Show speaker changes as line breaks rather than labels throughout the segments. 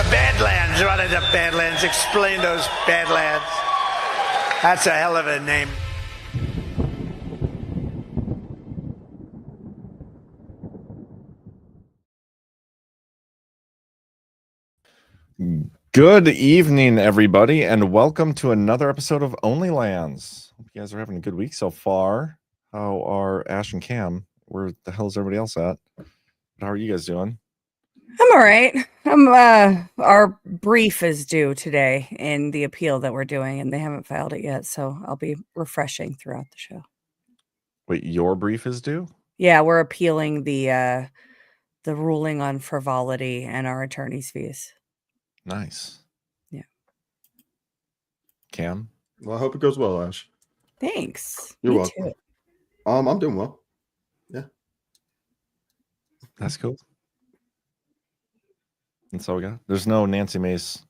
The Badlands, running the Badlands. Explain those Badlands. That's a hell of a name.
Good evening, everybody, and welcome to another episode of OnlyLands. Hope you guys are having a good week so far. How are Ash and Cam? Where the hell is everybody else at? How are you guys doing?
I'm all right. Our brief is due today in the appeal that we're doing, and they haven't filed it yet, so I'll be refreshing throughout the show.
Wait, your brief is due?
Yeah, we're appealing the ruling on frivolity and our attorney's fees.
Nice.
Yeah.
Cam?
Well, I hope it goes well, Ash.
Thanks.
You're
Me
welcome.
too.
I'm doing well. Yeah.
That's cool. That's all we got. There's no Nancy Mace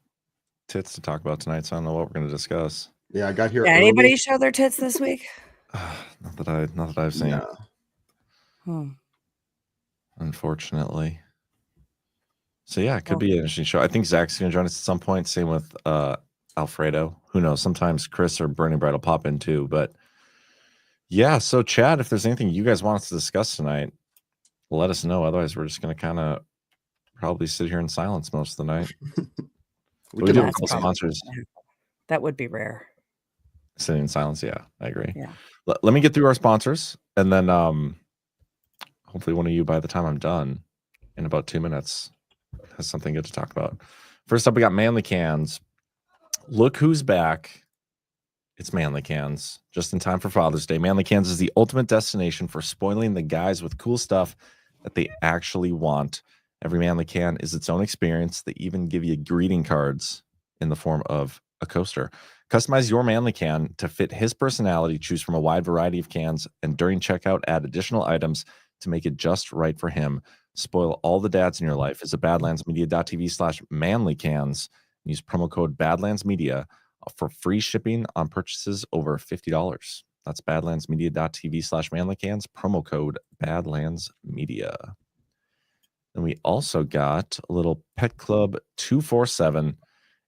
tits to talk about tonight, so I don't know what we're going to discuss.
Yeah, I got here.
Did anybody show their tits this week?
Not that I've seen.
Nah.
Unfortunately. So yeah, it could be an interesting show. I think Zach's going to join us at some point. Same with Alfredo. Who knows? Sometimes Chris or Burning Bright will pop in too. But yeah, so Chad, if there's anything you guys want us to discuss tonight, let us know. Otherwise, we're just going to kind of probably sit here in silence most of the night. we do have a couple sponsors.
That would be rare.
Sitting in silence, yeah, I agree.
Yeah.
Let me get through our sponsors, and then hopefully one of you, by the time I'm done, in about 2 minutes, has something good to talk about. First up, we got Manly Cans. Look who's back. It's Manly Cans. Just in time for Father's Day. Manly Cans is the ultimate destination for spoiling the guys with cool stuff that they actually want. Every Manly Can is its own experience. They even give you greeting cards in the form of a coaster. Customize your Manly Can to fit his personality. Choose from a wide variety of cans, and during checkout, add additional items to make it just right for him. Spoil all the dads in your life. Visit badlandsmedia.tv/manlycans. Use promo code Badlands Media for free shipping on purchases over $50. That's badlandsmedia.tv/manlycans. Promo code Badlands Media. And we also got a little Pet Club 247.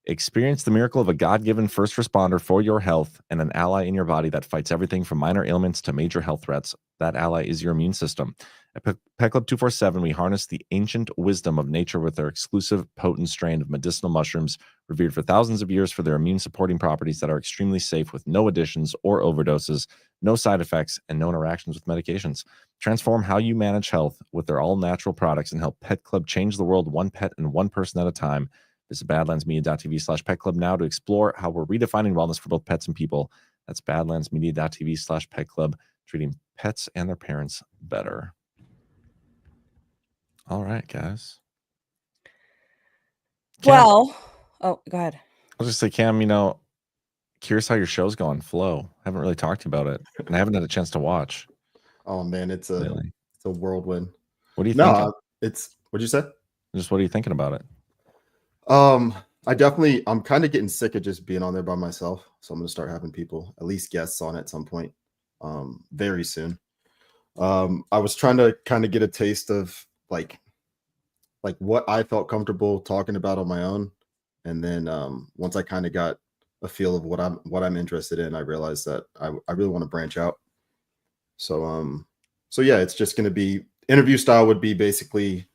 Experience the miracle of a God-given first responder for your health and an ally in your body that fights everything from minor ailments to major health threats. That ally is your immune system. At Pet Club 247, we harness the ancient wisdom of nature with our exclusive potent strain of medicinal mushrooms revered for thousands of years for their immune-supporting properties that are extremely safe with no additions or overdoses, no side effects, and no interactions with medications. Transform how you manage health with their all-natural products and help Pet Club change the world one pet and one person at a time. Visit badlandsmedia.tv/pet club now to explore how we're redefining wellness for both pets and people. That's badlandsmedia.tv/pet club, treating pets and their parents better. All right, guys. Cam,
Well, go ahead.
I'll just say, Cam, curious how your show's going. Flow. Haven't really talked to you about it, and I haven't had a chance to watch.
Oh man, it's a whirlwind.
What do you think?
What'd you say?
Just what are you thinking about it?
I'm kind of getting sick of just being on there by myself. So I'm going to start having people, at least guests, on at some point very soon. I was trying to kind of get a taste of like what I felt comfortable talking about on my own. And then once I kind of got a feel of what I'm interested in, I realized that I really want to branch out. So yeah, it's just going to be interview style would be basically,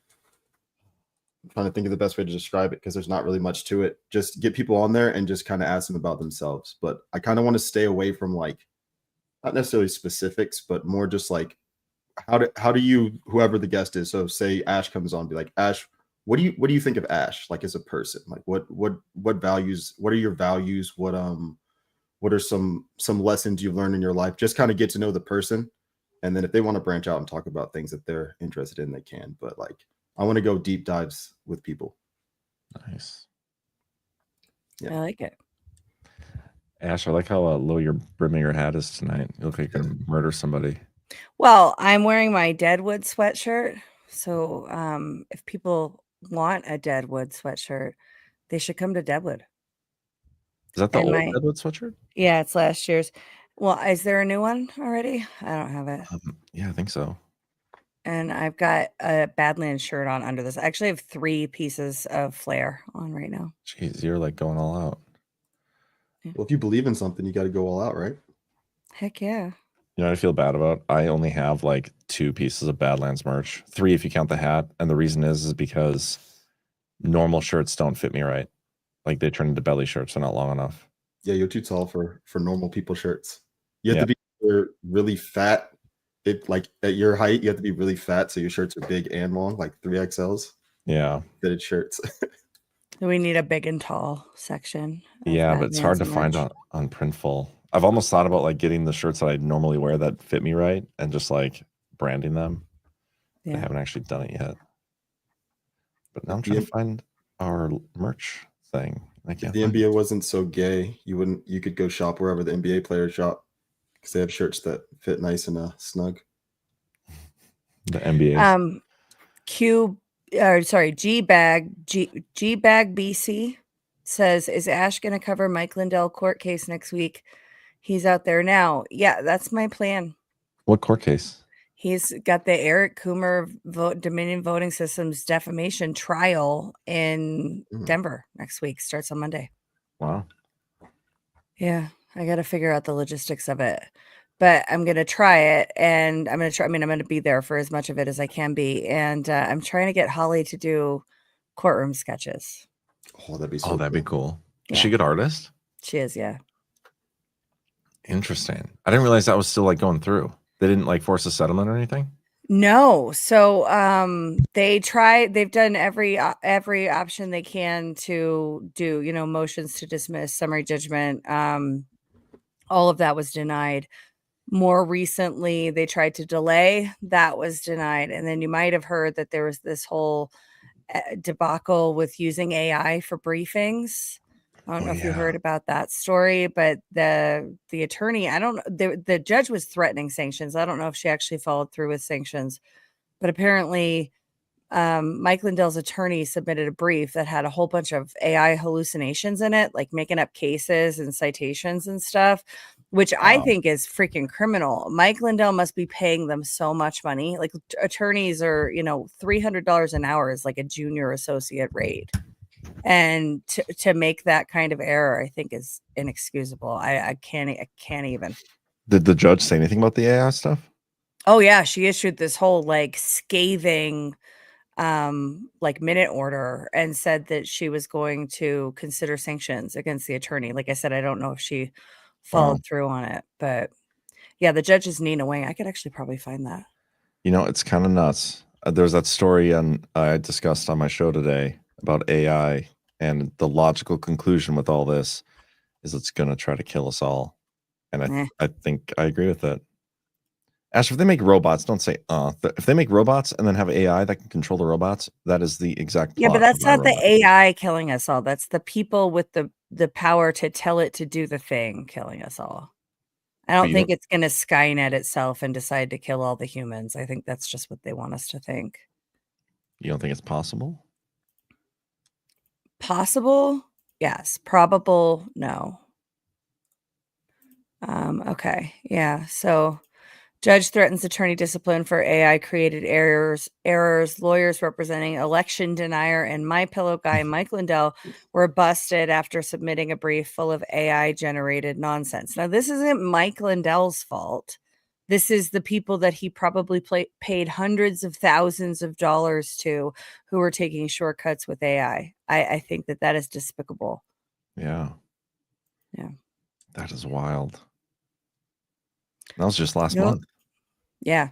I'm trying to think of the best way to describe it because there's not really much to it. Just get people on there and just kind of ask them about themselves. But I kind of want to stay away from not necessarily specifics, but more just like how do you, whoever the guest is. So say Ash comes on, be like, Ash, what do you think of Ash like as a person? Like what values? What are your values? What are some lessons you've learned in your life? Just kind of get to know the person, and then if they want to branch out and talk about things that they're interested in, they can. But I want to go deep dives with people.
Nice.
Yeah. I like it.
Ash, I like how low your brim of your hat is tonight. You look like you're going to murder somebody.
Well, I'm wearing my Deadwood sweatshirt. So if people want a Deadwood sweatshirt, they should come to Deadwood.
Is that the old Deadwood sweatshirt?
Yeah, it's last year's. Well, is there a new one already? I don't have it.
Yeah, I think so.
And I've got a Badlands shirt on under this. I actually have 3 pieces of flare on right now.
Jeez, you're like going all out.
Well, if you believe in something, you got to go all out, right?
Heck yeah.
You know what I feel bad about? I only have like 2 pieces of Badlands merch, 3 if you count the hat. And the reason is because normal shirts don't fit me right. Like they turn into belly shirts. They're not long enough.
Yeah, you're too tall for normal people shirts. You have
Yeah.
to be really fat. Like at your height, you have to be really fat so your shirts are big and long, like 3XLs.
Yeah.
Fitted shirts.
We need a big and tall section. of
Yeah, but it's hard to
Badlands
find
merch.
on Printful. I've almost thought about like getting the shirts that I normally wear that fit me right and just like branding them. I
Yeah.
haven't actually done it yet. But now I'm
If
trying
the,
to find our merch thing. I
if
can't
the
find it.
NBA wasn't so gay, you could go shop wherever the NBA players shop because they have shirts that fit nice and snug.
The NBA.
G Bag BC says, is Ash going to cover Mike Lindell court case next week? He's out there now. Yeah, that's my plan.
What court case?
He's got the Eric Coomer Dominion Voting Systems defamation trial in Denver next week. Starts on Monday.
Wow.
Yeah, I got to figure out the logistics of it. But I'm going to try it, and I'm going to be there for as much of it as I can be. And I'm trying to get Holly to do courtroom sketches.
Oh, that'd be so
Oh, that'd
cool.
be cool.
Yeah.
Is she a good artist?
She is, yeah.
Interesting. I didn't realize that was still like going through. They didn't like force a settlement or anything?
No. So they've done every option they can to do, motions to dismiss, summary judgment. All of that was denied. More recently, they tried to delay. That was denied. And then you might have heard that there was this whole debacle with using AI for briefings. I don't know if you heard about that story, but the attorney, the judge was threatening sanctions. I don't know if she actually followed through with sanctions, but apparently Mike Lindell's attorney submitted a brief that had a whole bunch of AI hallucinations in it, like making up cases and citations and stuff, which I think is freaking criminal. Mike Lindell must be paying them so much money. Like attorneys are, $300 an hour is like a junior associate rate. And to make that kind of error, I think is inexcusable. I can't even.
Did the judge say anything about the AI stuff?
Oh yeah, she issued this whole like scathing like minute order and said that she was going to consider sanctions against the attorney. Like I said, I don't know if she followed through on it, but yeah, the judge is Nina Wang. I could actually probably find that.
It's kind of nuts. There's that story I discussed on my show today about AI, and the logical conclusion with all this is it's going to try to kill us all. And I think I agree with it. Ash, if they make robots, don't say if they make robots and then have AI that can control the robots, that is the exact plot.
Yeah, but that's not the AI killing us all. That's the people with the power to tell it to do the thing killing us all. I don't think it's going to Skynet itself and decide to kill all the humans. I think that's just what they want us to think.
You don't think it's possible?
Possible? Yes. Probable? No. Okay. Yeah. So judge threatens attorney discipline for AI created errors. Lawyers representing election denier and My Pillow guy Mike Lindell were busted after submitting a brief full of AI generated nonsense. Now, this isn't Mike Lindell's fault. This is the people that he probably paid hundreds of thousands of dollars to who were taking shortcuts with AI. I think that is despicable.
Yeah.
Yeah.
That is wild. That was just last month.
Yeah.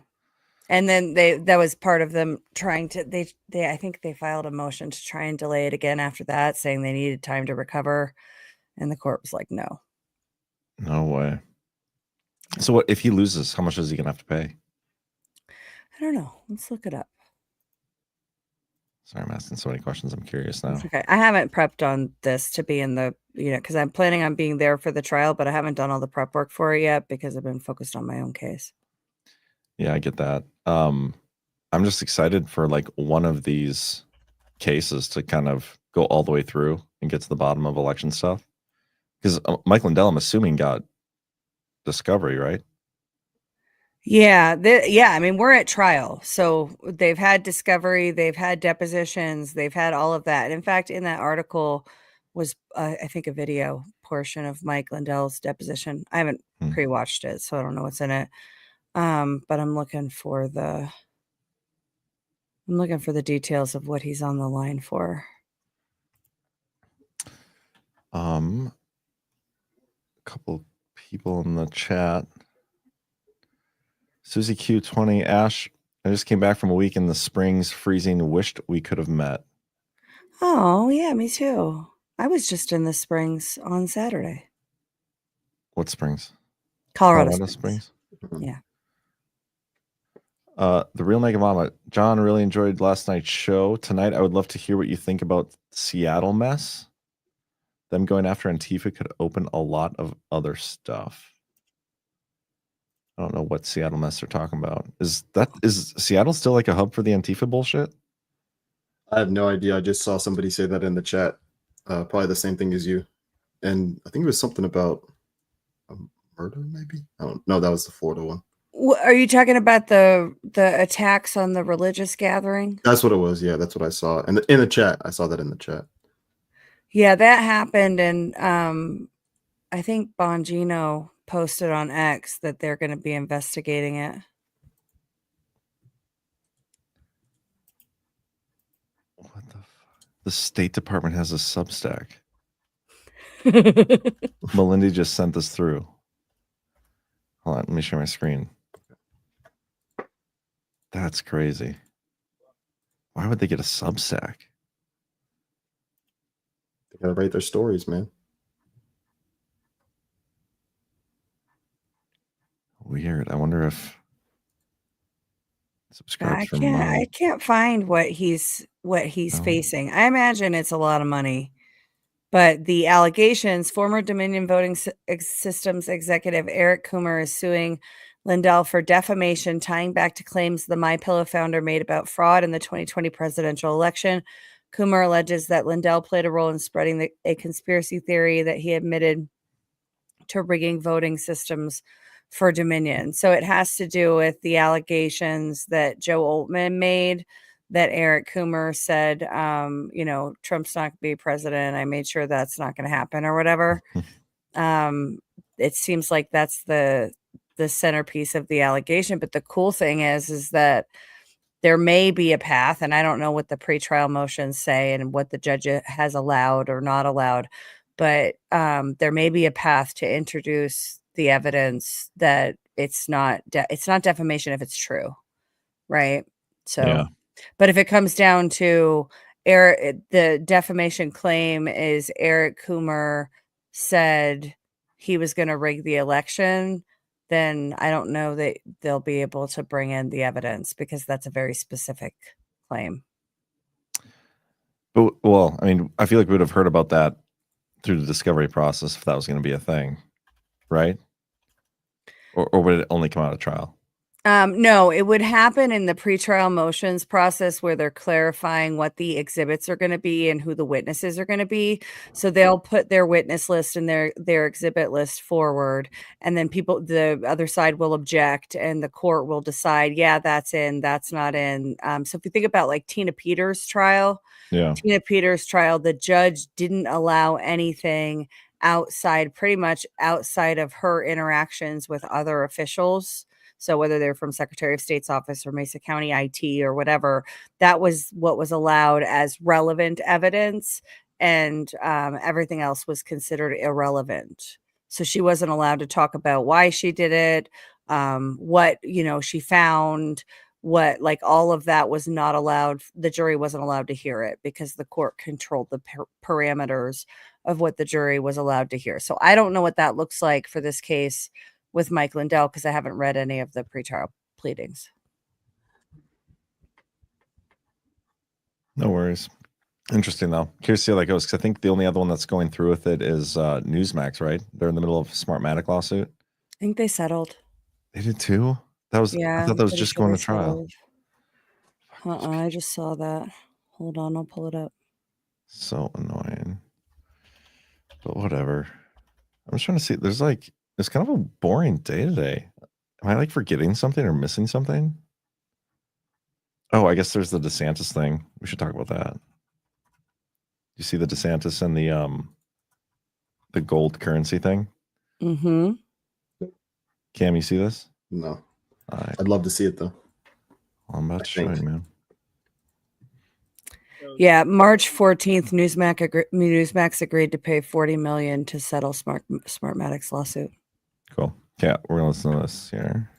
And then that was part of them trying to, I think they filed a motion to try and delay it again after that, saying they needed time to recover. And the court was like, no.
No way. So what if he loses, how much is he going to have to pay?
I don't know. Let's look it up.
Sorry, I'm asking so many questions. I'm curious now.
Okay. I haven't prepped on this to be in the, because I'm planning on being there for the trial, but I haven't done all the prep work for it yet because I've been focused on my own case.
Yeah, I get that. I'm just excited for like one of these cases to kind of go all the way through and get to the bottom of election stuff. Because Mike Lindell, I'm assuming, got discovery, right?
Yeah, I mean, we're at trial. So they've had discovery, they've had depositions, they've had all of that. And in fact, in that article was, I think, a video portion of Mike Lindell's deposition. I haven't pre-watched it, so I don't know what's in it. But I'm looking for the details of what he's on the line for.
A couple people in the chat. Susie Q20, Ash, I just came back from a week in the Springs, freezing. Wished we could have met.
Oh, yeah, me too. I was just in the Springs on Saturday.
What Springs?
Colorado Springs. Yeah.
The Real Mega Mama, John, really enjoyed last night's show. Tonight, I would love to hear what you think about Seattle mess. Them going after Antifa could open a lot of other stuff. I don't know what Seattle mess they're talking about. Is Seattle still like a hub for the Antifa bullshit?
I have no idea. I just saw somebody say that in the chat. Probably the same thing as you. And I think it was something about a murder, maybe? I don't know. That was the Florida one.
Are you talking about the attacks on the religious gathering?
That's what it was. Yeah, that's what I saw. And in the chat, I saw that in the chat.
Yeah, that happened. And I think Bongino posted on X that they're going to be investigating it.
What the fuck? The State Department has a Substack. Melinda just sent this through. Hold on, let me share my screen. That's crazy. Why would they get a Substack?
They gotta write their stories, man.
Weird. I wonder if subscribes for money.
I can't find what he's facing. I imagine it's a lot of money. But the allegations, former Dominion Voting Systems executive Eric Coomer is suing Lindell for defamation, tying back to claims the MyPillow founder made about fraud in the 2020 presidential election. Coomer alleges that Lindell played a role in spreading a conspiracy theory that he admitted to rigging voting systems for Dominion. So it has to do with the allegations that Joe Altman made, that Eric Coomer said, Trump's not going to be president. I made sure that's not going to happen or whatever. It seems like that's the centerpiece of the allegation. But the cool thing is that there may be a path, and I don't know what the pretrial motions say and what the judge has allowed or not allowed, but there may be a path to introduce the evidence that it's not defamation if it's true, right? So, yeah. But if it comes down to the defamation claim is Eric Coomer said he was going to rig the election, then I don't know that they'll be able to bring in the evidence because that's a very specific claim.
But, well, I mean, I feel like we would have heard about that through the discovery process if that was going to be a thing, right? Or would it only come out of trial?
No, it would happen in the pretrial motions process where they're clarifying what the exhibits are going to be and who the witnesses are going to be. So they'll put their witness list and their exhibit list forward, and then the other side will object, and the court will decide, yeah, that's in, that's not in. So if you think about like Tina Peters' trial, the judge didn't allow anything pretty much outside of her interactions with other officials. So whether they're from Secretary of State's office or Mesa County IT or whatever, that was what was allowed as relevant evidence, and everything else was considered irrelevant. So she wasn't allowed to talk about why she did it, what she found, what, like, all of that was not allowed. The jury wasn't allowed to hear it because the court controlled the parameters of what the jury was allowed to hear. So I don't know what that looks like for this case with Mike Lindell because I haven't read any of the pretrial pleadings.
No worries. Interesting, though. Curious to see how that goes, because I think the only other one that's going through with it is Newsmax, right? They're in the middle of a Smartmatic lawsuit.
I think they settled.
They did too? I thought that was just going to trial.
I just saw that. Hold on, I'll pull it up.
So annoying. But whatever. I'm just trying to see. There's kind of a boring day today. Am I like forgetting something or missing something? Oh, I guess there's the DeSantis thing. We should talk about that. You see the DeSantis and the gold currency thing?
Mm-hmm.
Cam, you see this?
No.
All right.
I'd love to see it though.
I'm about to show you, man.
Yeah, March 14th, Newsmax agreed to pay $40 million to settle Smartmatic's lawsuit.
Cool. Yeah, we're gonna listen to this here.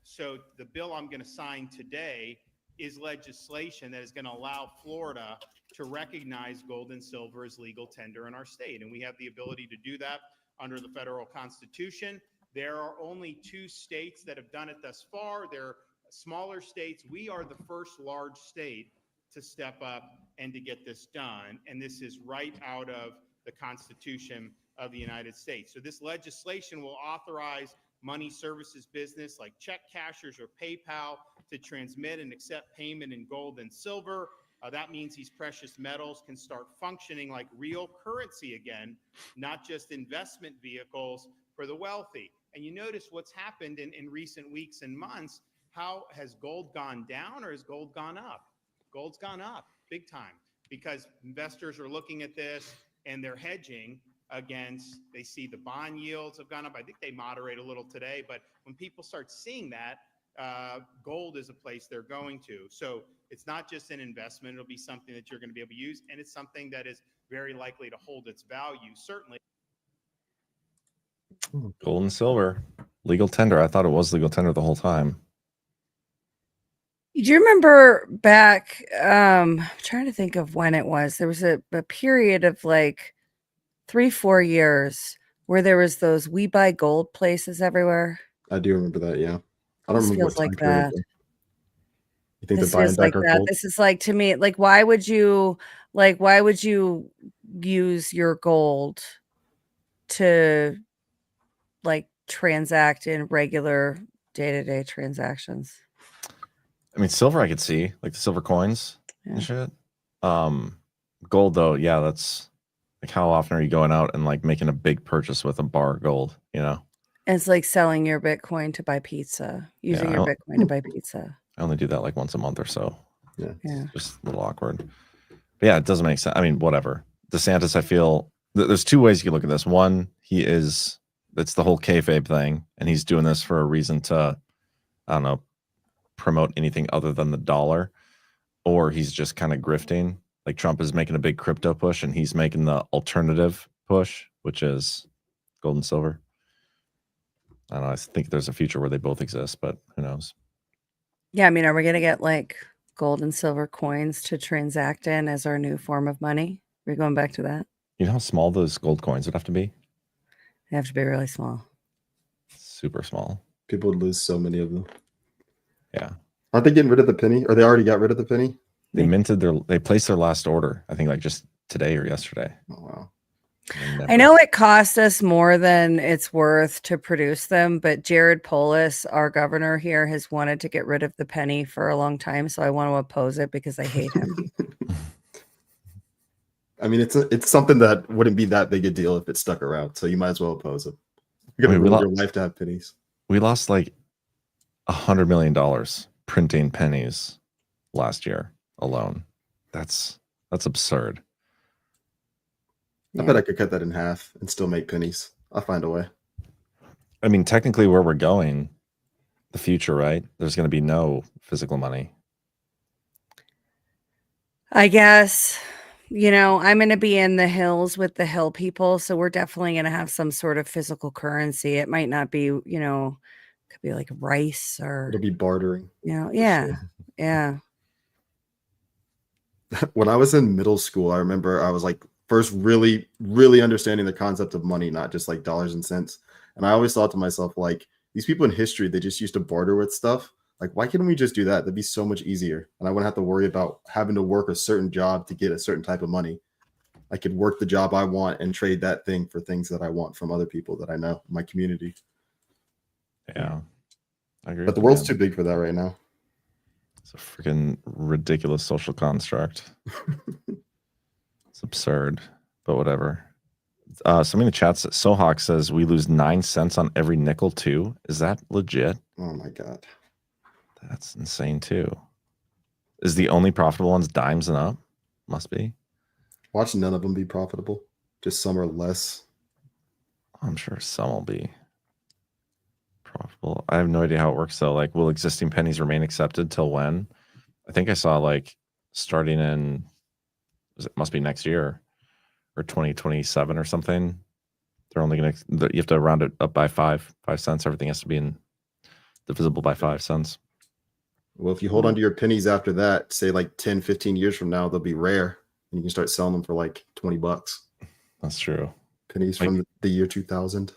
So the bill I'm going to sign today is legislation that is going to allow Florida to recognize gold and silver as legal tender in our state. And we have the ability to do that under the federal constitution. There are only 2 states that have done it thus far. They're smaller states. We are the first large state to step up and to get this done. And this is right out of the Constitution of the United States. So this legislation will authorize money services business like check cashers or PayPal to transmit and accept payment in gold and silver. That means these precious metals can start functioning like real currency again, not just investment vehicles for the wealthy. And you notice what's happened in recent weeks and months. How has gold gone down or has gold gone up? Gold's gone up big time because investors are looking at this and they're hedging against, they see the bond yields have gone up. I think they moderate a little today, but when people start seeing that, gold is a place they're going to. So it's not just an investment. It'll be something that you're going to be able to use. And it's something that is very likely to hold its value. Certainly.
Gold and silver. Legal tender. I thought it was legal tender the whole time.
Do you remember back, I'm trying to think of when it was, there was a period of like 3-4 years where there was those we buy gold places everywhere.
I do remember that. Yeah. I don't
This
remember
feels
what time
like
period.
that.
You think
This
they're buying
feels
back
like
our
that.
gold?
This is like, to me, like, why would you use your gold to like transact in regular day-to-day transactions?
I mean, silver I could see, like the silver coins
Yeah.
and shit. Gold though, yeah, that's like how often are you going out and like making a big purchase with a bar of gold, you know?
It's like selling your Bitcoin to buy pizza, using your Bitcoin to buy pizza.
I only do that like once a month or so.
Yeah.
It's just a little awkward. But yeah, it doesn't make sense. I mean, whatever. DeSantis, I feel there's 2 ways you can look at this. One, it's the whole kayfabe thing, and he's doing this for a reason to, I don't know, promote anything other than the dollar, or he's just kind of grifting. Like Trump is making a big crypto push, and he's making the alternative push, which is gold and silver. I don't know. I think there's a future where they both exist, but who knows?
Yeah, I mean, are we going to get like gold and silver coins to transact in as our new form of money? We're going back to that.
You know how small those gold coins would have to be?
They have to be really small.
Super small.
People would lose so many of them.
Yeah.
Aren't they getting rid of the penny? Or they already got rid of the penny?
They placed their last order, I think like just today or yesterday.
Oh, wow.
I know it cost us more than it's worth to produce them, but Jared Polis, our governor here, has wanted to get rid of the penny for a long time. So I want to oppose it because I hate him.
I mean, it's something that wouldn't be that big a deal if it stuck around. So you might as well oppose it. You're going to ruin your life to have pennies.
We lost like $100 million printing pennies last year alone. That's absurd.
I bet I could cut that in half and still make pennies. I'll find a way.
I mean, technically where we're going, the future, right? There's going to be no physical money.
I guess, I'm going to be in the hills with the hill people. So we're definitely going to have some sort of physical currency. It might not be, could be like rice or.
It'll be bartering.
Yeah. Sure. Yeah.
When I was in middle school, I remember I was like first really, really understanding the concept of money, not just like dollars and cents. And I always thought to myself, like, these people in history, they just used to barter with stuff. Like, why couldn't we just do that? That'd be so much easier. And I wouldn't have to worry about having to work a certain job to get a certain type of money. I could work the job I want and trade that thing for things that I want from other people that I know in my community.
Yeah. I agree.
But the world's too big for that right now.
It's a freaking ridiculous social construct. It's absurd, but whatever. Somebody in the chat says, Sohawk says we lose 9 cents on every nickel too. Is that legit?
Oh my god.
That's insane too. Is the only profitable ones dimes and up? Must be.
Watch none of them be profitable. Just some are less.
I'm sure some will be profitable. I have no idea how it works though. Like, will existing pennies remain accepted till when? I think I saw like starting in, it must be next year or 2027 or something. They're only going to, you have to round it up by 5 cents. Everything has to be divisible by 5 cents.
Well, if you hold on to your pennies after that, say like 10, 15 years from now, they'll be rare and you can start selling them for like $20.
That's true.
Pennies from the year 2000.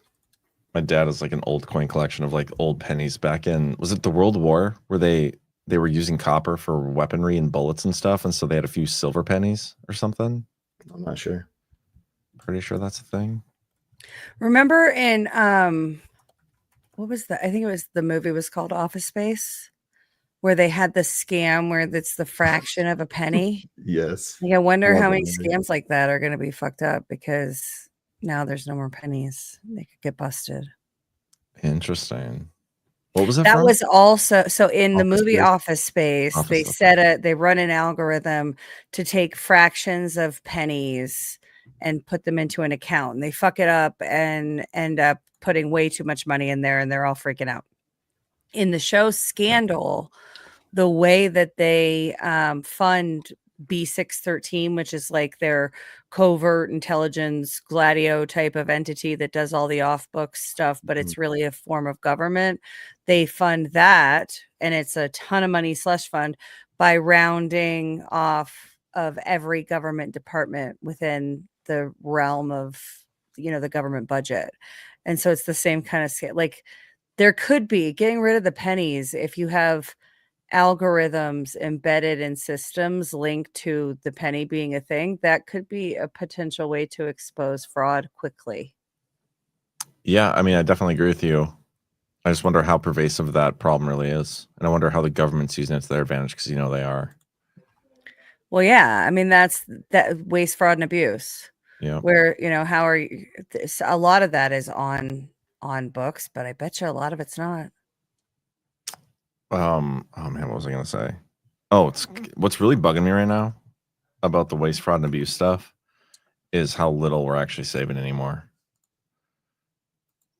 My dad has like an old coin collection of like old pennies back in, was it the World War where they were using copper for weaponry and bullets and stuff, and so they had a few silver pennies or something?
I'm not sure.
Pretty sure that's a thing.
Remember in what was that? I think it was the movie was called Office Space, where they had the scam where it's the fraction of a penny.
Yes.
Like, I wonder
Love
how
that
many
movie.
scams like that are going to be fucked up because now there's no more pennies. They could get busted.
Interesting. What was that
That
from?
was also so in the
Office
movie
Space.
Office Space, they
Office,
they run an algorithm to take fractions of pennies and put them into an account, and they fuck it up and end up putting way too much money in there, and they're all freaking out. In the show Scandal, the way that they fund B613, which is like their covert intelligence Gladio type of entity that does all the off-book stuff, but it's really a form of government. They fund that, and it's a ton of money slush fund by rounding off of every government department within the realm of, you know, the government budget. And so it's the same kind of scale. Like, there could be getting rid of the pennies if you have algorithms embedded in systems linked to the penny being a thing. That could be a potential way to expose fraud quickly.
Yeah, I mean, I definitely agree with you. I just wonder how pervasive that problem really is. And I wonder how the government's using it to their advantage, because, you know, they are.
Well, yeah. I mean, that's that waste, fraud, and abuse.
Yeah.
Where, you know, how are you? A lot of that is on books, but I bet you a lot of it's not.
Oh man, what was I gonna say? Oh, it's what's really bugging me right now about the waste, fraud, and abuse stuff is how little we're actually saving anymore.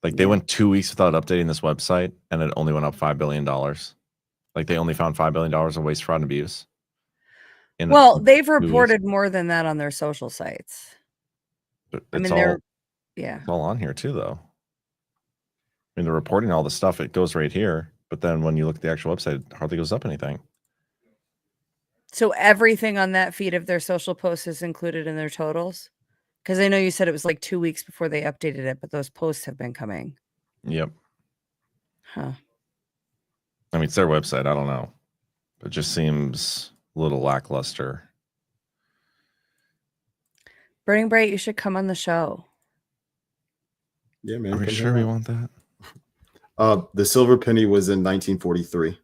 Like, they went 2 weeks without updating this website, and it only went up $5 billion. Like, they only found $5 billion in waste, fraud, and abuse.
Well, they've reported more than that on their social sites. I mean,
it's all on here too, though. I mean, they're reporting all the stuff. It goes right here, but then when you look at the actual website, it hardly goes up anything.
So everything on that feed of their social posts is included in their totals? Because I know you said it was like 2 weeks before they updated it, but those posts have been coming.
Yep.
Huh.
I mean, it's their website. I don't know. It just seems a little lackluster.
Burning Bright, you should come on the show.
Yeah, man.
Are we sure we want that?
The silver penny was in 1943.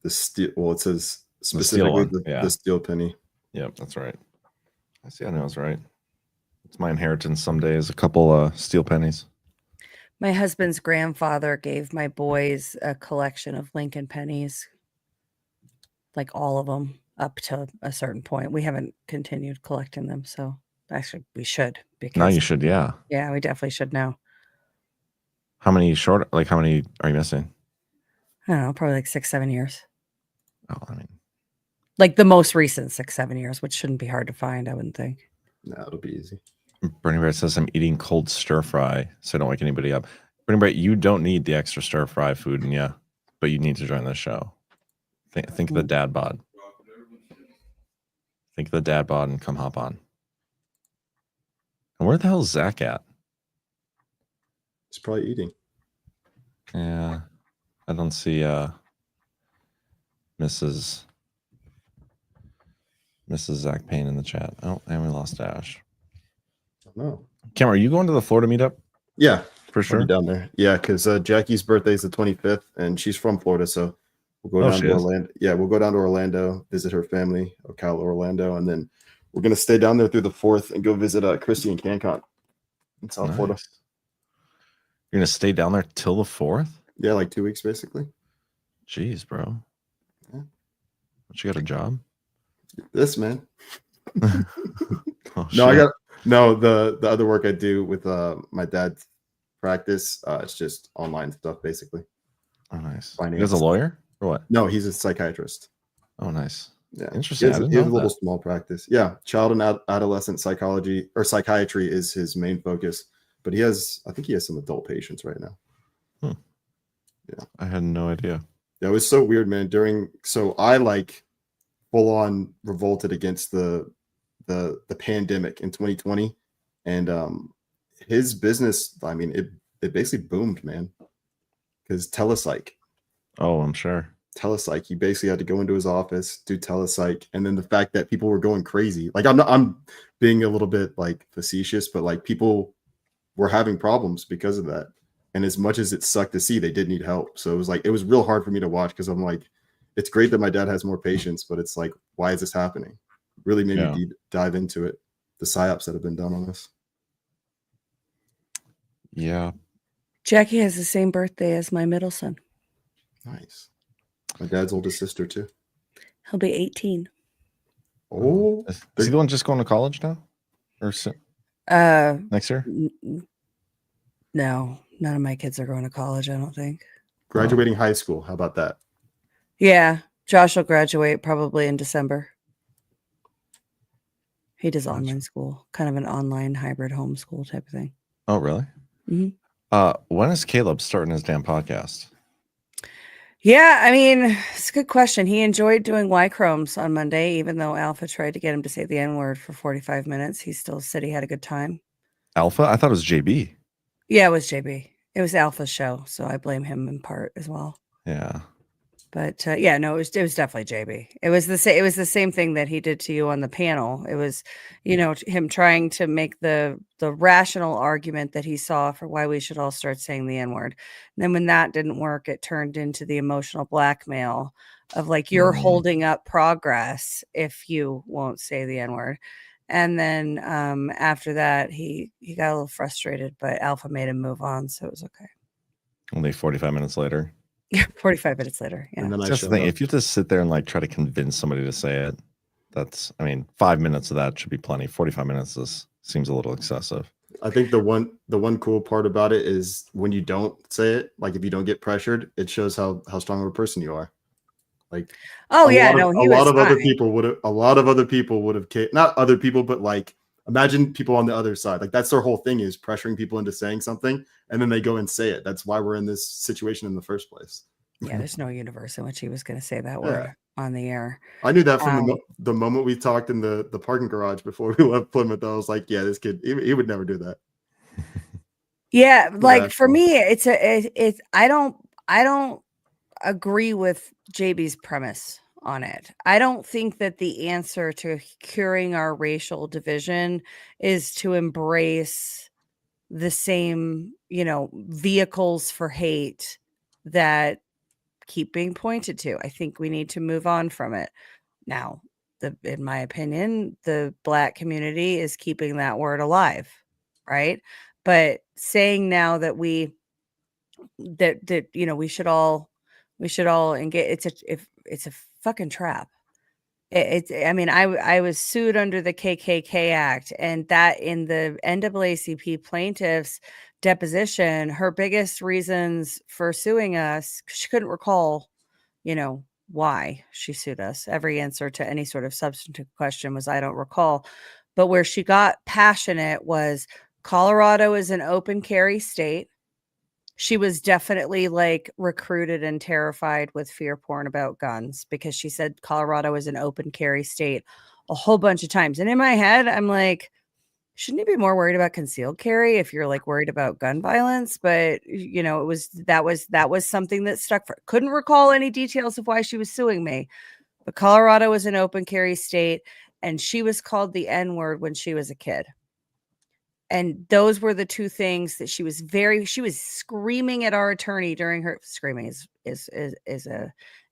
The steel, well, it says specifically the steel penny.
Yep, that's right. I see. I know I was right. It's my inheritance someday is a couple steel pennies.
My husband's grandfather gave my boys a collection of Lincoln pennies, like all of them up to a certain point. We haven't continued collecting them, so actually we should. Because
Now you should, yeah.
Yeah, we definitely should now.
How many how many are you missing?
I don't know, probably like 6-7 years.
Oh, I mean,
like the most recent 6-7 years, which shouldn't be hard to find, I wouldn't think.
No, it'll be easy.
Bernie Brett says I'm eating cold stir fry, so I don't wake anybody up. Bernie Brett, you don't need the extra stir fry food in you, but you need to join the show. Think of the dad bod. Think of the dad bod and come hop on. And where the hell is Zach at?
He's probably eating.
Yeah, I don't see Mrs. Zach Payne in the chat. Oh, and we lost Ash.
No.
Cam, are you going to the Florida meetup?
Yeah,
for sure.
I'll be down there. Yeah, because Jackie's birthday is the 25th, and she's from Florida, so we'll go down to Orlando. Yeah, we'll go down to Orlando, visit her family, Ocala, Orlando, and then We're gonna stay down there through the 4th and go visit Christy and CanCon in South Florida.
Nice. You're gonna stay down there till the 4th?
Yeah, like 2 weeks basically.
Jeez, bro.
Yeah.
But you got a job?
This man.
Oh,
No, I
shit.
got no the other work I do with my dad's practice. It's just online stuff basically.
Oh, nice.
Finance.
You guys a lawyer or what?
No, he's a psychiatrist.
Oh, nice.
Yeah,
Interesting. I didn't
he has
know
a little
that.
small practice. Yeah, child and adolescent psychology or psychiatry is his main focus. But I think he has some adult patients right now.
I had no idea.
Yeah, it was so weird, man. So I like full on revolted against the pandemic in 2020, and his business. I mean, it basically boomed, man. Because telepsych.
Oh, I'm sure.
Telepsych, he basically had to go into his office, do telepsych, and then the fact that people were going crazy. Like I'm being a little bit like facetious, but like people were having problems because of that. And as much as it sucked to see, they did need help. So it was real hard for me to watch because I'm like, it's great that my dad has more patience, but it's like, why is this happening? Really made me dive into it. The psyops that have been done on this.
Yeah.
Jackie has the same birthday as my middle son.
Nice. My dad's oldest sister too.
He'll be 18.
Oh,
Is he the one just going to college now? Or next year?
No, none of my kids are going to college, I don't think.
graduating high school. How about that?
Yeah, Josh will graduate probably in December. He does online school, kind of an online hybrid homeschool type of thing.
Oh, really?
Mm-hmm.
When is Caleb starting his damn podcast?
Yeah, I mean, it's a good question. He enjoyed doing Y-chromes on Monday, even though Alpha tried to get him to say the N-word for 45 minutes. He still said he had a good time.
Alpha? I thought it was JB.
Yeah, it was JB. It was Alpha's show, so I blame him in part as well.
Yeah.
But yeah, no, it was definitely JB. It was the same thing that he did to you on the panel. It was, him trying to make the rational argument that he saw for why we should all start saying the N-word. And then when that didn't work, it turned into the emotional blackmail of like, you're holding up progress if you won't say the N-word. And then after that, he got a little frustrated, but Alpha made him move on, so it was okay.
Only 45 minutes later.
Yeah, 45 minutes later. Yeah.
And then
That's the thing. If you have to sit there and like try to convince somebody to say it, 5 minutes of that should be plenty. 45 minutes seems a little excessive.
I think the one cool part about it is when you don't say it, like if you don't get pressured, it shows how strong of a person you are. Like,
oh yeah,
a
he
lot
was
of
fine.
other people would have not other people, but like imagine people on the other side. Like that's their whole thing is pressuring people into saying something, and then they go and say it. That's why we're in this situation in the first place.
Yeah, there's no universe in which he was going to say that word on the air.
I knew that from the moment we talked in the parking garage before we left Plymouth. I was like, yeah, this kid, he would never do that.
Yeah, like for me, it's I don't agree with JB's premise on it. I don't think that the answer to curing our racial division is to embrace the same, vehicles for hate that keep being pointed to. I think we need to move on from it. Now, in my opinion, the Black community is keeping that word alive, right? But saying now that we should all engage, it's a fucking trap. I was sued under the KKK Act, and that in the NAACP plaintiff's deposition, her biggest reasons for suing us, she couldn't recall, why she sued us. Every answer to any sort of substantive question was, I don't recall. But where she got passionate was Colorado is an open carry state. She was definitely like recruited and terrified with fear porn about guns because she said Colorado is an open carry state a whole bunch of times. And in my head, I'm like, shouldn't you be more worried about concealed carry if you're like worried about gun violence? But that was something that stuck for. Couldn't recall any details of why she was suing me, but Colorado is an open carry state, and she was called the N-word when she was a kid. And those were the two things that she was screaming at our attorney during her screaming is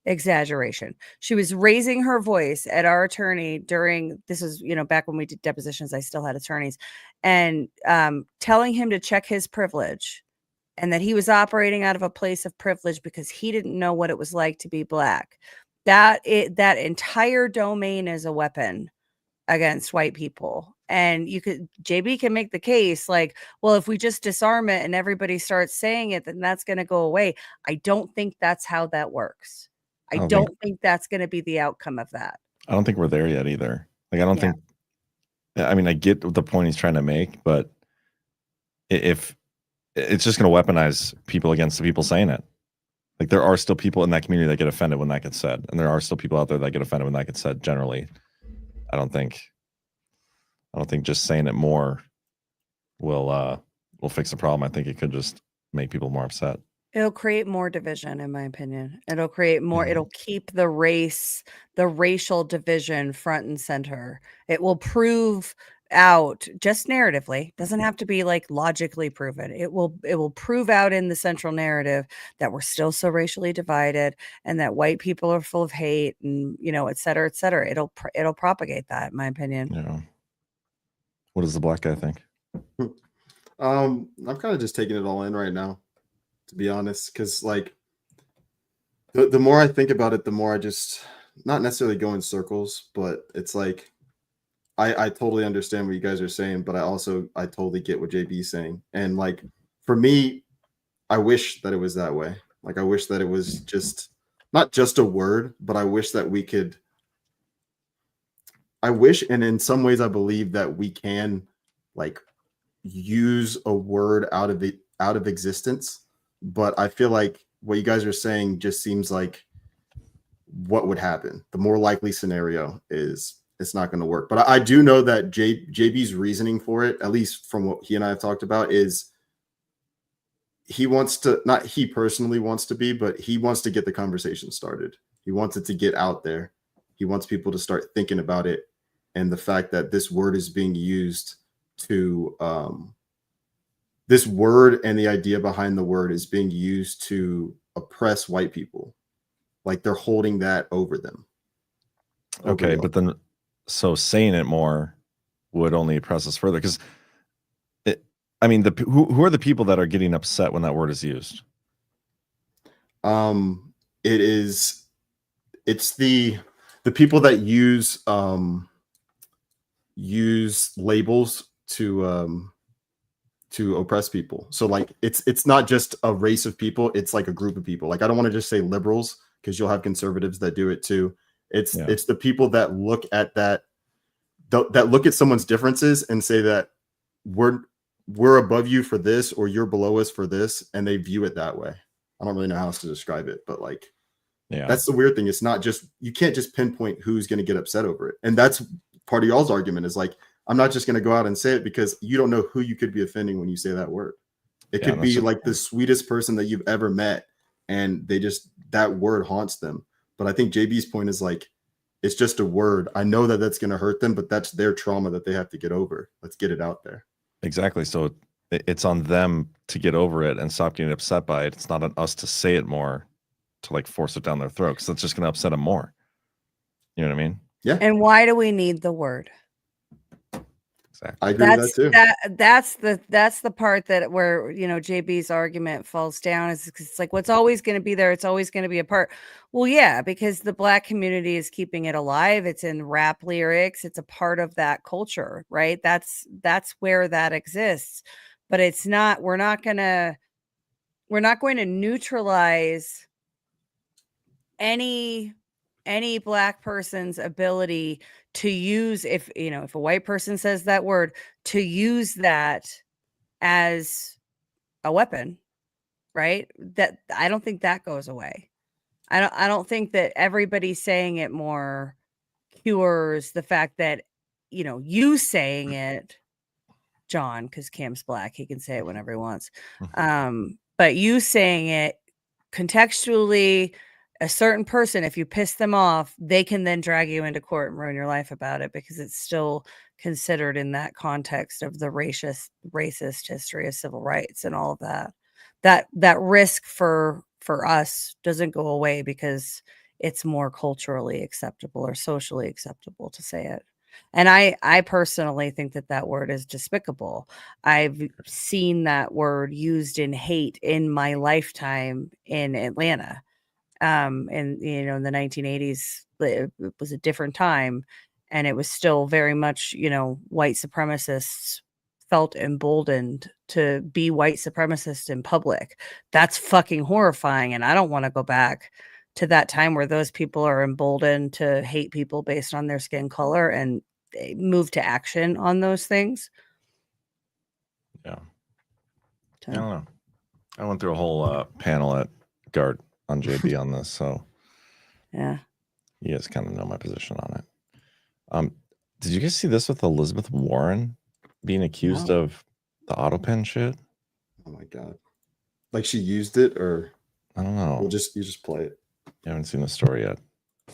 exaggeration. She was raising her voice at our attorney during, this is, back when we did depositions, I still had attorneys, and telling him to check his privilege and that he was operating out of a place of privilege because he didn't know what it was like to be Black. That entire domain is a weapon against white people. And JB can make the case like, well, if we just disarm it and everybody starts saying it, then that's going to go away. I don't think that's how that works. I don't think that's going to be the outcome of that.
I don't think we're there yet either. Like, I don't think, I mean, I get the point he's trying to make, but if it's just going to weaponize people against the people saying it. Like, there are still people in that community that get offended when that gets said. And there are still people out there that get offended when that gets said generally. I don't think just saying it more will fix the problem. I think it could just make people more upset.
It'll create more division, in my opinion. It'll create more, it'll keep the racial division front and center. It will prove out just narratively, doesn't have to be like logically proven. It will prove out in the central narrative that we're still so racially divided and that white people are full of hate and, et cetera, et cetera. It'll propagate that, in my opinion.
Yeah. What does the Black guy think?
I'm kind of just taking it all in right now, to be honest, because like the more I think about it, the more I just not necessarily go in circles, but it's like I totally understand what you guys are saying, but I totally get what JB's saying. And like for me, I wish that it was that way. Like I wish that it was just not just a word, but I wish that we could. I wish, and in some ways, I believe that we can like use a word out of existence. But I feel like what you guys are saying just seems like what would happen. The more likely scenario is it's not going to work. But I do know that JB's reasoning for it, at least from what he and I have talked about, is he wants to, not he personally wants to be, but he wants to get the conversation started. He wants it to get out there. He wants people to start thinking about it. And the fact that this word is being used to, this word and the idea behind the word is being used to oppress white people. Like they're holding that over them.
Okay, but then, so saying it more would only oppress us further. Because, who are the people that are getting upset when that word is used?
It's the people that use labels to oppress people. So like it's not just a race of people, it's like a group of people. Like I don't want to just say liberals because you'll have conservatives that do it too. It's the people that look at that look at someone's differences and say that we're above you for this or you're below us for this, and they view it that way. I don't really know how else to describe it, but like that's the weird thing. It's not just, you can't just pinpoint who's going to get upset over it. And that's part of y'all's argument is like, I'm not just going to go out and say it because you don't know who you could be offending when you say that word. It could be like the sweetest person that you've ever met, and that word haunts them. But I think JB's point is like, it's just a word. I know that that's going to hurt them, but that's their trauma that they have to get over. Let's get it out there.
Exactly. So it's on them to get over it and stop getting upset by it. It's not on us to say it more, to like force it down their throat, because that's just going to upset them more. You know what I mean?
Yeah.
And why do we need the word?
Exactly.
I agree with that too.
That's the part that where JB's argument falls down, is it's like what's always going to be there. It's always going to be a part. Well, yeah, because the Black community is keeping it alive. It's in rap lyrics. It's a part of that culture, right? That's where that exists. But it's not. We're not going to neutralize any Black person's ability to use, if a white person says that word, to use that as a weapon, right? That I don't think that goes away. I don't think that everybody saying it more cures the fact that you saying it, John, because Cam's Black, he can say it whenever he wants. But you saying it contextually, a certain person, if you piss them off, they can then drag you into court and ruin your life about it, because it's still considered in that context of the racist history of civil rights and all of that. That risk for us doesn't go away, because it's more culturally acceptable or socially acceptable to say it. And I personally think that that word is despicable. I've seen that word used in hate in my lifetime in Atlanta. And in the 1980s, it was a different time, and it was still very much, white supremacists felt emboldened to be white supremacists in public. That's fucking horrifying, and I don't want to go back to that time where those people are emboldened to hate people based on their skin color and they move to action on those things.
Yeah.
So.
I don't know. I went through a whole panel at Guard on JB on this, so
Yeah.
you guys kind of know my position on it. Did you guys see this with Elizabeth Warren being accused of the auto pen shit?
Oh my god! Like she used it, or
I don't know.
you just play it.
You haven't seen the story yet.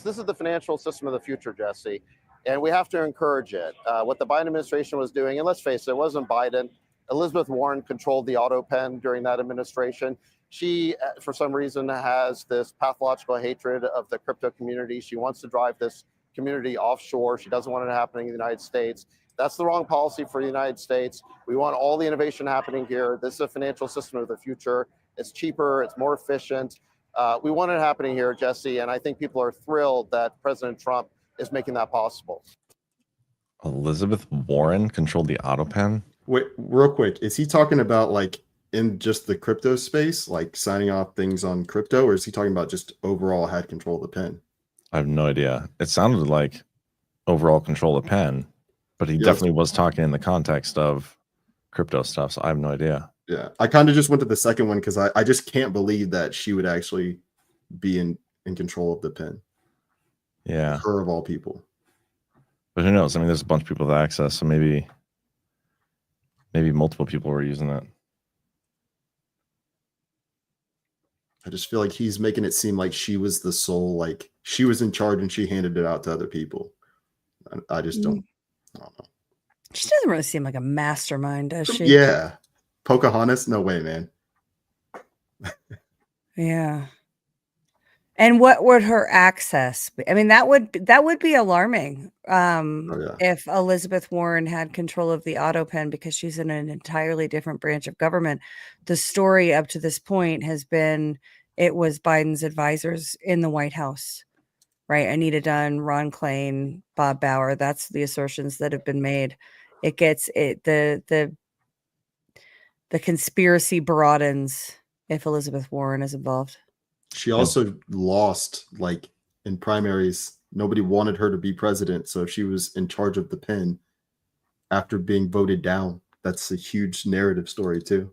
This is the financial system of the future, Jesse, and we have to encourage it. What the Biden administration was doing, and let's face it, it wasn't Biden. Elizabeth Warren controlled the auto pen during that administration. She, for some reason, has this pathological hatred of the crypto community. She wants to drive this community offshore. She doesn't want it happening in the United States. That's the wrong policy for the United States. We want all the innovation happening here. This is a financial system of the future. It's cheaper. It's more efficient. We want it happening here, Jesse, and I think people are thrilled that President Trump is making that possible.
Elizabeth Warren controlled the auto pen?
Wait, real quick, is he talking about like in just the crypto space, like signing off things on crypto, or is he talking about just overall had control of the pen?
I have no idea. It sounded like overall control of the pen, but he definitely was talking in the context of crypto stuff, so I have no idea.
Yeah, I kind of just went to the second one because I just can't believe that she would actually be in control of the pen.
Yeah.
Her of all people.
But who knows? I mean, there's a bunch of people with access, so maybe multiple people were using it.
I just feel like he's making it seem like she was the sole, like she was in charge and she handed it out to other people. I just don't know.
She doesn't really seem like a mastermind, does she?
Yeah. Pocahontas? No way, man.
Yeah. And what would her access be? I mean, that would be alarming if Elizabeth Warren had control of the auto pen, because she's in an entirely different branch of government. The story up to this point has been it was Biden's advisors in the White House, right? Anita Dunn, Ron Klain, Bob Bauer. That's the assertions that have been made. It gets it the conspiracy broadens if Elizabeth Warren is involved.
She also lost, like, in primaries. Nobody wanted her to be president, so she was in charge of the pen after being voted down. That's a huge narrative story, too.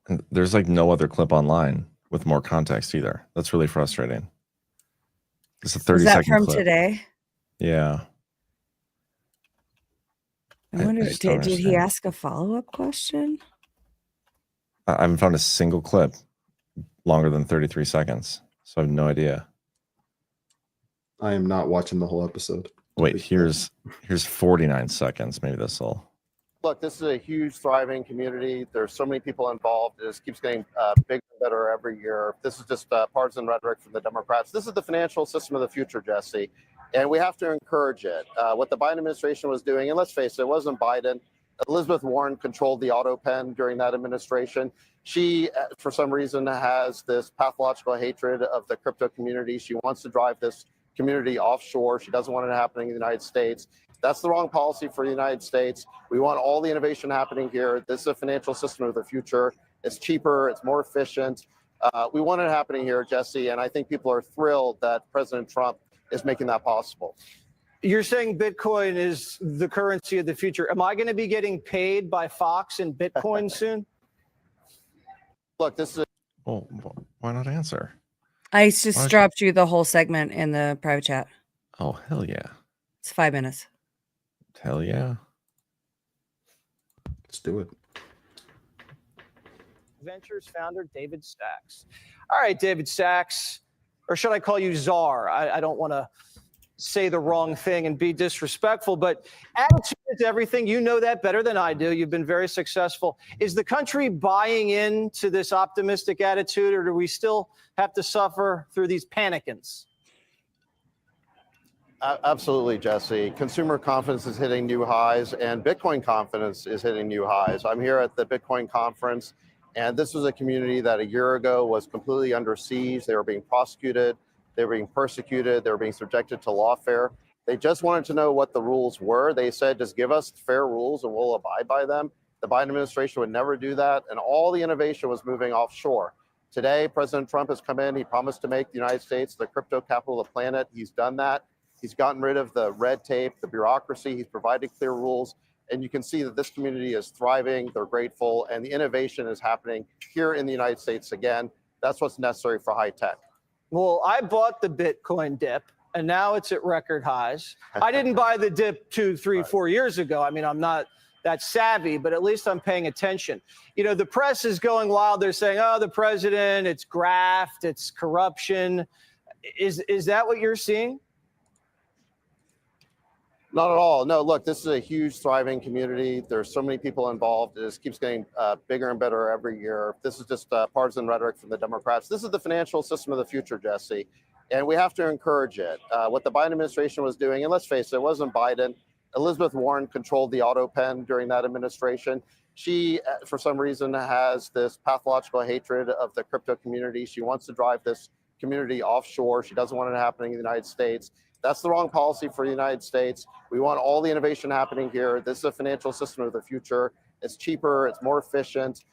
And there's, like, no other clip online with more context either. That's really frustrating. It's a 30-second clip.
Is that from today?
Yeah.
I wonder, did he ask a follow-up question?
I haven't found a single clip longer than 33 seconds, so I have no idea.
I am not watching the whole episode.
Wait, here's 49 seconds. Maybe this will.
Look, this is a huge, thriving community. There's so many people involved. It just keeps getting bigger and better every year. This is just partisan rhetoric from the Democrats. This is the financial system of the future, Jesse, and we have to encourage it. What the Biden administration was doing, and let's face it, it wasn't Biden. Elizabeth Warren controlled the auto pen during that administration. She, for some reason, has this pathological hatred of the crypto community. She wants to drive this community offshore. She doesn't want it happening in the United States. That's the wrong policy for the United States. We want all the innovation happening here. This is a financial system of the future. It's cheaper. It's more efficient. We want it happening here, Jesse, and I think people are thrilled that President Trump is making that possible.
You're saying Bitcoin is the currency of the future. Am I going to be getting paid by Fox in Bitcoin soon?
Look, this is.
Oh, why not answer?
I just dropped you the whole segment in the private chat.
Oh, hell yeah.
It's 5 minutes.
Hell yeah.
Let's do it.
Ventures founder David Sachs. All right, David Sachs, or should I call you Czar? I don't want to say the wrong thing and be disrespectful, but attitude is everything. You know that better than I do. You've been very successful. Is the country buying into this optimistic attitude, or do we still have to suffer through these panicans?
Absolutely, Jesse. Consumer confidence is hitting new highs, and Bitcoin confidence is hitting new highs. I'm here at the Bitcoin conference, and this was a community that a year ago was completely under siege. They were being prosecuted, they were being persecuted, they were being subjected to lawfare. They just wanted to know what the rules were. They said, just give us fair rules and we'll abide by them. The Biden administration would never do that, and all the innovation was moving offshore. Today, President Trump has come in. He promised to make the United States the crypto capital of the planet. He's done that. He's gotten rid of the red tape, the bureaucracy. He's provided clear rules. And you can see that this community is thriving. They're grateful. And the innovation is happening here in the United States again. That's what's necessary for high tech.
Well, I bought the Bitcoin dip, and now it's at record highs. I didn't buy the dip 2, 3, 4 years ago. I mean, I'm not that savvy, but at least I'm paying attention. You know, the press is going wild. They're saying, oh, the president, it's graft, it's corruption. Is that what you're seeing?
Not at all. No, look, this is a huge, thriving community. There's so many people involved. It just keeps getting bigger and better every year. This is just partisan rhetoric from the Democrats. This is the financial system of the future, Jesse, and we have to encourage it. What the Biden administration was doing, and let's face it, it wasn't Biden. Elizabeth Warren controlled the auto pen during that administration. She, for some reason, has this pathological hatred of the crypto community. She wants to drive this community offshore. She doesn't want it happening in the United States. That's the wrong policy for the United States. We want all the innovation happening here. This is a financial system of the future. It's cheaper, it's more efficient.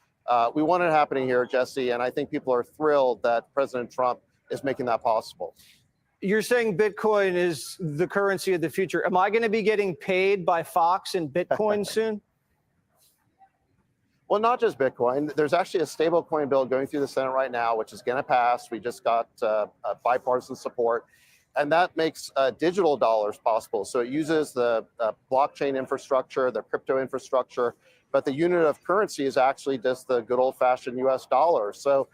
We want it happening here, Jesse, and I think people are thrilled that President Trump is making that possible.
You're saying Bitcoin is the currency of the future. Am I going to be getting paid by Fox in Bitcoin soon?
Well, not just Bitcoin. There's actually a stable coin bill going through the Senate right now, which is going to pass. We just got bipartisan support. And that makes digital dollars possible. So it uses the blockchain infrastructure, the crypto infrastructure, but the unit of currency is actually just the good old-fashioned US dollar. So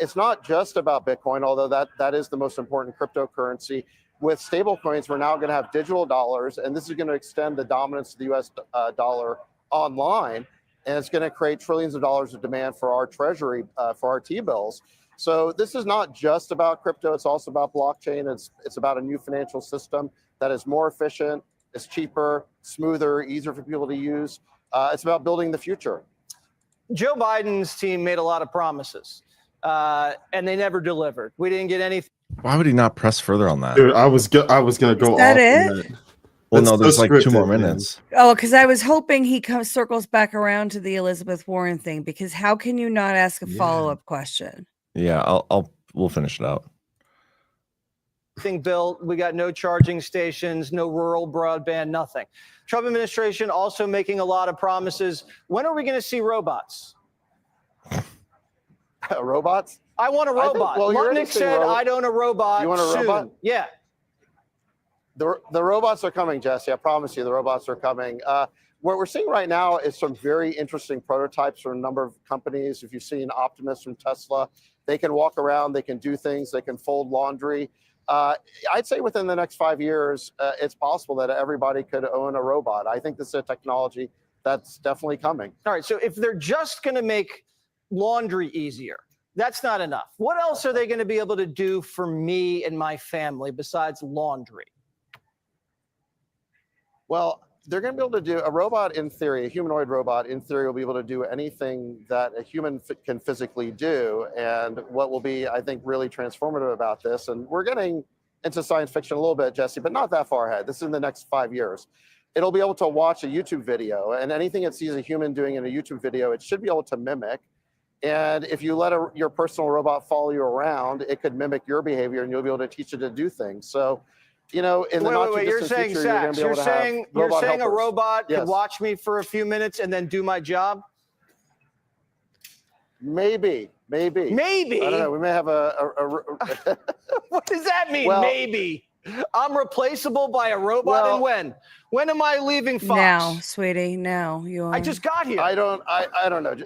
it's not just about Bitcoin, although that is the most important cryptocurrency. With stable coins, we're now going to have digital dollars, and this is going to extend the dominance of the US dollar online, and it's going to create trillions of dollars of demand for our treasury, for our T-bills. So this is not just about crypto, it's also about blockchain. It's about a new financial system that is more efficient, it's cheaper, smoother, easier for people to use. It's about building the future.
Joe Biden's team made a lot of promises, and they never delivered. We didn't get anything.
Why would he not press further on that?
Dude, I was going to go
Is that
off.
it?
Well,
That's
no, there's
so
like 2 more
scripted, man.
minutes.
Oh, because I was hoping he circles back around to the Elizabeth Warren thing, because how can you not ask a follow-up question?
Yeah, we'll finish it out.
Thing built. We got no charging stations, no rural broadband, nothing. Trump administration also making a lot of promises. When are we going to see robots?
Robots?
I want a robot. Lutnick said, I'd own a robot.
You want a
soon.
robot?
Yeah.
The robots are coming, Jesse. I promise you, the robots are coming. What we're seeing right now is some very interesting prototypes from a number of companies. If you've seen Optimus from Tesla, they can walk around, they can do things, they can fold laundry. I'd say within the next 5 years, it's possible that everybody could own a robot. I think this is a technology that's definitely coming.
All right. So if they're just going to make laundry easier, that's not enough. What else are they going to be able to do for me and my family besides laundry?
Well, they're going to be able to do a robot in theory, a humanoid robot in theory will be able to do anything that a human can physically do. And what will be, I think, really transformative about this, and we're getting into science fiction a little bit, Jesse, but not that far ahead. This is in the next 5 years. It'll be able to watch a YouTube video, and anything it sees a human doing in a YouTube video, it should be able to mimic. And if you let your personal robot follow you around, it could mimic your behavior, and you'll be able to teach it to do things. So, you know, in the not too distant future, you're going to be able to have
you're saying
helpers.
a robot
Yes.
could watch me for a few minutes and then do my job?
Maybe.
Maybe.
I don't know. We may have
What does that mean?
Well-
Maybe. I'm replaceable by a robot,
Well-
and when? When am I leaving Fox?
Now, sweetie, now you are.
I just got here.
I don't know.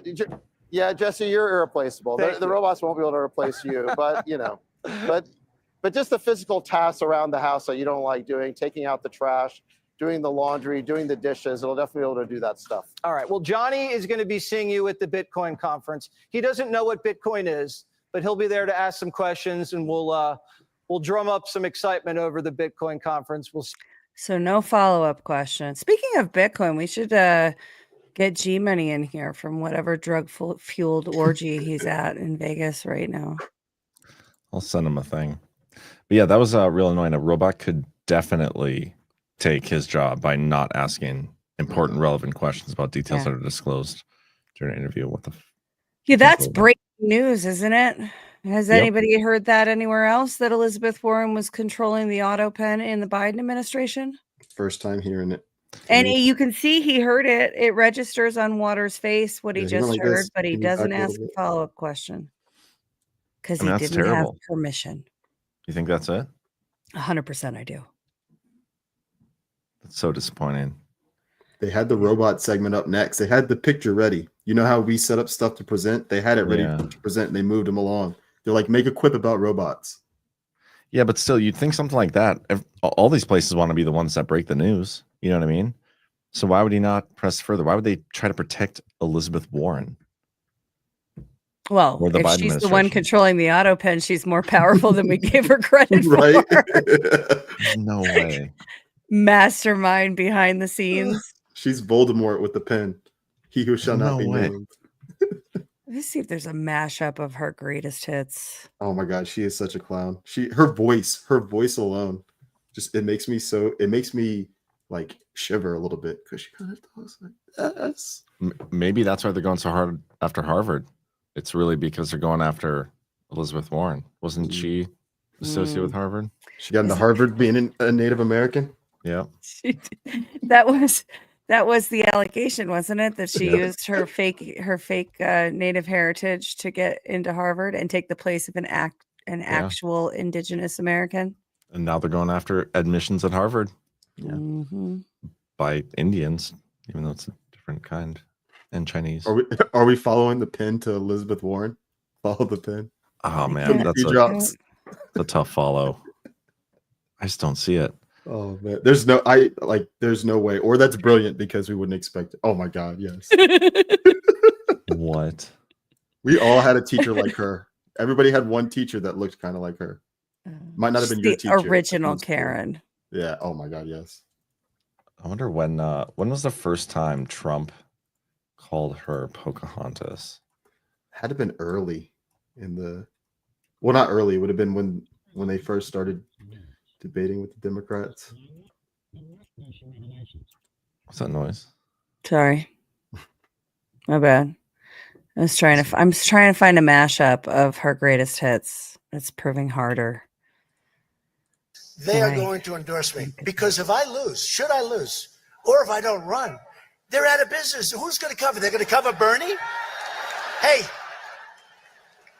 Yeah, Jesse, you're irreplaceable.
Thank
The
you.
robots won't be able to replace you, but you know, but just the physical tasks around the house that you don't like doing, taking out the trash, doing the laundry, doing the dishes, it'll definitely be able to do that stuff.
All right. Well, Johnny is going to be seeing you at the Bitcoin conference. He doesn't know what Bitcoin is, but he'll be there to ask some questions, and we'll we'll drum up some excitement over the Bitcoin conference. We'll see.
So no follow-up question. Speaking of Bitcoin, we should get G Money in here from whatever drug-fueled orgy he's at in Vegas right now.
I'll send him a thing. But yeah, that was real annoying. A robot could definitely take his job by not asking important, relevant questions about details that are disclosed during an interview. What the?
Yeah, that's breaking news, isn't it? Has
Yep.
anybody heard that anywhere else, that Elizabeth Warren was controlling the auto pen in the Biden administration?
First time hearing it.
And you can see he heard it. It registers on Waters' face what he
Yeah, he went
just
like
heard,
this.
but he
He went
doesn't
back a little
ask a
bit.
follow-up question because
I mean,
he
that's
didn't have
terrible.
permission.
You think that's it?
100% I do.
That's so disappointing.
They had the robot segment up next. They had the picture ready. You know how we set up stuff to present? They had it ready to present, and they moved them along. They're like, make a quip about robots.
Yeah, but still, you'd think something like that. All these places want to be the ones that break the news. You know what I mean? So why would he not press further? Why would they try to protect Elizabeth Warren?
Well,
Or the
if
Biden
she's the one
administration?
controlling the auto pen, she's more powerful than we gave her credit
Right?
for.
No way.
Mastermind behind the scenes.
She's Voldemort with the pen. He who shall not
No
be
way.
named.
Let's see if there's a mashup of her greatest hits.
Oh my god, she is such a clown. Her voice alone, it makes me like shiver a little bit because she kind of talks like this.
Maybe that's why they're going so hard after Harvard. It's really because they're going after Elizabeth Warren. Wasn't she associated with Harvard?
She got into Harvard being a Native American.
Yeah.
That was the allegation, wasn't it? That she used her fake Native heritage to get into Harvard and take the place of an actual Indigenous American.
And now they're going after admissions at Harvard. Yeah.
Mm-hmm.
By Indians, even though it's a different kind, and Chinese.
Are we following the pin to Elizabeth Warren? Follow the pin.
Oh man, that's a tough follow. I just don't see it.
Oh man, there's no way. Or that's brilliant because we wouldn't expect it. Oh my god, yes.
What?
We all had a teacher like her. Everybody had one teacher that looked kind of like her. Might not have been your
the
teacher.
original Karen.
Yeah. Oh my god, yes.
I wonder when was the first time Trump called her Pocahontas?
Had to have been early well, not early. It would have been when they first started debating with the Democrats.
What's that noise?
Sorry, my bad. I'm trying to find a mashup of her greatest hits. It's proving harder.
They are going to endorse me because if I lose, should I lose, or if I don't run, they're out of business. Who's going to cover? They're going to cover Bernie? Hey,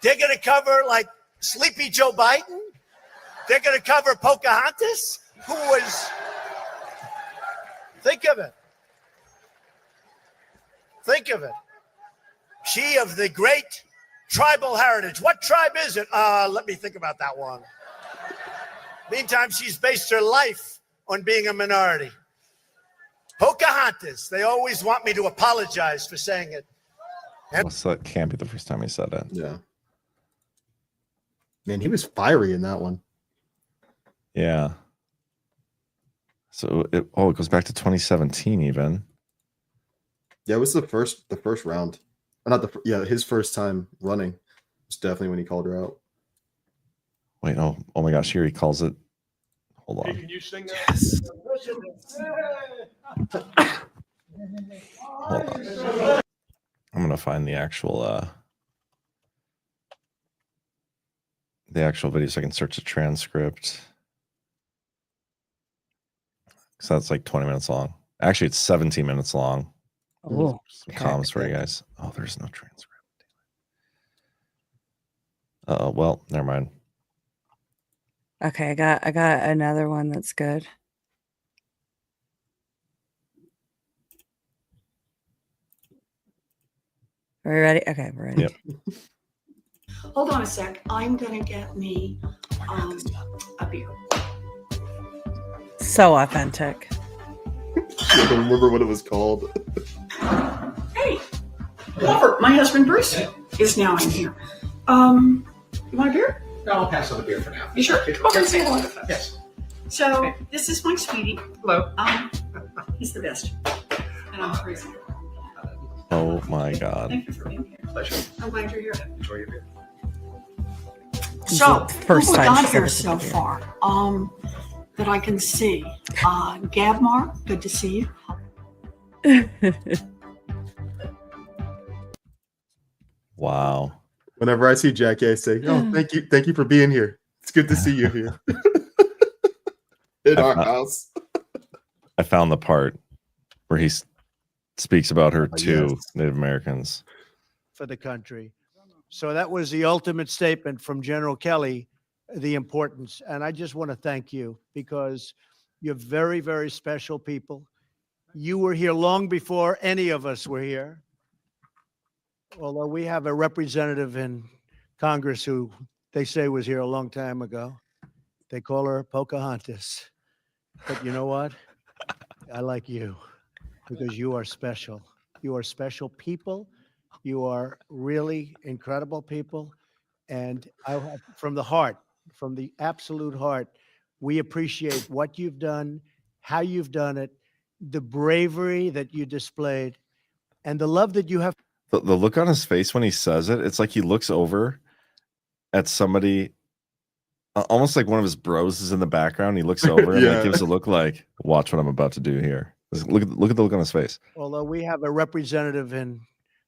they're going to cover like Sleepy Joe Biden? They're going to cover Pocahontas? Who was... Think of it. Think of it. She of the great tribal heritage. What tribe is it? Let me think about that one. Meantime, she's based her life on being a minority. Pocahontas. They always want me to apologize for saying it.
That can't be the first time he said it.
Yeah. Man, he was fiery in that one.
Yeah. So it goes back to 2017 even.
Yeah, it was the first round. His first time running was definitely when he called her out.
Wait, oh my gosh, here he calls it. Hold on.
Hey, can you sing that?
Yes.
Hold on. I'm gonna find the actual video so I can search the transcript. So that's like 20 minutes long. Actually, it's 17 minutes long.
Oh,
Some comments for you guys. Oh, there's no transcript. Well, never mind.
okay. I got another one that's good. Are we ready? Okay, we're ready.
Yep.
Hold on a sec. I'm gonna get me a beer.
So authentic.
I don't remember what it was called.
Hey, Robert, my husband Bruce is now in here. You want a beer?
No, I'll pass on the beer for now.
You sure? Come over and say hello.
Yes.
So this is my sweetie.
Hello.
He's the best. And I'm crazy.
Oh my God.
Thank you for being here.
Pleasure.
I'm glad you're here.
Enjoy your beer.
So,
First
who we
time
got
she's
here
ever
so
seen
far that I can see. Gabmar, good to see you.
Wow.
Whenever I see Jackie, I say, "Oh, thank you for being here. It's good to see you here in our house."
I found the part where he speaks about her to
yes.
Native Americans.
For the country. So that was the ultimate statement from General Kelly, the importance. And I just want to thank you because you're very, very special people. You were here long before any of us were here. Although we have a representative in Congress who they say was here a long time ago. They call her Pocahontas. But you know what? I like you because you are special. You are special people. You are really incredible people. And from the heart, from the absolute heart, we appreciate what you've done, how you've done it, the bravery that you displayed, and the love that you have.
The look on his face when he says it, it's like he looks over at somebody, almost like one of his bros is in the background. He looks over and like gives a look like, watch what I'm about to do here. Look at the look on his face.
Although we have a representative in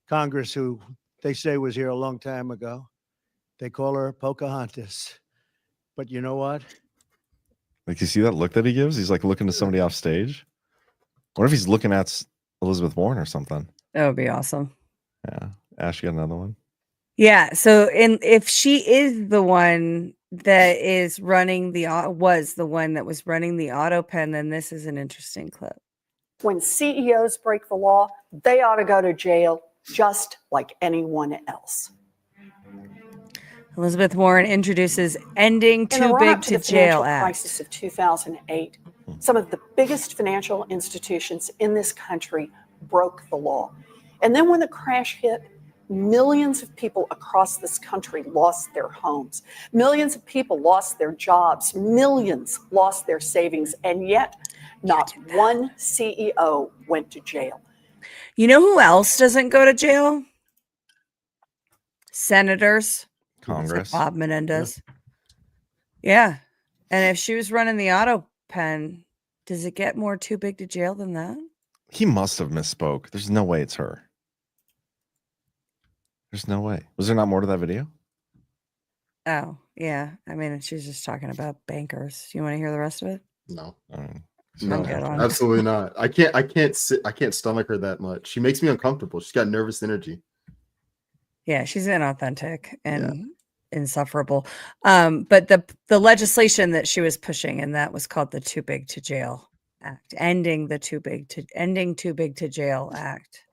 Congress who they say was here a long time ago. They call her Pocahontas. But you know what?
Like, you see that look that he gives? He's like looking to somebody off stage. What if he's looking at Elizabeth Warren or something?
That would be awesome.
Yeah. Ash, you got another one?
Yeah. So, if she is the one that is running was the one that was running the auto pen, then this is an interesting clip.
When CEOs break the law, they ought to go to jail just like anyone else.
Elizabeth Warren introduces Ending Too Big to Jail Act.
Crisis of 2008, some of the biggest financial institutions in this country broke the law. And then when the crash hit, millions of people across this country lost their homes. Millions of people lost their jobs. Millions lost their savings. And yet, not one CEO went to jail.
You know who else doesn't go to jail? Senators.
Congress.
Bob Menendez. Yeah. And if she was running the auto pen, does it get more too big to jail than that?
He must have misspoke. There's no way it's her. There's no way. Was there not more to that video?
Oh, yeah. I mean, she's just talking about bankers. You want to hear the rest of it?
No.
No,
absolutely not. I can't stomach her that much. She makes me uncomfortable. She's got nervous energy.
Yeah, she's inauthentic and insufferable. But the legislation that she was pushing, and that was called the Too Big to Jail Act, Ending Too Big to Jail Act.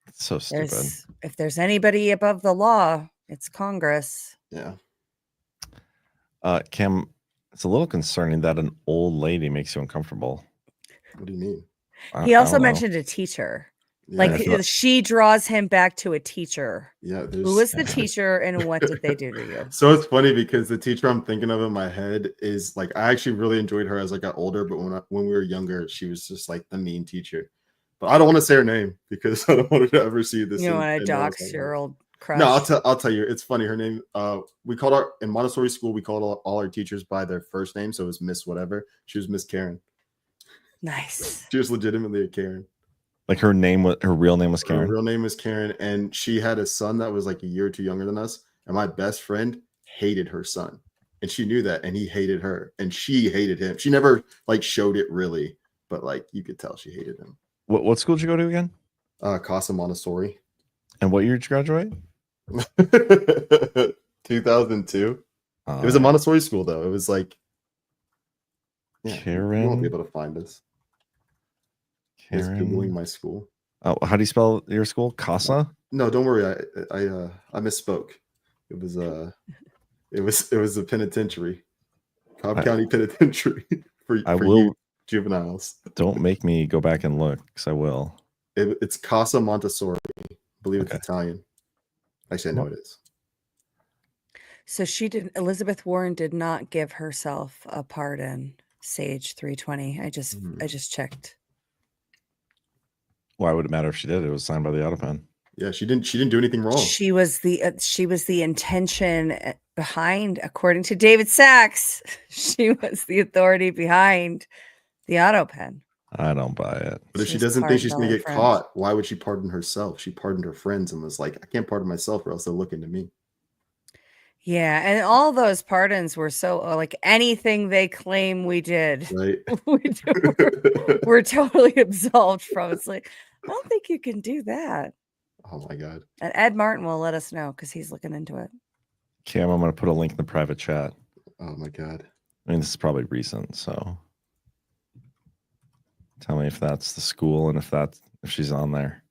It's so stupid.
If there's anybody above the law, it's Congress.
Yeah.
Cam, it's a little concerning that an old lady makes you uncomfortable.
What do you mean?
He also mentioned a teacher.
Yeah,
like she draws him back to a teacher.
Yeah.
Who was the teacher and what did they do to you?
So it's funny because the teacher I'm thinking of in my head is like, I actually really enjoyed her as I got older, but when we were younger, she was just like the mean teacher. But I don't want to say her name because I don't want her to ever see this.
You don't want to dox your old crush.
No, I'll tell you. It's funny. Her name, we called her in Montessori school. We called all our teachers by their first name. So it was Miss whatever. She was Miss Karen.
Nice.
She was legitimately a Karen.
Like her real name was Karen.
Her real name was Karen, and she had a son that was like a year or two younger than us. And my best friend hated her son, and she knew that, and he hated her, and she hated him. She never like showed it really, but like you could tell she hated him.
What school did you go to again?
Casa Montessori.
And what year did you graduate?
2002. It was a Montessori school though. It was like,
Karen.
You won't be able to find this.
Karen.
Just Googling my school.
Oh, how do you spell your school? Casa?
No, don't worry. I misspoke. It was a penitentiary, Cobb County Penitentiary for you juveniles.
Don't make me go back and look, because I will.
It's Casa Montessori. I believe it's Italian. Actually, I know it is.
So Elizabeth Warren did not give herself a pardon. Sage 320. I just checked.
Why would it matter if she did? It was signed by the auto pen.
Yeah, she didn't do anything wrong.
She was the intention behind, according to David Sachs, she was the authority behind the auto pen.
I don't buy it.
But if she doesn't think she's going to get caught, why would she pardon herself? She pardoned her friends and was like, I can't pardon myself or else they'll look into me.
Yeah, and all those pardons were so like anything they claim we did,
right?
we're totally absolved from. It's like, I don't think you can do that.
Oh my God.
And Ed Martin will let us know because he's looking into it.
Cam, I'm going to put a link in the private chat.
Oh my God.
I mean, this is probably recent, so tell me if that's the school and if she's on there.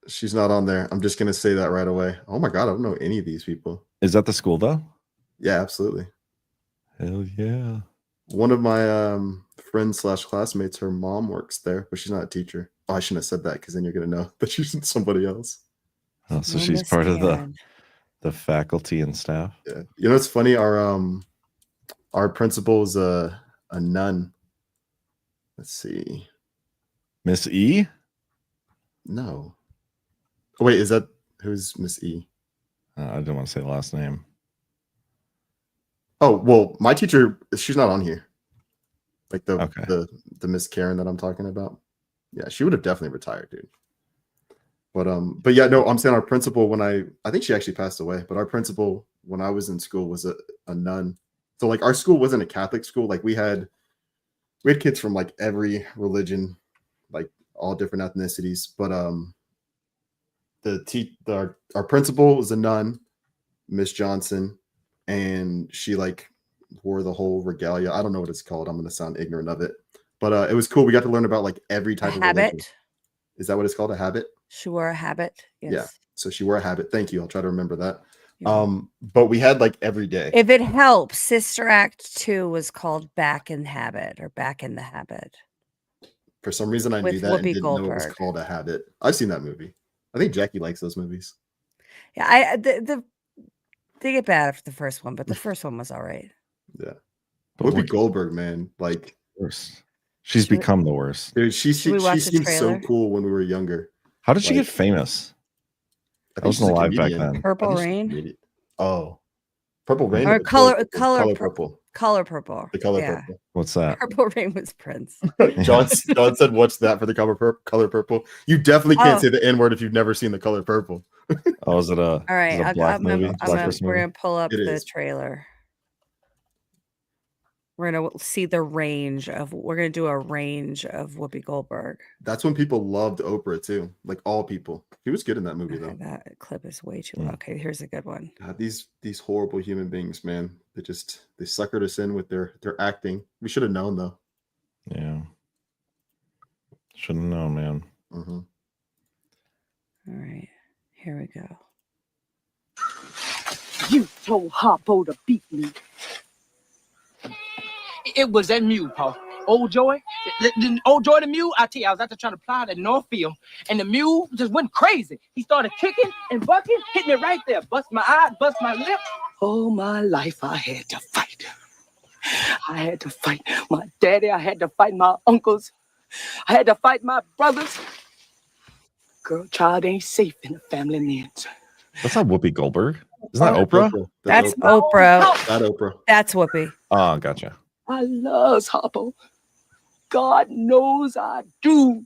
She's not on there. I'm just going to say that right away. Oh my God. I don't know any of these people.
Is that the school though?
Yeah, absolutely.
Hell yeah.
One of my friends / classmates, her mom works there, but she's not a teacher. Oh, I shouldn't have said that because then you're going to know that she's somebody else.
Oh, so she's part of the faculty and staff.
Yeah. You know, it's funny. Our principal is a nun. Let's see.
Miss E?
No. Oh, wait, who's Miss E?
I didn't want to say the last name.
Oh, well, my teacher, she's not on here. Like the Miss Karen that I'm talking about. Yeah, she would have definitely retired, dude. But yeah, no, I'm saying our principal I think she actually passed away, but our principal when I was in school was a nun. So like our school wasn't a Catholic school. Like we had kids from like every religion, like all different ethnicities. But our principal was a nun, Miss Johnson, and she like wore the whole regalia. I don't know what it's called. I'm going to sound ignorant of it, but it was cool. We got to learn about like every type of
habit.
Religion. Is that what it's called? A habit?
She wore a habit. Yes.
Yeah. So she wore a habit. Thank you. I'll try to remember that. Yeah. But we had like every day.
If it helps, Sister Act 2 was called Back in Habit or Back in the Habit.
For some reason I knew that and didn't know it was called a habit. I've seen that movie. I think Jackie likes those movies.
Yeah, they get bad after the first one, but the first one was all right.
Yeah. Whoopi Goldberg, man, like
worst. She's become the worst.
Dude, she seemed so cool when we were younger.
How did she get famous? I wasn't alive back then.
Purple Rain.
Oh, Purple Rain.
Or color
purple.
Color Purple.
The Color Purple.
What's that?
Purple Rain was Prince.
John said, "What's that for the Color Purple?" You definitely can't say the N-word if you've never seen The Color Purple.
Oh, is it a?
All right,
movie?
We're gonna pull up the trailer. We're gonna see the range of. We're gonna do a range of Whoopi Goldberg.
That's when people loved Oprah too. Like all people. He was good in that movie though.
That clip is way too long. Okay, here's a good one.
God, these horrible human beings, man. They suckered us in with their acting. We should have known though.
Yeah. Should have known, man.
Mm-hmm.
All right, here we go.
You told Harpo to beat me. It was that mule, Paul. Old Joy the mule, I tell you, I was out there trying to plow that Northfield, and the mule just went crazy. He started kicking and bucking, hitting it right there. Bust my eye, bust my lip. All my life I had to fight. I had to fight my daddy. I had to fight my uncles. I had to fight my brothers. Girl, child ain't safe in the family names.
That's not Whoopi Goldberg. Isn't that Oprah?
That's Oprah.
That Oprah.
That's Whoopi.
Oh, gotcha.
I love Harpo. God knows I do.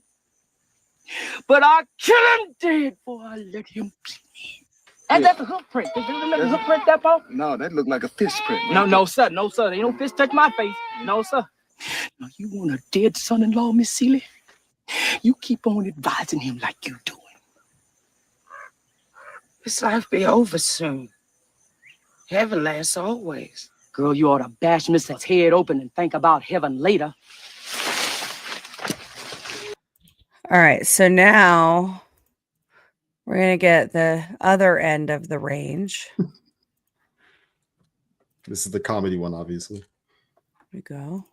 But I kill him dead before I let him beat me. And that's a hoof print. Did you remember the hoof print, that, Paul?
No, that looked like a fist print.
No, sir. No, sir. Ain't no fist touch my face. No, sir. Now, you want a dead son-in-law, Miss Seeley? You keep on advising him like you doing. This life be over soon. Heaven lasts always. Girl, you ought to bash Mrs. head open and think about heaven later.
All right, so now we're going to get the other end of the range.
This is the comedy one, obviously.
Here we go.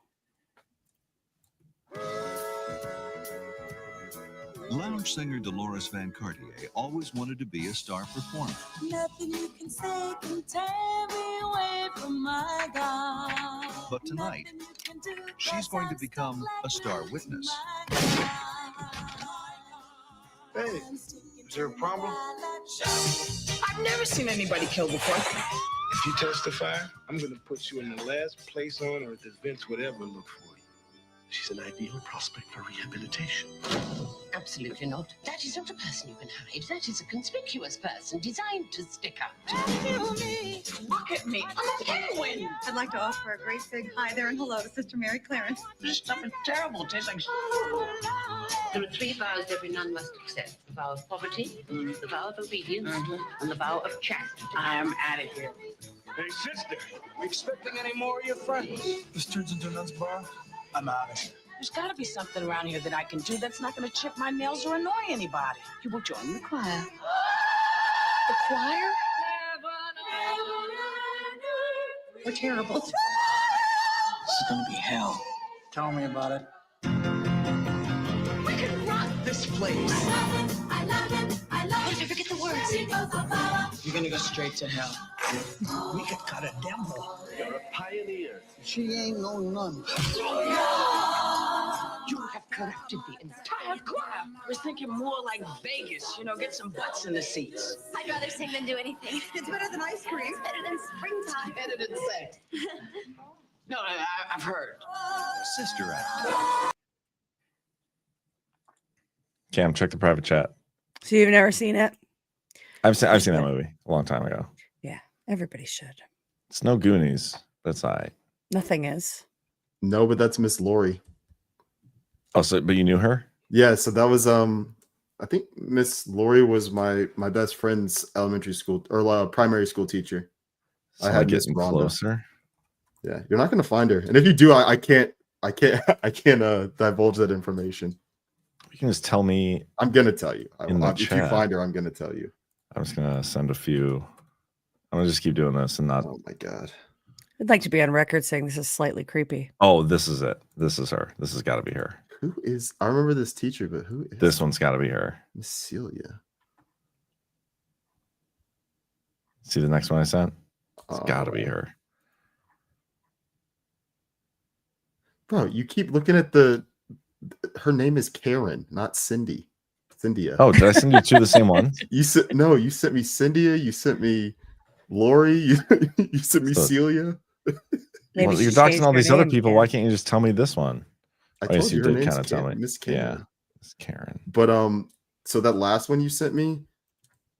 Lounge singer Dolores Van Cartier always wanted to be a star performer.
Nothing you can say can tear me
But tonight, she's going to become a star witness.
Hey, is there a problem? I've never seen anybody killed before. If you testify, I'm going to put you in the last place on earth that Vince would ever look for you. She's an ideal prospect for rehabilitation.
Absolutely not. That is not a person you can hide. That is a conspicuous person designed to stick out.
Look at me. I'm a penguin. I'd like to offer a great big hi there and hello to Sister Mary Clarence.
This stuff is terrible. It tastes like... There are 3 vows every nun must accept. The vow of poverty, the vow of obedience, and the vow of chastity.
I am out of here. Hey, sister, you expecting any more of your friends? This turns into a nun's bar. I'm out of here. There's got to be something around here that I can do that's not going to chip my nails or annoy anybody. You will join the choir. The choir? We're terrible. This is going to be hell. Tell me about it.
We can rock this place.
I love it.
What if I forget the words?
You're going to go straight to hell. We could cut a demo. You're a pioneer. She ain't no nun.
You have corrupted the entire choir.
I was thinking more like Vegas, get some butts in the seats.
I'd rather sing than do anything. It's better than ice cream. It's better than springtime.
Better than sex. No, I've heard.
Sister Act.
Cam, check the private chat.
So you've never seen it?
I've seen that movie a long time ago.
Yeah, everybody should.
It's no Goonies. That's all right.
Nothing is.
No, but that's Miss Lori.
Oh, but you knew her?
Yeah, so that was I think Miss Lori was my best friend's elementary school or primary school teacher.
So
I had Miss
getting
Rhonda.
closer.
Yeah, you're not gonna find her, and if you do, I can't divulge that information.
You can just tell me.
I'm gonna tell you.
In the
If you
chat.
find her, I'm gonna tell you.
I'm just gonna send a few. I'm gonna just keep doing this and not.
Oh my god.
I'd like to be on record saying this is slightly creepy.
Oh, this is it. This is her. This has got to be her.
Who is? I remember this teacher, but who is?
This one's got to be her.
Miss Celia.
See the next one I sent? It's got to be her.
Bro, you keep looking at her name is Karen, not Cindy. Cynthia.
Oh, did I send you two of the same ones?
You sent me Cynthia, you sent me Lori, you sent me Celia.
Maybe
Well,
she
you're doxing
changed
all
her
these other
name,
people.
Karen.
Why can't you just tell me this one?
I
Oh, yes,
told
you
you her
did
name's
kind of tell me.
Miss Karen.
Yeah, Miss Karen.
But so that last one you sent me,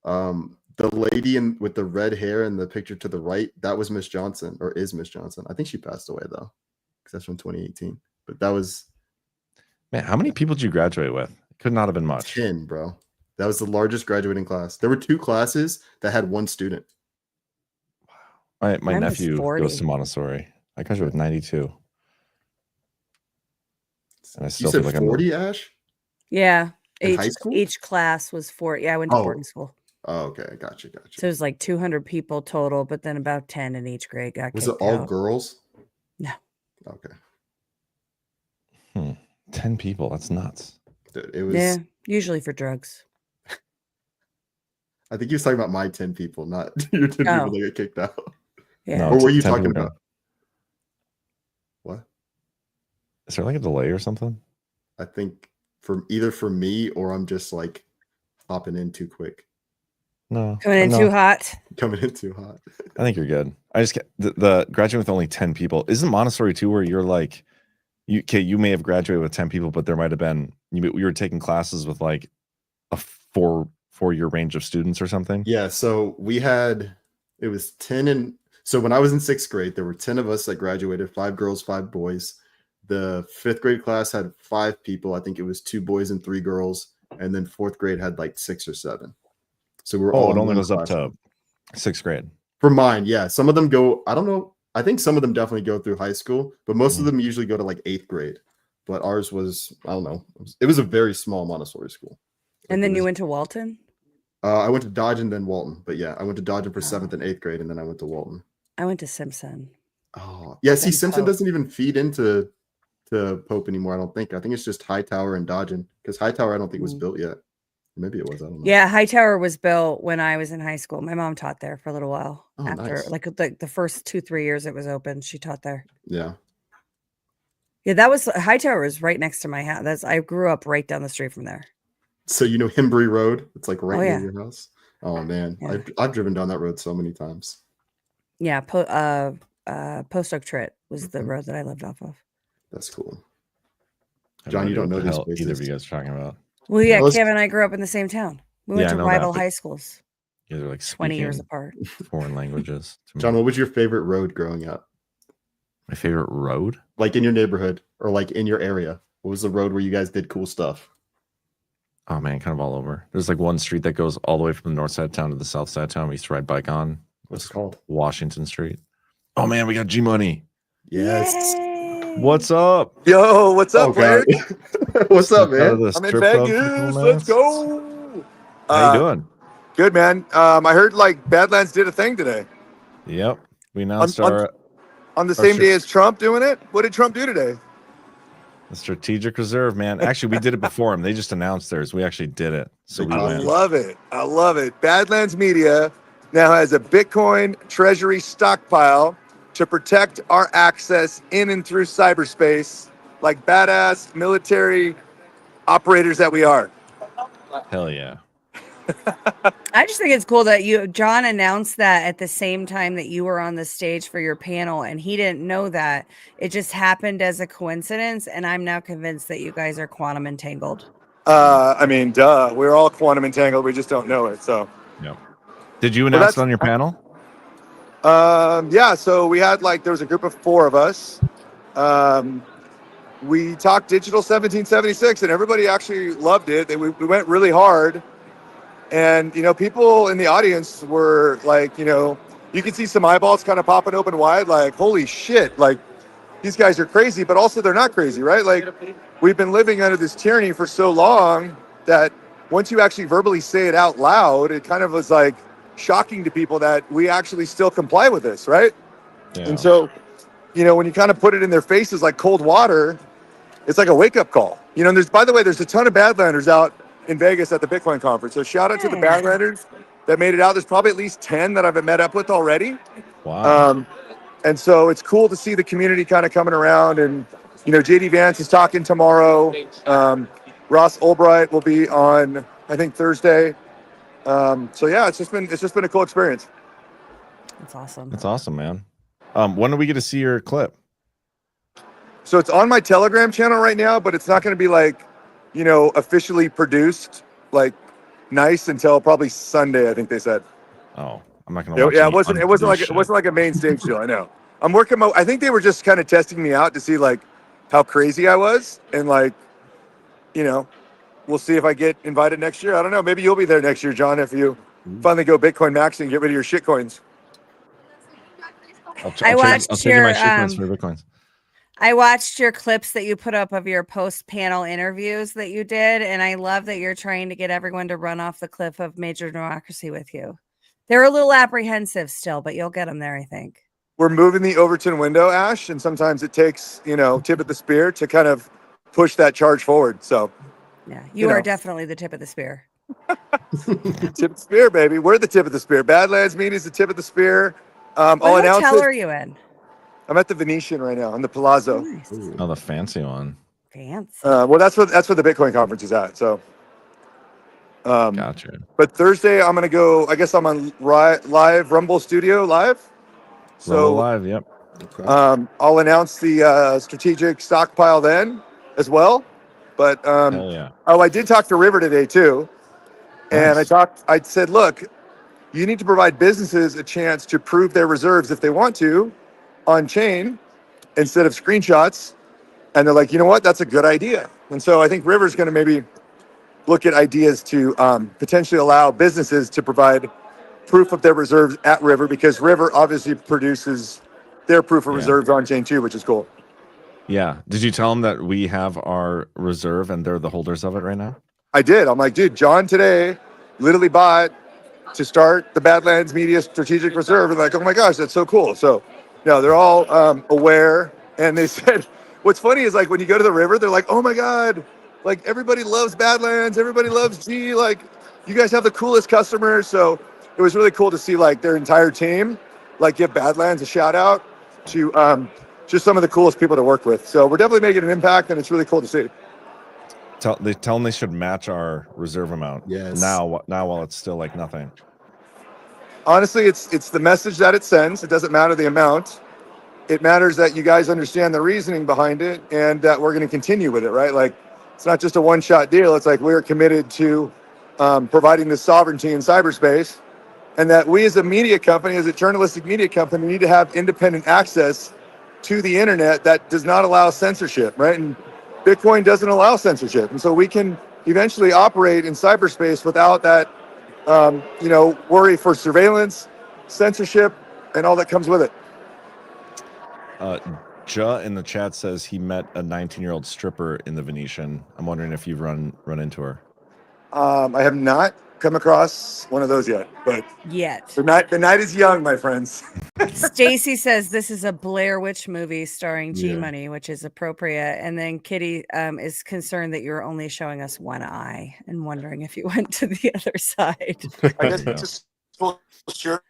the lady with the red hair and the picture to the right, that was Miss Johnson, or is Miss Johnson. I think she passed away though, because that's from 2018. But that was,
Man, how many people did you graduate with? It could not have been much.
10, bro. That was the largest graduating class. There were 2 classes that had 1 student.
My
Mine was
nephew
40.
goes to Montessori. I graduated with 92. And I
You
still
said
feel like
40, Ash?
Yeah.
In high school?
Each class was 40. Yeah, I went to
Oh.
boarding school.
Oh, okay. Gotcha.
So it was like 200 people total, but then about 10 in each grade got
Was it
kicked
all
out.
girls?
No.
Okay.
10 people. That's nuts.
Dude, it was.
Yeah, usually for drugs.
I think he was talking about my 10 people, not your 10
Oh.
people that get kicked out.
Yeah.
No,
Or were you
10
talking
people
about? What?
Is there like a delay or something?
I think either for me or I'm just like hopping in too quick.
No.
Coming in
no.
too hot.
Coming in too hot.
I think you're good. I just get the graduating with only 10 people. Isn't Montessori too where you're like, you may have graduated with 10 people, but there might have been, you were taking classes with like a four-year range of students or something?
Yeah. So it was 10. And so when I was in 6th grade, there were 10 of us that graduated, 5 girls, 5 boys. The 5th grade class had 5 people. I think it was 2 boys and 3 girls. And then 4th grade had like 6 or 7. So we were all
Oh, it
in
only
one
goes up
class.
to 6th grade.
For mine, yeah. Some of them go, I don't know. I think some of them definitely go through high school, but most of them usually go to like 8th grade. But ours was, I don't know. It was a very small Montessori school.
And then you went to Walton?
I went to Dodge and then Walton. But yeah, I went to Dodge for 7th and 8th grade, and then I went to Walton.
I went to Simpson.
Oh, yeah. See, Simpson
Pope.
doesn't even feed into Pope anymore, I don't think. I think it's just Hightower and Dodgen, because Hightower I don't think was built yet. Maybe it was. I don't know.
Yeah, Hightower was built when I was in high school. My mom taught there for a little while.
Oh,
After
nice.
like the first 2-3 years it was open, she taught there.
Yeah.
Yeah, that was Hightower was right next to my house. I grew up right down the street from there.
So you know Hembury Road? It's like right near
yeah.
your house. Oh man,
Yeah.
I've driven down that road so many times.
Yeah, Post Oak Trit was the road that I lived off of.
That's cool.
I have
John,
no
you
idea
don't know
what the
these
hell
places.
either of you guys are talking about.
Well, yeah,
Let's-
Kev and I grew up in the same town. We went
Yeah, I
to
know
rival
that, but-
high schools.
You guys are like
20 years
speaking
apart.
foreign languages. to me.
John, what was your favorite road growing up?
My favorite road?
Like in your neighborhood or like in your area? What was the road where you guys did cool stuff?
Oh man, kind of all over. There's like one street that goes all the way from the north side of town to the south side of town. We used to ride bike on.
What's it called?
Washington Street. Oh man, we got G Money.
Yes.
What's up?
Yo, what's up,
Oh, God.
player?
What's up,
Out of
man?
the
I'm in
strip club for
Vegas.
a couple
Let's
minutes.
go.
How you doing?
Good, man. I heard like Badlands did a thing today.
Yep. We announced
On
our
the same day as Trump doing it. What did Trump do today?
the strategic reserve, man. Actually, we did it before him. They just announced theirs. We actually did it. So we
I
went.
love it. I love it. Badlands Media now has a Bitcoin treasury stockpile to protect our access in and through cyberspace, like badass military operators that we are.
Hell yeah.
I just think it's cool that John announced that at the same time that you were on the stage for your panel, and he didn't know that. It just happened as a coincidence, and I'm now convinced that you guys are quantum entangled.
I mean, duh. We're all quantum entangled. We just don't know it. So,
Yep. Did you
Well,
announce it
that's-
on your panel?
yeah. So we had there was a group of 4 of us. We talked digital 1776, and everybody actually loved it. We went really hard. And, people in the audience were like, you could see some eyeballs kind of popping open wide, like, holy shit, like, these guys are crazy, but also they're not crazy, right? Like, we've been living under this tyranny for so long that once you actually verbally say it out loud, it kind of was like shocking to people that we actually still comply with this, right?
Yeah.
And so, when you kind of put it in their faces like cold water, it's like a wake-up call. And by the way, there's a ton of Badlanders out in Vegas at the Bitcoin conference. So shout out to the Badlanders that made it out. There's probably at least 10 that I've met up with already.
Wow.
And so it's cool to see the community kind of coming around. And, JD Vance is talking tomorrow. Ross Albright will be on, I think, Thursday. So yeah, it's just been a cool experience.
That's awesome.
That's awesome, man. When do we get to see your clip?
So it's on my Telegram channel right now, but it's not going to be officially produced nice until probably Sunday, I think they said.
Oh, I'm not gonna watch
Yeah,
any
it wasn't
unproduced
like a main stage show. I know. I'm working. I think they were just kind of testing me out to see how crazy I was, and we'll see if I get invited next year. I don't know. Maybe you'll be there next year, John, if you finally go Bitcoin maxing and get rid of your shit coins.
I'll
I watched
I'll trade you my
your,
shitcoins for Bitcoins.
I watched your clips that you put up of your post-panel interviews that you did, and I love that you're trying to get everyone to run off the cliff of major democracy with you. They're a little apprehensive still, but you'll get them there, I think.
We're moving the Overton window, Ash, and sometimes it takes tip of the spear to kind of push that charge forward. So,
Yeah, you are definitely the tip of the spear.
tip of the spear, baby. We're the tip of the spear. Badlands Media is the tip of the spear. I'll
What
announce
hotel
it.
are you in?
I'm at the Venetian right now, on the Palazzo.
Oh, the fancy one.
Fancy.
Well, that's where the Bitcoin conference is at. So,
Gotcha.
But Thursday, I'm gonna go. I guess I'm on live Rumble Studio live.
So live, yep.
I'll announce the strategic stockpile then as well. But
Hell yeah.
I did talk to River today too, and I said, look, you need to provide businesses a chance to prove their reserves if they want to on chain instead of screenshots. And they're like, you know what? That's a good idea. And so I think River's going to maybe look at ideas to potentially allow businesses to provide proof of their reserves at River, because River obviously produces their proof of reserves on chain too, which is cool.
Yeah. Did you tell them that we have our reserve and they're the holders of it right now?
I did. I'm like, dude, John today literally bought to start the Badlands Media Strategic Reserve. And like, oh my gosh, that's so cool. So, no, they're all aware. And they said, what's funny is when you go to the River, they're like, oh my God, Like everybody loves Badlands, everybody loves G. Like you guys have the coolest customers. So it was really cool to see like their entire team like give Badlands a shout out to just some of the coolest people to work with. So we're definitely making an impact, and it's really cool to see.
Tell them they should match our reserve amount.
Yes.
Now while it's still like nothing.
Honestly, it's the message that it sends. It doesn't matter the amount. It matters that you guys understand the reasoning behind it, and that we're going to continue with it, right? Like it's not just a one-shot deal. It's like we're committed to providing this sovereignty in cyberspace, and that we as a media company, as a journalistic media company, need to have independent access to the internet that does not allow censorship, right? And Bitcoin doesn't allow censorship. And so we can eventually operate in cyberspace without that, worry for surveillance, censorship, and all that comes with it.
Ja in the chat says he met a 19-year-old stripper in the Venetian. I'm wondering if you've run into her.
I have not come across one of those yet, but
Yet.
the night is young, my friends.
Stacy says this is a Blair Witch movie starring G
Yeah.
Money, which is appropriate. And then Kitty is concerned that you're only showing us one eye and wondering if you went to the other side.
I guess it's just full shirt.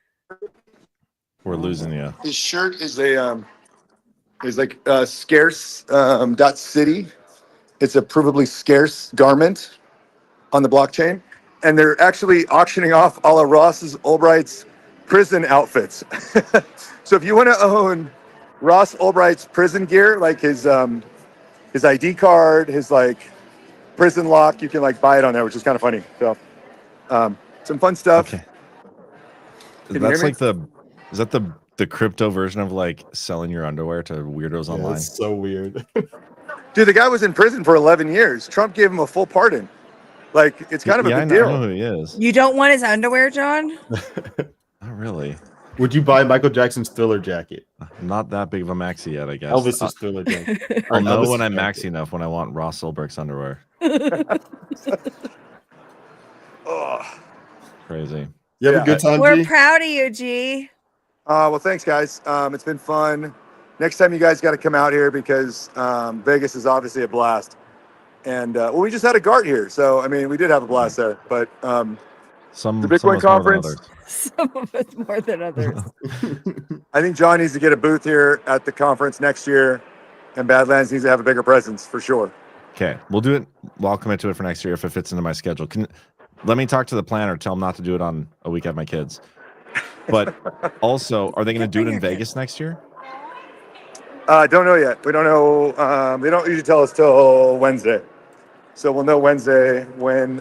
We're losing you.
His shirt is like scarce dot city. It's a provably scarce garment on the blockchain, and they're actually auctioning off all of Ross Ulbright's prison outfits. So if you want to own Ross Ulbright's prison gear, like his ID card, his like prison lock, you can like buy it on there, which is kind of funny. So some fun stuff.
Okay.
Can you
That's
hear me?
like is that the crypto version of like selling your underwear to weirdos online?
It's so weird.
Dude, the guy was in prison for 11 years. Trump gave him a full pardon. Like, it's kind of a big deal.
I know who he is.
You don't want his underwear, John?
Not really.
Would you buy Michael Jackson's Thriller jacket?
I'm not that big of a maxi yet, I guess.
Elvis's Thriller jacket.
I'll know
Elvis's
when I'm
jacket.
maxi enough when I want Ross Ulbricht's underwear.
Oh.
Crazy.
You have a good time,
We're
G?
proud of you, G.
Well, thanks, guys. It's been fun. Next time you guys got to come out here because Vegas is obviously a blast. And we just had a GART here. So, I mean, we did have a blast there. But the Bitcoin conference,
Some of us more than others.
I think John needs to get a booth here at the conference next year. And Badlands needs to have a bigger presence for sure.
Okay, we'll do it. Well, I'll commit to it for next year if it fits into my schedule. Let me talk to the planner. Tell him not to do it on a week I have my kids. But also, are they going to do it in Vegas next year?
Don't know yet. We don't know. They don't usually tell us till Wednesday. So we'll know Wednesday when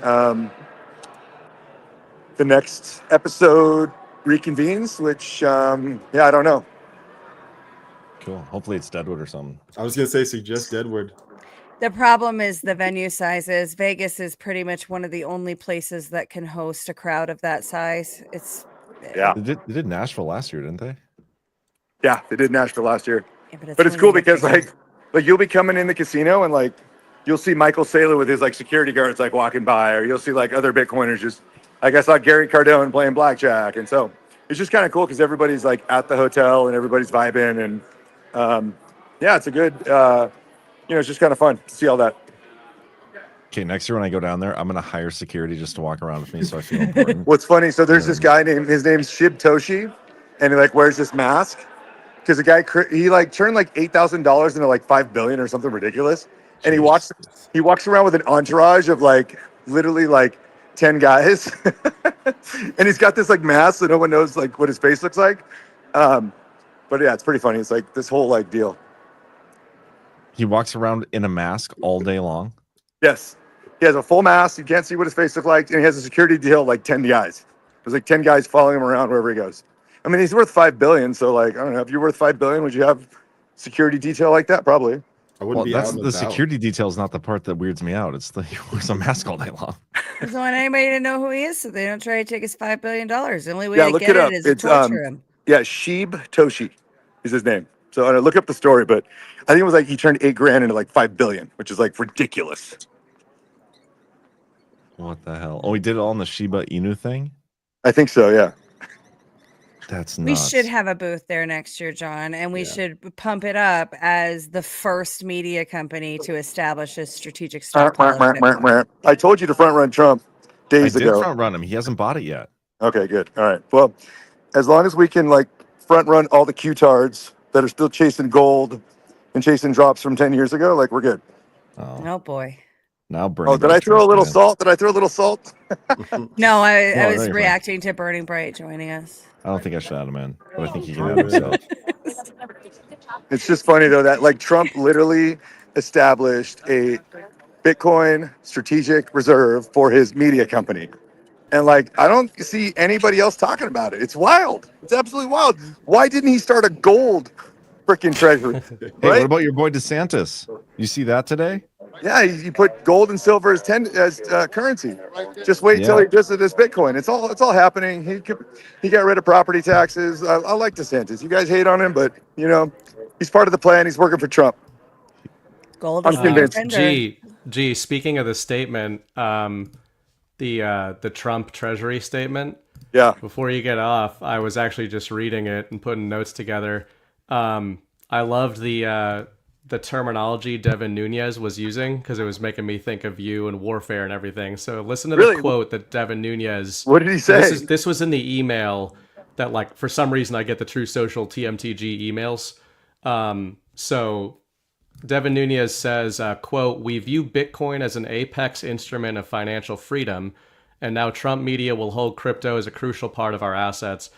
the next episode reconvenes, which, I don't know.
Cool. Hopefully it's Deadwood or something.
I was going to say, suggest Deadwood.
The problem is the venue sizes. Vegas is pretty much one of the only places that can host a crowd of that size.
They did Nashville last year, didn't they?
Yeah, they did Nashville last year.
Yeah,
but it's cool because like you'll be coming in the casino and like you'll see Michael Saylor with his like security guards like walking by, or you'll see like other Bitcoiners just like I saw Gary Cardone playing blackjack, and so it's just kind of cool because everybody's like at the hotel and everybody's vibing, and it's a good it's just kind of fun to see all that.
Okay, next year when I go down there, I'm going to hire security just to walk around with me so I feel important.
What's funny, so there's this guy his name's Shib Toshi, and he like wears this mask because the guy he like turned like $8,000 into like $5 billion or something ridiculous, and he walks around with an entourage of like literally like 10 guys, and he's got this like mask so no one knows like what his face looks like. But yeah, it's pretty funny. It's like this whole like deal.
He walks around in a mask all day long?
Yes. He has a full mask. You can't see what his face looks like. And he has a security deal like 10 guys. There's like 10 guys following him around wherever he goes. I mean, he's worth $5 billion. So like, I don't know, if you're worth $5 billion, would you have security detail like that? Probably.
I wouldn't
That's the security detail is not the part that weirds me out. It's he wears a mask all day long.
I just want anybody to know who he is so they don't try to take his $5 billion. The only way to
look
get
it up.
it is to torture him.
Yeah, Shib Toshi is his name. So I look up the story, but I think it was like he turned $8 grand into like $5 billion, which is like ridiculous.
What the hell? Oh, he did it all in the Shiba Inu thing?
I think so, yeah.
That's
We
nuts.
should have a booth there next year, John, and we should pump it up as the first media company to establish a strategic stockpile of Bitcoin.
I told you to front run Trump
I
days
did
ago.
front run him. He hasn't bought it yet.
Okay, good. All right. Well, as long as we can like front run all the Q-tards that are still chasing gold and chasing drops from 10 years ago, like we're good.
Oh boy.
Now Bernie.
Oh, did I throw a little salt? Did I throw a little salt?
No, I
No,
was
you're fine.
reacting to Burning Bright joining us.
I don't think I should add him in, but I think he can add himself.
It's just funny though that like Trump literally established a Bitcoin strategic reserve for his media company. And like I don't see anybody else talking about it. It's wild. It's absolutely wild. Why didn't he start a gold freaking treasury?
Hey,
Right?
what about your boy DeSantis? You see that today?
Yeah, you put gold and silver as currency. Just wait till he does it as Bitcoin. It's all happening. He got rid of property taxes. I like DeSantis. You guys hate on him, but you know he's part of the plan. He's working for Trump.
Gold
I'm convinced.
Gee, speaking of the statement, the Trump Treasury statement.
Yeah.
Before you get off, I was actually just reading it and putting notes together. I loved the terminology Devin Nunes was using because it was making me think of you and warfare and everything. So listen to the quote that Devin Nunes.
What did he say?
This was in the email that, like, for some reason I get the True Social TMTG emails. So Devin Nunes says, quote, "We view Bitcoin as an apex instrument of financial freedom, and now Trump media will hold crypto as a crucial part of our assets.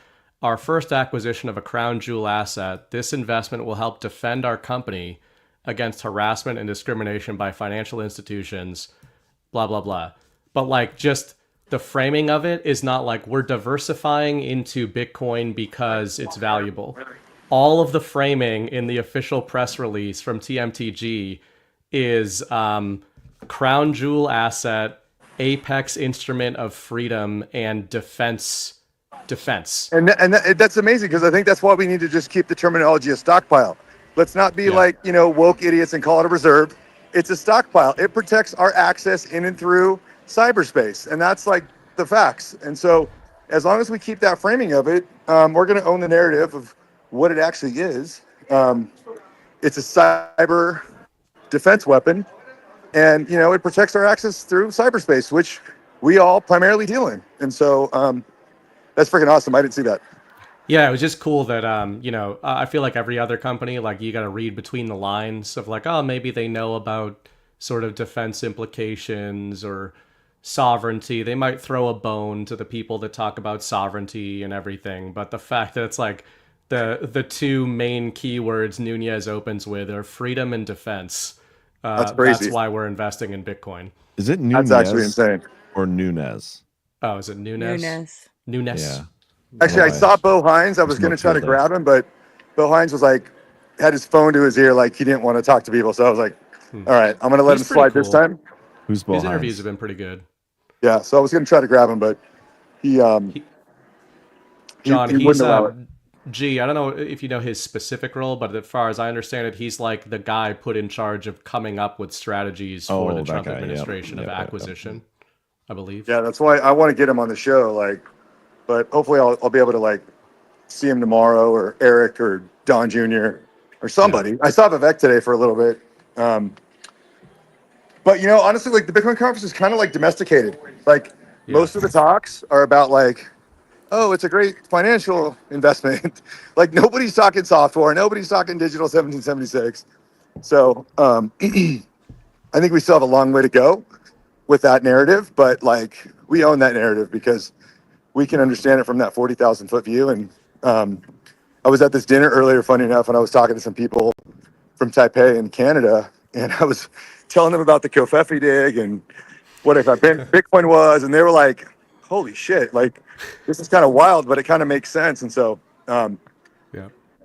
Our first acquisition of a crown jewel asset, this investment will help defend our company against harassment and discrimination by financial institutions, blah, blah, blah." But like just the framing of it is not like we're diversifying into Bitcoin because it's valuable. All of the framing in the official press release from TMTG is crown jewel asset, apex instrument of freedom, and defense.
And that's amazing because I think that's why we need to just keep the terminology a stockpile. Let's not be like, woke idiots and call it a reserve. It's a stockpile. It protects our access in and through cyberspace. And that's like the facts. And so as long as we keep that framing of it, we're going to own the narrative of what it actually is. It's a cyber defense weapon. And, it protects our access through cyberspace, which we all primarily deal in. And so that's freaking awesome. I didn't see that.
Yeah, it was just cool that, I feel like every other company, like you got to read between the lines of like, oh, maybe they know about sort of defense implications or sovereignty. They might throw a bone to the people that talk about sovereignty and everything. But the fact that it's like the two main keywords Nunez opens with are freedom and defense.
That's crazy.
That's why we're investing in Bitcoin.
Is it Nunez?
That's actually insane.
Or Nunez?
Oh, is it Nunez? Nunez.
Yeah.
Actually, I saw Bo Hines. I was going to try to grab him, but Bo Hines was like, had his phone to his ear, like he didn't want to talk to people. So I was like, all right, I'm going to let him slide this time.
Who's Bo
His
Hines?
interviews have been pretty good.
Yeah, so I was going to try to grab him, but he
John,
he wouldn't allow it.
I don't know if you know his specific role, but as far as I understand it, he's like the guy put in charge of coming up with strategies for the Trump administration of acquisition, I believe.
Yeah, that's why I want to get him on the show. Like, but hopefully I'll be able to like see him tomorrow, or Eric or Don Jr. or somebody. Yeah. I saw Vivek today for a little bit. But honestly, like the Bitcoin conference is kind of like domesticated. Like most of the talks are about like, oh, it's a great financial investment. Like nobody's talking software, nobody's talking digital 1776. So I think we still have a long way to go with that narrative, but like we own that narrative because we can understand it from that 40,000 foot view. And I was at this dinner earlier, funny enough, and I was talking to some people from Taipei in Canada, and I was telling them about the Kofefi dig and what Bitcoin was, and they were like, holy shit, like this is kind of wild, but it kind of makes sense. And so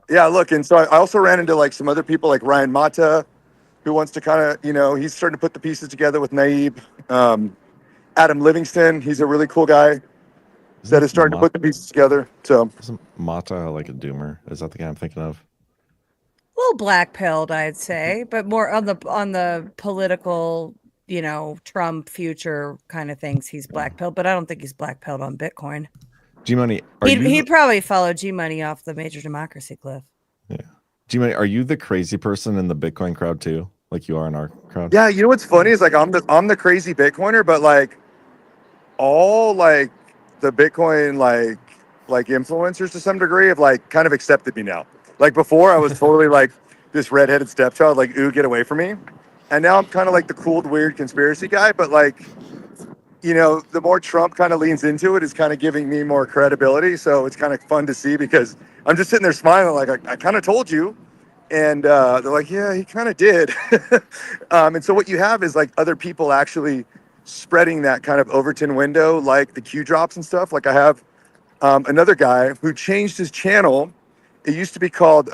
yeah, look, and so I also ran into like some other people like Ryan Mata, who wants to kind of, he's starting to put the pieces together with Naib. Adam Livingston, he's a really cool guy that is starting to put the pieces together. So
isn't Mata like a doomer? Is that the guy I'm thinking of?
A little black-pilled, I'd say, but more on the political, Trump future kind of things. He's black-pilled, but I don't think he's black-pilled on Bitcoin.
G Money,
He'd probably follow G Money off the major democracy cliff.
Yeah. G Money, are you the crazy person in the Bitcoin crowd too? Like you are in our crowd?
Yeah, you know what's funny is like I'm the crazy Bitcoiner, but like all like the Bitcoin like influencers to some degree have like kind of accepted me now. Like before I was totally like this redheaded stepchild, like, ooh, get away from me. And now I'm kind of like the cool, weird conspiracy guy, but like, you know, the more Trump kind of leans into it, is kind of giving me more credibility. So it's kind of fun to see because I'm just sitting there smiling like, I kind of told you. And they're like, yeah, he kind of did. And so what you have is like other people actually spreading that kind of Overton window, like the Q drops and stuff. Like I have another guy who changed his channel. It used to be called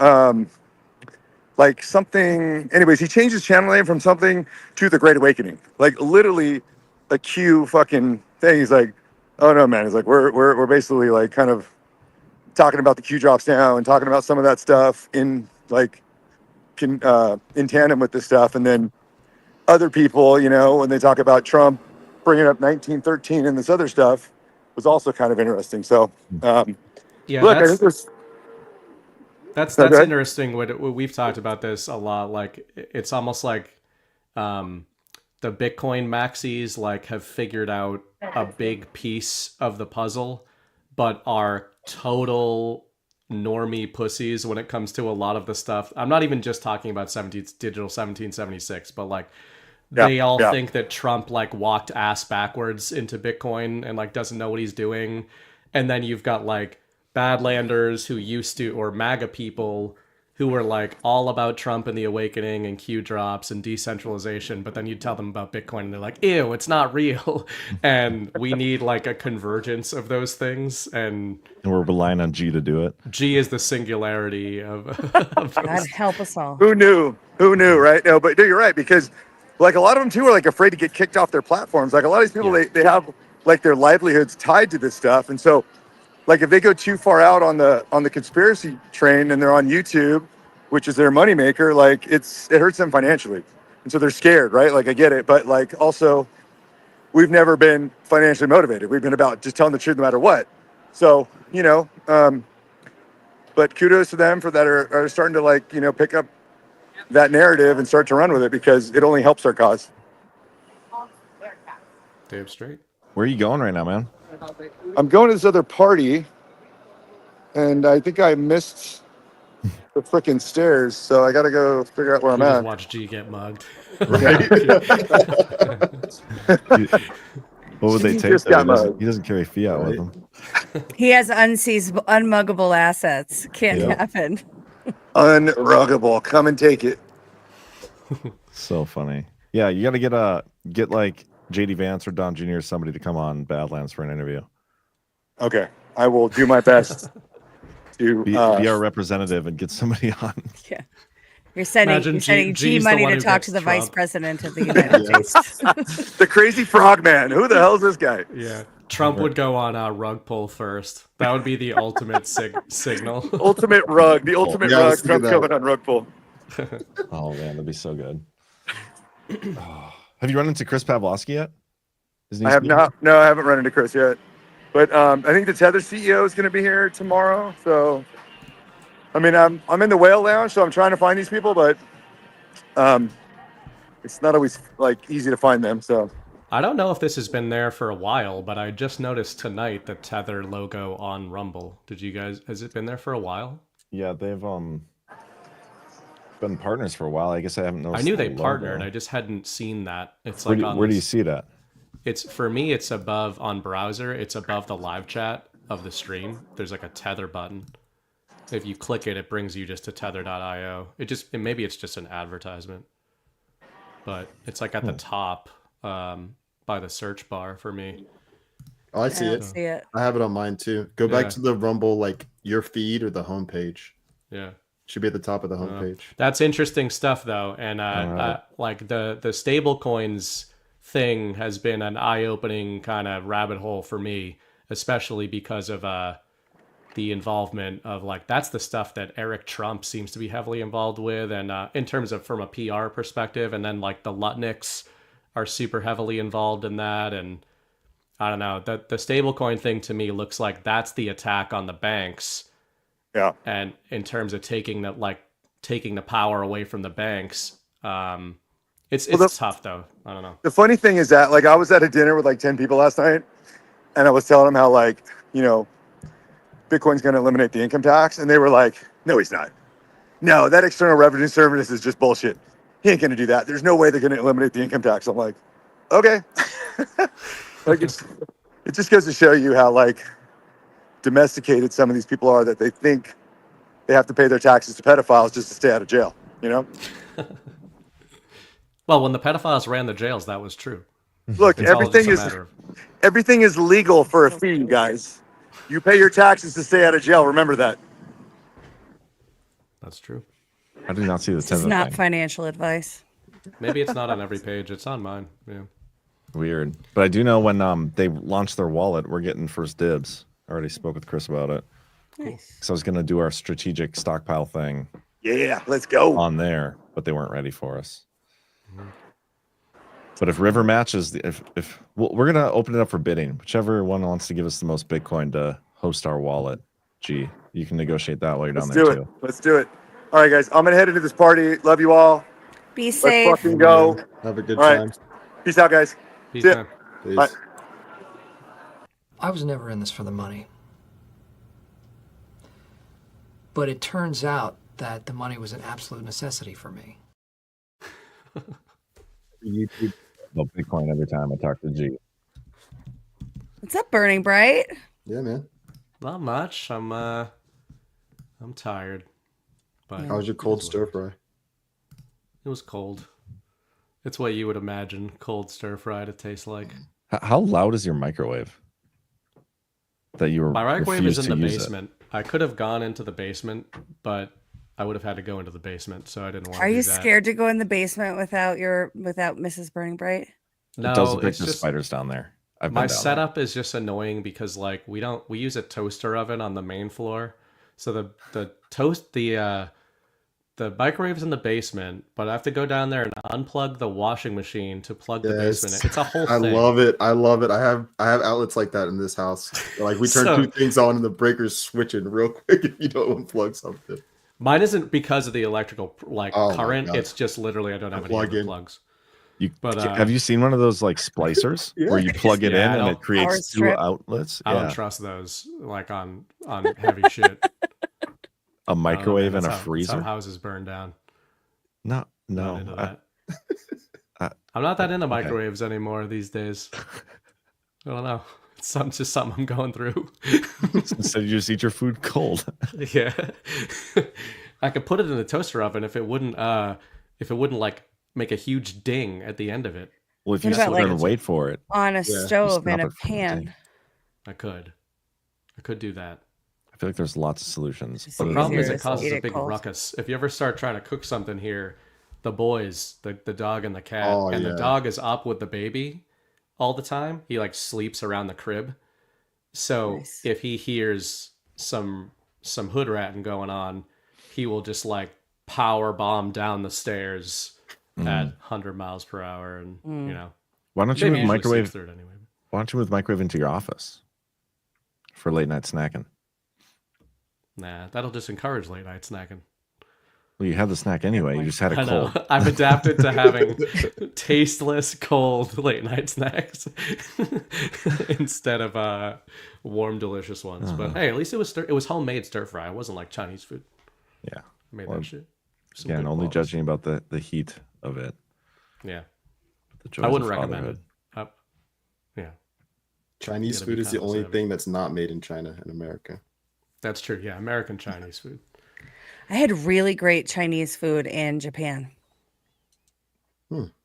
like something. Anyways, he changed his channel name from something to The Great Awakening. Like literally a Q fucking thing. He's like, oh no, man. He's like, we're basically like kind of talking about the Q drops now and talking about some of that stuff in like in tandem with this stuff. And then other people, you know, when they talk about Trump bringing up 1913 and this other stuff was also kind of interesting. So
yeah,
look, I think
that's
Okay.
interesting. We've talked about this a lot. Like it's almost like the Bitcoin maxis like have figured out a big piece of the puzzle, but are total normie pussies when it comes to a lot of the stuff. I'm not even just talking about digital 1776, but like they all think that Trump like walked ass backwards into Bitcoin and like doesn't know what he's doing. And then you've got like Badlanders who used to, or MAGA people who were like all about Trump and the awakening and Q drops and decentralization. But then you tell them about Bitcoin and they're like, ew, it's not real. And we need like a convergence of those things. And
we're relying on G to do it.
G is the singularity of
God help us all.
Who knew, right? No, but you're right, because like a lot of them too are like afraid to get kicked off their platforms. Like a lot of these people, they have like their livelihoods tied to this stuff. And so like if they go too far out on the conspiracy train and they're on YouTube, which is their moneymaker, like it hurts them financially. And so they're scared, right? Like I get it. But like also we've never been financially motivated. We've been about just telling the truth no matter what. So, you know, but kudos to them for that are starting to like, you know, pick up that narrative and start to run with it because it only helps our cause.
Damn straight.
Where are you going right now, man?
I'm going to this other party, and I think I missed the freaking stairs, so I got to go figure out where I'm
just
at.
watch G get mugged.
Right?
What would they
He
take?
just got
He doesn't carry fiat with him.
He has unseizable, unmuggable assets. Can't happen.
Unruggable. Come and take it.
So funny. Yeah, you got to get like JD Vance or Don Jr. or somebody to come on Badlands for an interview.
Okay, I will do my best to
be our representative and get somebody on.
Yeah. You're sending G money to talk to the vice president of the United States.
The crazy frogman. Who the hell is this guy?
Yeah. Trump would go on a rug pull first. That would be the ultimate signal.
Ultimate rug. The ultimate rug. Trump's coming on rug pull.
Oh, man, that'd be so good. Have you run into Chris Pavlovsky yet?
I have not. No, I haven't run into Chris yet. But I think the Tether CEO is going to be here tomorrow. So, I mean, I'm in the whale lounge, so I'm trying to find these people, but it's not always like easy to find them. So
I don't know if this has been there for a while, but I just noticed tonight the Tether logo on Rumble. Has it been there for a while?
Yeah, they've been partners for a while. I guess I haven't noticed.
I knew they
logo.
partnered. I just hadn't seen that. It's
Where,
like
where do you see that?
It's for me. It's above on browser. It's above the live chat of the stream. There's like a Tether button. If you click it, it brings you just to tether.io. Maybe it's just an advertisement, but it's like at the top by the search bar for me.
Oh, I see it. I have it on mine too. Go back to the Rumble, like your feed or the homepage.
Yeah.
Should be at the top of the homepage.
That's interesting stuff though. And like the stable coins thing has been an eye-opening kind of rabbit hole for me, especially because of the involvement of like, that's the stuff that Eric Trump seems to be heavily involved with. And in terms of from a PR perspective, and then like the Lutnicks are super heavily involved in that. And I don't know. The stablecoin thing to me looks like that's the attack on the banks.
Yeah.
And in terms of taking the power away from the banks, it's tough though. I don't know.
The funny thing is that, like, I was at a dinner with like 10 people last night, and I was telling them how, like, you know, Bitcoin's going to eliminate the income tax, and they were like, "No, he's not. No, that External Revenue Service is just bullshit. He ain't going to do that. There's no way they're going to eliminate the income tax." I'm like, okay. Like, it just goes to show you how, like, domesticated some of these people are, that they think they have to pay their taxes to pedophiles just to stay out of jail, you know?
Well, when the pedophiles ran the jails, that was true.
Look,
It's all
everything
just a
is
matter of-
everything is legal for a fee, you guys. You pay your taxes to stay out of jail. Remember that.
That's true.
I do not see the
This is
tether
not
thing.
financial advice.
Maybe it's not on every page. It's on mine. Yeah.
Weird. But I do know when they launched their wallet, we're getting first dibs. I already spoke with Chris about it.
Nice.
So I was going to do our strategic stockpile thing.
Yeah, let's go.
On there, but they weren't ready for us. But if River matches, if well, we're going to open it up for bidding. Whichever one wants to give us the most Bitcoin to host our wallet, you can negotiate that while you're down
Let's
there
do it.
too.
Let's do it. All right, guys. I'm going to head into this party. Love you all.
Be
Let's
safe.
fucking go.
Have a good
All right.
time.
Peace out, guys.
Peace,
See ya.
man.
Peace.
Bye.
I was never in this for the money. But it turns out that the money was an absolute necessity for me.
YouTube, Bitcoin every time I talk to G.
What's up, Burning Bright?
Yeah, man.
Not much. I'm tired. But
How was your cold stir fry?
It was cold. It's what you would imagine cold stir fry to taste like.
How loud is your microwave? That you were
My microwave is in the
use it?
basement. I could have gone into the basement, but I would have had to go into the basement, so I didn't want to
Are
do
you
that.
scared to go in the basement without Mrs. Burning Bright?
No,
It does evict
it's
the
just
spiders down there. I've been
my
down there.
setup is just annoying because like we use a toaster oven on the main floor, so the microwave's in the basement, but I have to go down there and unplug the washing machine to plug the basement. It's a whole
I
thing.
love it. I love it. I have outlets like that in this house. Like we turn
So-
two things on and the breaker's switching real quick if you don't unplug something.
Mine isn't because of the electrical
Oh my
current.
God.
It's just literally I don't have any
Plug
other
in.
plugs.
But
But,
have you seen one of those like splicers where you plug it
Yeah, I
in and
don't-
it creates two outlets?
I don't trust those like on heavy shit.
A microwave and a
That's how
freezer?
houses burn down.
No.
Not into that. I'm not that into microwaves anymore these days. I don't know. It's just something I'm going through.
So you just eat your food cold.
Yeah. I could put it in the toaster oven if it wouldn't like make a huge ding at the end of it.
Well, if
What
you
about,
sit
like,
there and wait for it.
On a
you
stove
stop
in a
it from
pan.
ding.
I could do that.
I feel like there's lots of solutions.
The problem is it causes
eat
a
it
big
cold.
ruckus. If you ever start trying to cook something here, the boys, the dog and the cat,
Oh,
and
yeah.
the dog is up with the baby all the time. He like sleeps around the crib. So if he hears some hood ratting going on, he will just like power bomb down the stairs at 100 miles per hour, and you know.
Why don't you
Baby
move
usually
microwave?
sleeps through it anyway.
Why don't you move microwave into your office for late night snacking?
Nah, that'll just encourage late night snacking.
Well, you had the snack anyway. You just had it
I know.
cold.
I've adapted to having tasteless, cold late night snacks instead of warm, delicious ones. But hey, at least it was homemade stir fry. It wasn't like Chinese food.
Yeah,
I made
Well,
that shit. Some
Again,
good
only
balls.
judging about the heat of it.
Yeah,
The joys
I wouldn't
of
recommend
fatherhood.
it. Yeah,
Chinese
You gotta
food
be
is the
kinda
only
savvy.
thing that's not made in China in America.
that's true. Yeah, American Chinese food.
I had really great Chinese food in Japan.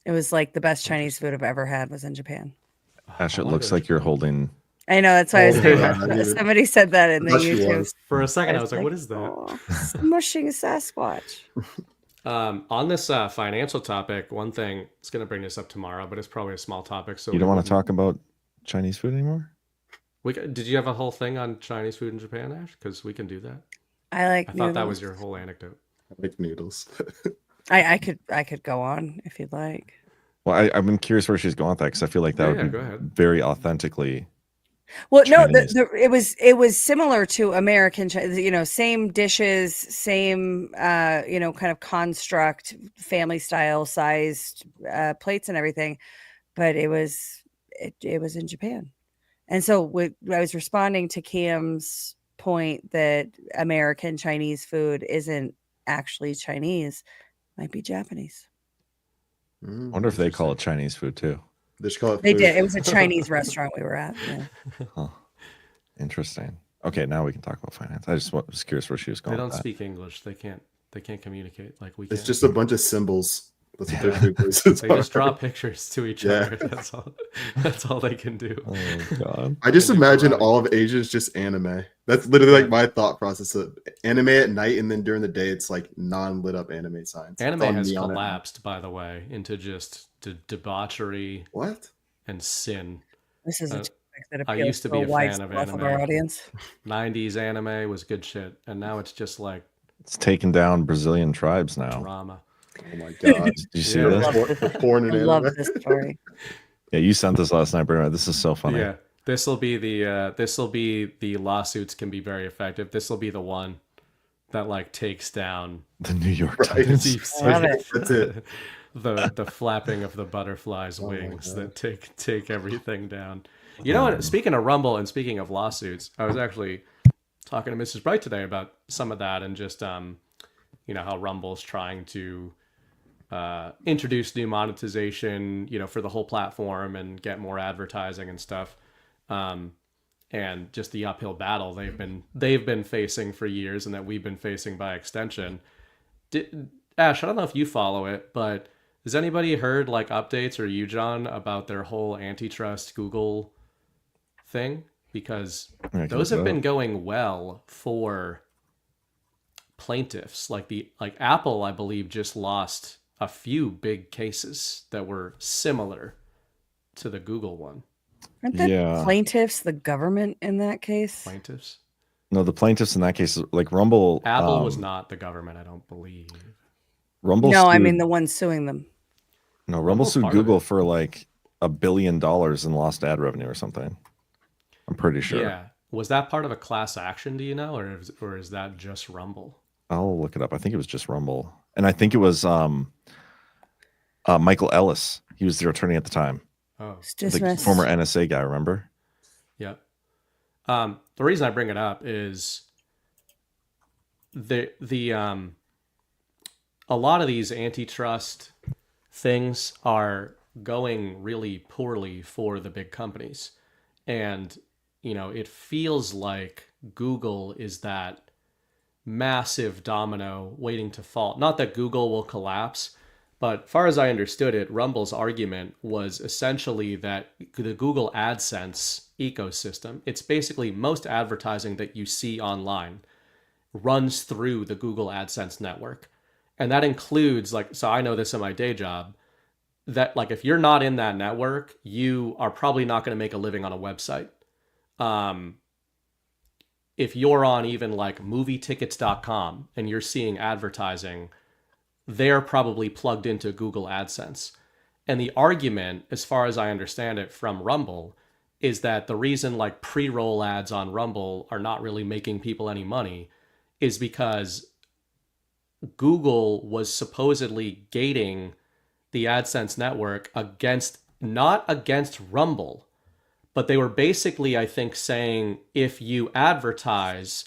It was like the best Chinese food I've ever had was in Japan.
Ash, it looks like you're holding.
I know, that's why I was
Oh,
doing
yeah,
that.
I didn't-
Somebody said that in the
I thought she
YouTube.
was.
For a second, I was like, "What is that?"
"Oh, smushing Sasquatch.
On this financial topic, one thing it's going to bring this up tomorrow, but it's probably a small topic. So
You don't want to talk about Chinese food anymore?
Did you have a whole thing on Chinese food in Japan, Ash? Because we can do that.
I like
I thought that was
noodles.
your whole anecdote.
I like noodles.
I could go on if you'd like.
Well, I'm curious where she's going with that because I feel like that
Yeah,
would
go
be
ahead.
very authentically.
Well, no,
Chinese.
it was similar to American, same dishes, same kind of construct, family style sized plates and everything, but it was in Japan. And so I was responding to Cam's point that American Chinese food isn't actually Chinese, might be Japanese.
I wonder if they call it Chinese food too.
They just call it
They
food.
did. It was a Chinese restaurant we were at. Yeah.
Huh. Interesting. Okay, now we can talk about finance. I just was curious where she was going.
They don't
with that.
speak English. They can't communicate like we can.
It's just a bunch of symbols. That's what their food places
They just
are.
draw pictures to each other. That's all they can do.
Oh god.
I just imagine all of Asia is just anime. That's literally like my thought process of anime at night, and then during the day it's like non-lit up anime signs.
Anime
It's all
has
neon at night.
collapsed, by the way, into just debauchery.
What?
And sin.
This is a topic that
I
appeals
used to
to
be
a
a
wide
fan of
swath
anime.
of our audience.
90s anime was good shit, and now it's just like
It's taking down Brazilian tribes now.
drama.
Oh my god!
Did you see
Yeah.
this?
The porn in
I love
anime.
this story.
Yeah, you sent this last night, Bruno. This is so funny.
Yeah, this will be the lawsuits can be very effective. This will be the one that like takes down
The New York
Right.
Times.
I love it.
That's it.
the flapping of the butterfly's wings that take everything down. You know what? Speaking of Rumble and speaking of lawsuits, I was actually talking to Mrs. Bright today about some of that and just how Rumble's trying to introduce new monetization, for the whole platform and get more advertising and stuff. And just the uphill battle they've been facing for years and that we've been facing by extension. Ash, I don't know if you follow it, but has anybody heard like updates, or you, John, about their whole antitrust Google thing? Because those have been going well for plaintiffs. Like Apple, I believe, just lost a few big cases that were similar to the Google one.
Aren't the plaintiffs the government in that case?
Plaintiffs?
No, the plaintiffs in that case, like Rumble.
Apple was not the government, I don't believe.
Rumble.
No, I
sued-
mean the one suing them.
No, Rumble
Rumble's
sued
part of
Google for like $1 billion in lost ad revenue or something. I'm pretty sure.
Yeah. Was that part of a class action, do you know? Or is that just Rumble?
I'll look it up. I think it was just Rumble. And I think it was Michael Ellis. He was their attorney at the time.
Oh.
The former NSA guy, remember?
Yep. The reason I bring it up is a lot of these antitrust things are going really poorly for the big companies. And, it feels like Google is that massive domino waiting to fall. Not that Google will collapse, but far as I understood it, Rumble's argument was essentially that the Google AdSense ecosystem, it's basically most advertising that you see online runs through the Google AdSense network. And that includes so I know this in my day job, that if you're not in that network, you are probably not going to make a living on a website. If you're on even movietickets.com and you're seeing advertising, they're probably plugged into Google AdSense. And the argument, as far as I understand it from Rumble, is that the reason pre-roll ads on Rumble are not really making people any money is because Google was supposedly gating the AdSense network not against Rumble, but they were basically, I think, saying if you advertise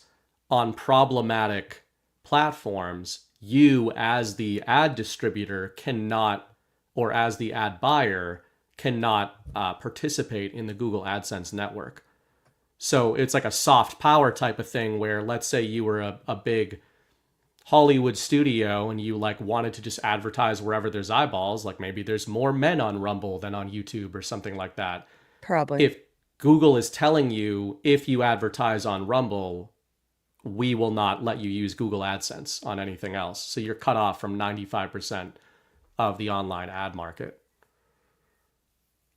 on problematic platforms, you as the ad distributor cannot, or as the ad buyer cannot participate in the Google AdSense network. So it's like a soft power type of thing where, let's say you were a big Hollywood studio and you wanted to just advertise wherever there's eyeballs, maybe there's more men on Rumble than on YouTube or something like that.
Probably.
If Google is telling you, if you advertise on Rumble, we will not let you use Google AdSense on anything else. So you're cut off from 95% of the online ad market.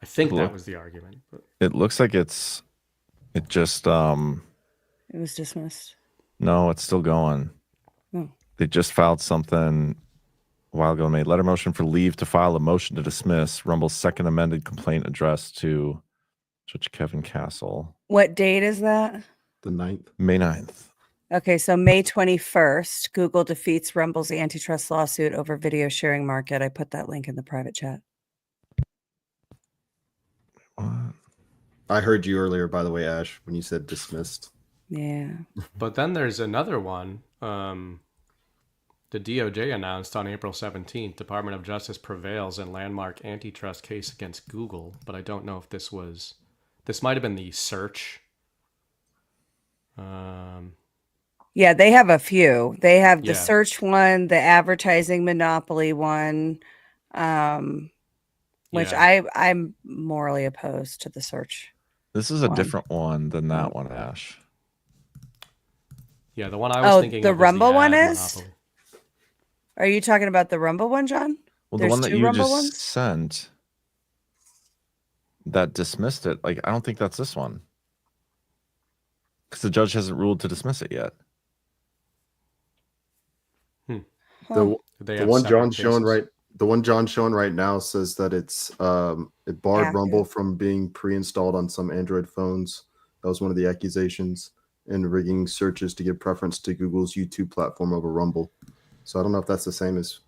I think that was the argument. But
It looks like it just
It was dismissed.
no, it's still going.
Oh.
They just filed something while ago made letter motion for leave to file a motion to dismiss Rumble's second amended complaint addressed to Judge Kevin Castle.
What date is that?
The 9th.
May 9th.
Okay, so May 21st, Google defeats Rumble's antitrust lawsuit over video sharing market. I put that link in the private chat.
I heard you earlier, by the way, Ash, when you said dismissed.
Yeah.
But then there's another one. The DOJ announced on April 17th, Department of Justice prevails in landmark antitrust case against Google. But I don't know if this might have been the search.
Yeah, they have a few. They have the
Yeah.
search one, the advertising monopoly one, which
Yeah.
I'm morally opposed to the search.
This is a
one.
different one than that one, Ash.
Yeah, the one I was thinking
the
of was
Rumble one
ad
is?
monopoly.
Are you talking about the Rumble one, John?
Well,
There's
the one that
two
you
Rumble
just
ones?
sent that dismissed it, like, I don't think that's this one. Because the judge hasn't ruled to dismiss it yet.
The,
They
the
have
one
separate
John's showing
cases.
right the one John's showing right now says that it barred
Active.
Rumble from being pre-installed on some Android phones. That was one of the accusations, and rigging searches to give preference to Google's YouTube platform over Rumble. So I don't know if that's the same as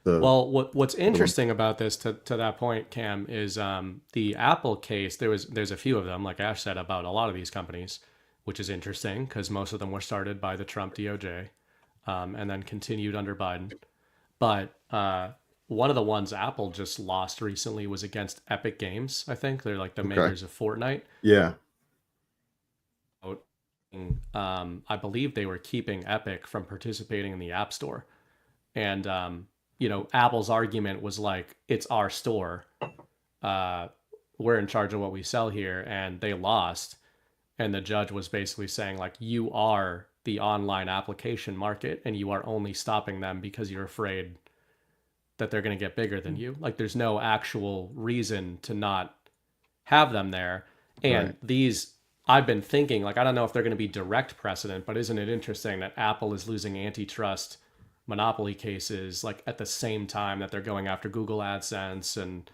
the
Well, what's interesting about this, to that point, Cam, is the Apple case. There's a few of them, like Ash said, about a lot of these companies, which is interesting because most of them were started by the Trump DOJ, and then continued under Biden. But one of the ones Apple just lost recently was against Epic Games. I think they're like the makers of Fortnite.
Yeah.
I believe they were keeping Epic from participating in the App Store, and Apple's argument was like, it's our store, we're in charge of what we sell here, and they lost. And the judge was basically saying, like, you are the online application market, and you are only stopping them because you're afraid that they're going to get bigger than you. Like, there's no actual reason to not have them there. And
Right.
these, I've been thinking, like, I don't know if they're going to be direct precedent, but isn't it interesting that Apple is losing antitrust monopoly cases, like, at the same time that they're going after Google AdSense? And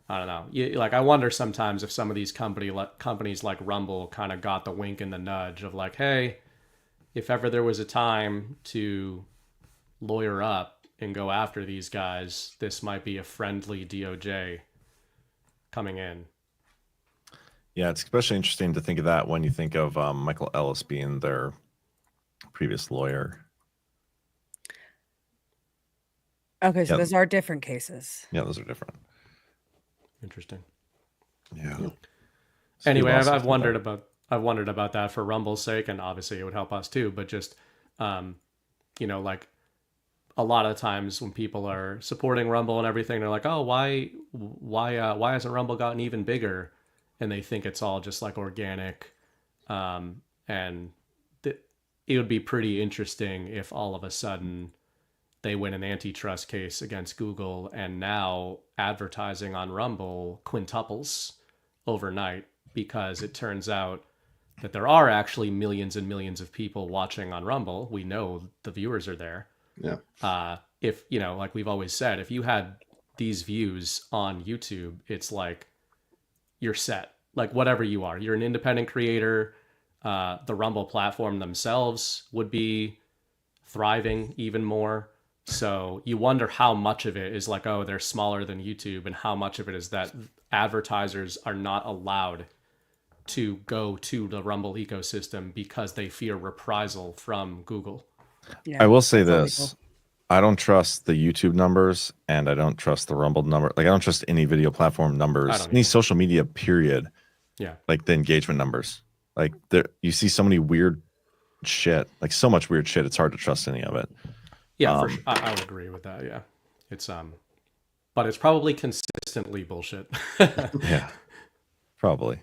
I don't know. I wonder sometimes if some of these companies like Rumble kind of got the wink and the nudge of like, hey, if ever there was a time to lawyer up and go after these guys, this might be a friendly DOJ coming in.
Yeah, it's especially interesting to think of that when you think of Michael Ellis being their previous lawyer.
Okay, so
Yeah.
those are different cases.
Yeah, those are different.
Interesting.
Yeah.
Anyway,
lawsuits
I've
with
wondered
that.
about that for Rumble's sake, and obviously it would help us too. But just, like a lot of times when people are supporting Rumble and everything, they're like, "Oh, why hasn't Rumble gotten even bigger?" And they think it's all just like organic, and it would be pretty interesting if all of a sudden they win an antitrust case against Google, and now advertising on Rumble quintuples overnight, because it turns out that there are actually millions and millions of people watching on Rumble. We know the viewers are there.
Yeah.
If, like we've always said, if you had these views on YouTube, it's like you're set. Like, whatever you are, you're an independent creator. The Rumble platform themselves would be thriving even more. So you wonder how much of it is like, oh, they're smaller than YouTube, and how much of it is that advertisers are not allowed to go to the Rumble ecosystem because they fear reprisal from Google.
Yeah,
I will say
that's
this. I don't trust the YouTube numbers, and I don't trust the Rumble number. Like, I don't trust any video platform numbers, any social media, period.
Yeah.
Like the engagement numbers. Like, there, you see so many weird shit, like so much weird shit, it's hard to trust any of it.
Yeah, for sure. I would agree with that. Yeah. It's, but it's probably consistently bullshit.
Yeah, probably.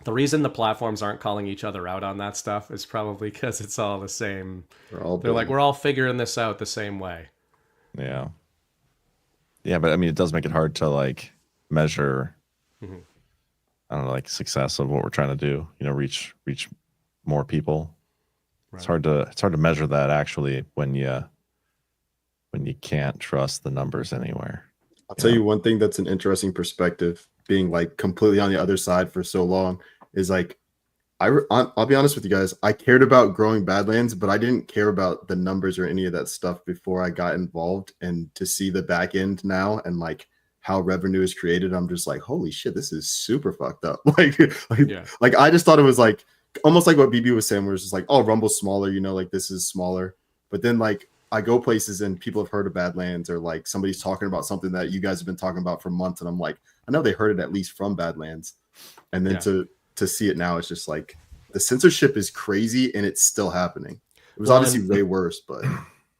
The reason the platforms aren't calling each other out on that stuff is probably because it's all the same. They're like, we're all figuring this out the same way.
Yeah. Yeah, but I mean, it does make it hard to like measure, I don't know, like success of what we're trying to do. Reach more people. Right. It's hard to measure that actually when when you can't trust the numbers anywhere.
I'll tell you one thing that's an interesting perspective, being like completely on the other side for so long, is like, I'll be honest with you guys. I cared about growing Badlands, but I didn't care about the numbers or any of that stuff before I got involved. And to see the back end now and like how revenue is created, I'm just like, holy shit, this is super fucked up. Like I just thought it was like almost like what BB was saying, where it's just like, oh, Rumble's smaller, you know, like this is smaller. But then like I go places and people have heard of Badlands, or like somebody's talking about something that you guys have been talking about for months, and I'm like, I know they heard it at least from Badlands. And then to see it now, it's just like the censorship is crazy and it's still happening. It was obviously way worse, but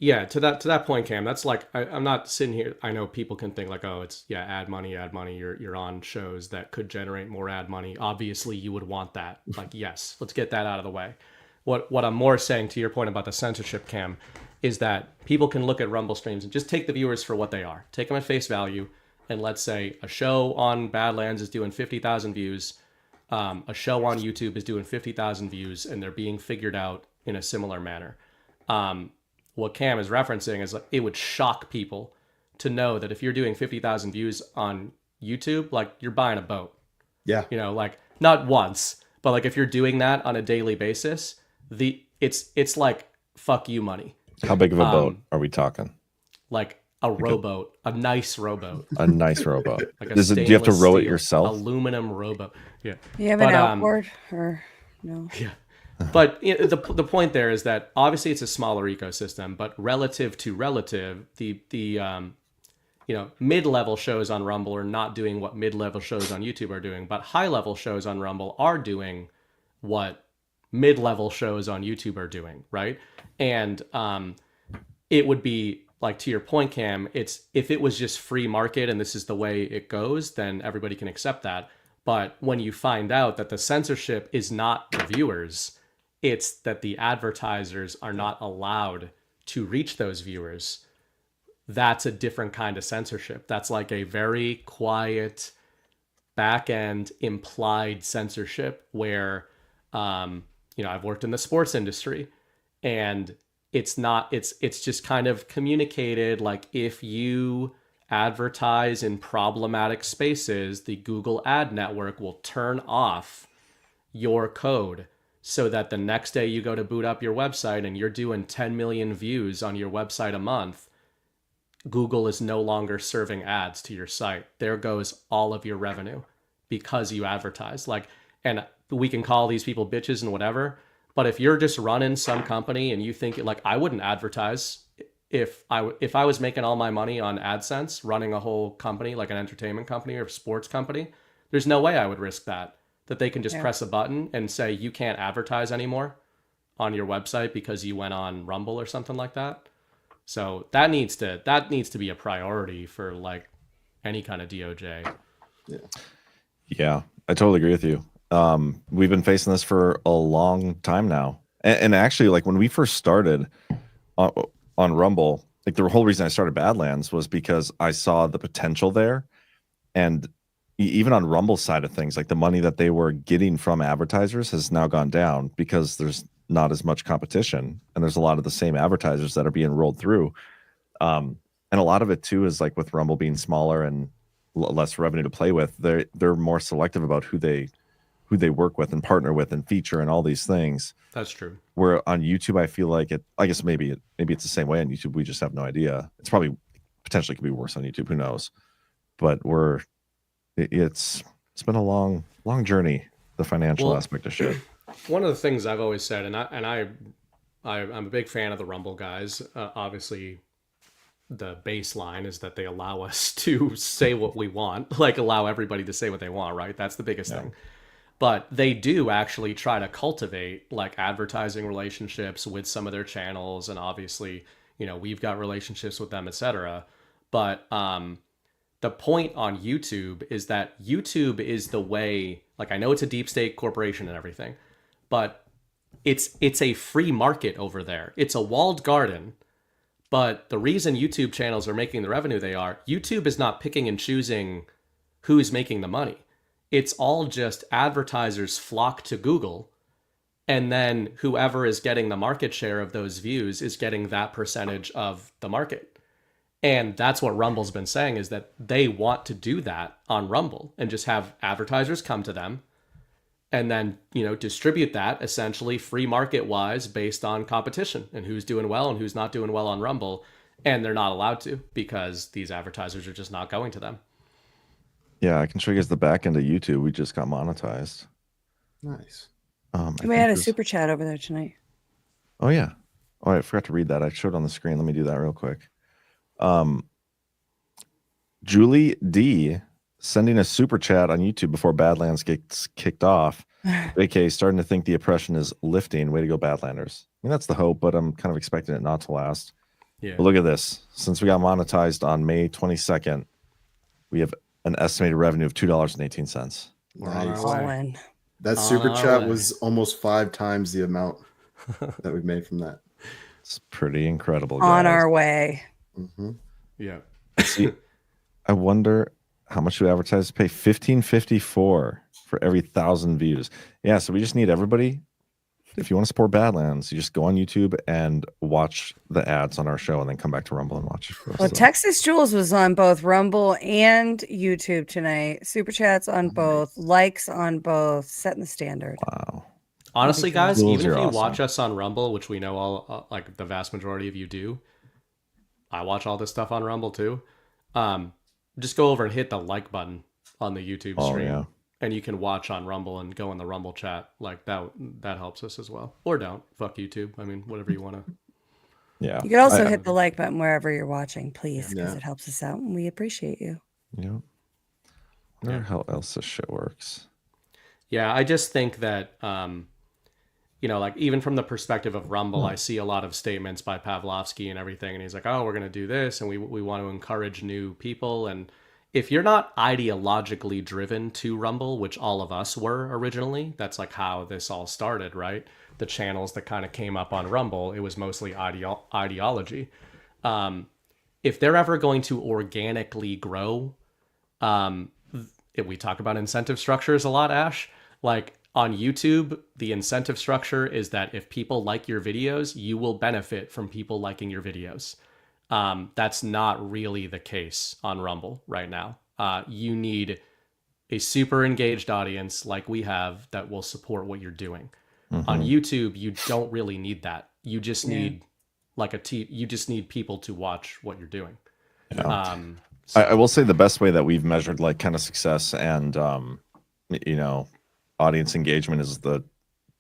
yeah, to that point, Cam, that's like I'm not sitting here. I know people can think like, oh, it's ad money. You're on shows that could generate more ad money. Obviously, you would want that. Like, yes, let's get that out of the way. What I'm more saying to your point about the censorship, Cam, is that people can look at Rumble streams and just take the viewers for what they are. Take them at face value, and let's say a show on Badlands is doing 50,000 views. A show on YouTube is doing 50,000 views, and they're being figured out in a similar manner. What Cam is referencing is like, it would shock people to know that if you're doing 50,000 views on YouTube, like you're buying a boat.
Yeah.
You know, like not once, but like if you're doing that on a daily basis, it's like fuck you money.
How big of a boat are we talking?
Like a rowboat, a nice rowboat.
A nice rowboat.
Like
do you have to row it yourself?
Aluminum rowboat. Yeah.
You have an outboard or no?
Yeah. But the point there is that obviously it's a smaller ecosystem, but relative, the mid-level shows on Rumble are not doing what mid-level shows on YouTube are doing, but high-level shows on Rumble are doing what mid-level shows on YouTube are doing, right? And it would be like, to your point, Cam, if it was just free market and this is the way it goes, then everybody can accept that. But when you find out that the censorship is not the viewers, it's that the advertisers are not allowed to reach those viewers, that's a different kind of censorship. That's like a very quiet, back-end implied censorship where, I've worked in the sports industry, and it's just kind of communicated like, if you advertise in problematic spaces, the Google ad network will turn off your code so that the next day you go to boot up your website and you're doing 10 million views on your website a month, Google is no longer serving ads to your site. There goes all of your revenue because you advertise. Like, and we can call these people bitches and whatever, but if you're just running some company and you think like, I wouldn't advertise if I was making all my money on AdSense, running a whole company, like an entertainment company or sports company, there's no way I would risk that they can just press a button and say, you can't advertise anymore on your website because you went on Rumble or something like that. So that needs to be a priority for like any kind of DOJ.
Yeah, I totally agree with you. We've been facing this for a long time now. And actually, like when we first started on Rumble, like the whole reason I started Badlands was because I saw the potential there. And even on Rumble's side of things, like the money that they were getting from advertisers has now gone down because there's not as much competition, and there's a lot of the same advertisers that are being rolled through. And a lot of it too is like with Rumble being smaller and less revenue to play with, they're more selective about who they work with and partner with and feature and all these things.
That's true. Where
on YouTube, I feel like I guess maybe it's the same way on YouTube. We just have no idea. It's probably potentially could be worse on YouTube. Who knows? But it's been a long journey, the financial aspect of shit.
One of the things I've always said, and I'm a big fan of the Rumble guys. Obviously, the baseline is that they allow us to say what we want, like allow everybody to say what they want, right? That's the biggest thing. But they do actually try to cultivate like advertising relationships with some of their channels, and obviously, we've got relationships with them, etc. But the point on YouTube is that YouTube is the way. Like, I know it's a deep state corporation and everything, but it's a free market over there. It's a walled garden. But the reason YouTube channels are making the revenue they are, YouTube is not picking and choosing who's making the money. It's all just advertisers flock to Google, and then whoever is getting the market share of those views is getting that percentage of the market. And that's what Rumble's been saying, is that they want to do that on Rumble and just have advertisers come to them and then, distribute that essentially free market wise based on competition and who's doing well and who's not doing well on Rumble. And they're not allowed to because these advertisers are just not going to them.
Yeah, I can show you guys the back end of YouTube. We just got monetized.
Nice.
We had a super chat over there tonight.
Oh, yeah. Oh, I forgot to read that. I showed on the screen. Let me do that real quick. Julie D sending a super chat on YouTube before Badlands gets kicked off. AK starting to think the oppression is lifting. Way to go, Badlanders. I mean, that's the hope, but I'm kind of expecting it not to last.
Yeah.
But look at this. Since we got monetized on May 22nd, we have an estimated revenue of $2.18.
Nice. That super chat was almost 5 times the amount that we made from that.
It's pretty incredible, guys.
On our way.
Mm-hmm.
Yeah.
See, I wonder how much we advertise to pay. $15.54 for every 1,000 views. Yeah, so we just need everybody. If you want to support Badlands, you just go on YouTube and watch the ads on our show and then come back to Rumble and watch.
Well, Texas Jules was on both Rumble and YouTube tonight. Super chats on both, likes on both, setting the standard.
Wow.
Honestly, guys,
Jules,
even if
you're
you
awesome.
watch us on Rumble, which we know all, like the vast majority of you do, I watch all this stuff on Rumble too. Just go over and hit the like button on the YouTube stream.
Yeah.
And you can watch on Rumble and go in the Rumble chat. Like that helps us as well. Or don't. Fuck YouTube. I mean, whatever you want to.
Yeah.
You can also hit the like button wherever you're watching, please, because
Yeah.
it helps us out and we appreciate you.
Yeah. I wonder how else this shit works.
Yeah, I just think that, like even from the perspective of Rumble, I see a lot of statements by Pavlovsky and everything. And he's like, oh, we're going to do this. And we want to encourage new people. And if you're not ideologically driven to Rumble, which all of us were originally, that's like how this all started, right? The channels that kind of came up on Rumble, it was mostly ideology. If they're ever going to organically grow, we talk about incentive structures a lot, Ash. Like on YouTube, the incentive structure is that if people like your videos, you will benefit from people liking your videos. That's not really the case on Rumble right now. You need a super engaged audience like we have that will support what you're doing.
Mm-hmm.
On YouTube, you don't really need that. You just need you just need people to watch what you're doing.
Yeah. I will say the best way that we've measured like kind of success and audience engagement is the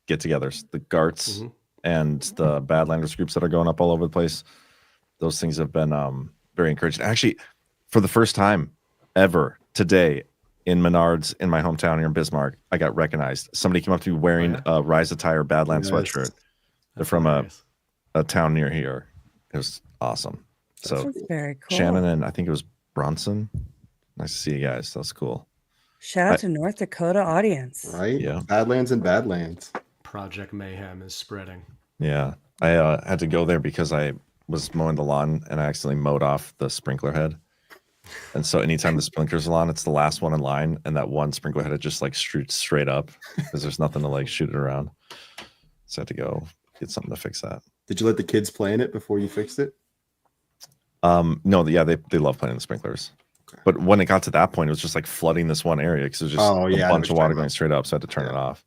get-togethers, the GARTs and the Badlanders groups that are going up all over the place. Those things have been very encouraging. Actually, for the first time ever today in Menards in my hometown here in Bismarck, I got recognized. Somebody came up to me wearing a Rise Attire Badlands sweatshirt. They're from a town near here. It was awesome. So
That's very cool.
Shannon and I think it was Bronson. Nice to see you guys. That's cool.
Shout out to North Dakota audience.
Right?
Yeah.
Badlands and Badlands.
Project Mayhem is spreading.
Yeah. I had to go there because I was mowing the lawn and I accidentally mowed off the sprinkler head. And so anytime the sprinklers are on, it's the last one in line. And that one sprinkler head just like shoots straight up because there's nothing to like shoot it around. So I had to go get something to fix that.
Did you let the kids play in it before you fixed it?
No, yeah, they love playing in the sprinklers. Okay. But when it got to that point, it was just like flooding this one area because it was just a bunch of water going straight up. So I had to turn it off.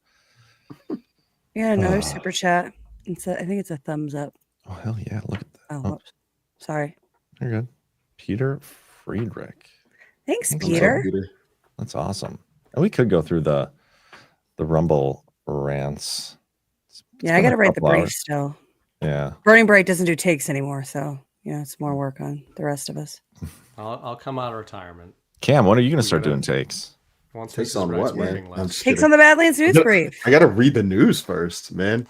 Yeah, another super chat. I think it's a thumbs up.
Oh, hell yeah. Look at that.
Oh, whoops. Sorry.
You're good. Peter Friedrich.
Thanks, Peter.
That's awesome. And we could go through the Rumble rants.
Yeah, I got to write the brief still.
Yeah.
Burning Bright doesn't do takes anymore, so it's more work on the rest of us.
I'll come out of retirement.
Cam, when are you going to start doing takes?
Once
Takes
this
on
is
what,
working
man?
less.
Takes on the Badlands News Brief.
I got to read the news first, man.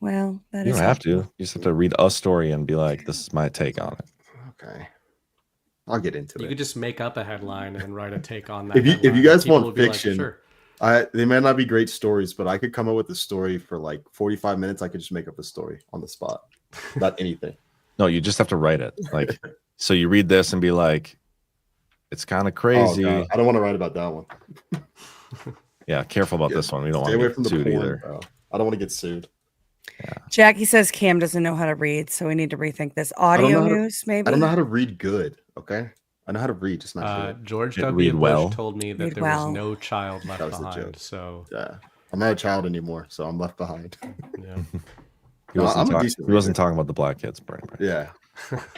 Well, that
You
is
don't have to. You just have to read a story and be like, this is my take on it.
Okay. I'll get into
You
it.
could just make up a headline and write a take on that.
If you
headline.
guys
People
want
would be like,
fiction,
sure.
they might not be great stories, but I could come up with a story for like 45 minutes. I could just make up a story on the spot. Not anything.
No, you just have to write it. Like, so you read this and be like, it's kind of crazy.
Oh, God. I don't want to write about that one.
Yeah, careful about this one. We don't want
Stay
to
away
get
from the
sued
porn,
either.
bro. I don't want to get sued.
Jackie says Cam doesn't know how to read, so we need to rethink this. Audio news, maybe?
I don't know how to read good. Okay, I know how to read, just not do it.
George
Read
W. Bush
well.
told me that
Read
there
well.
was no child left
That was a
behind.
joke.
So
Yeah, I'm not a child anymore, so I'm left behind.
yeah.
He
No,
wasn't,
I'm a
talk-
decent
he wasn't
reader.
talking about the black kids, Brian.
Yeah.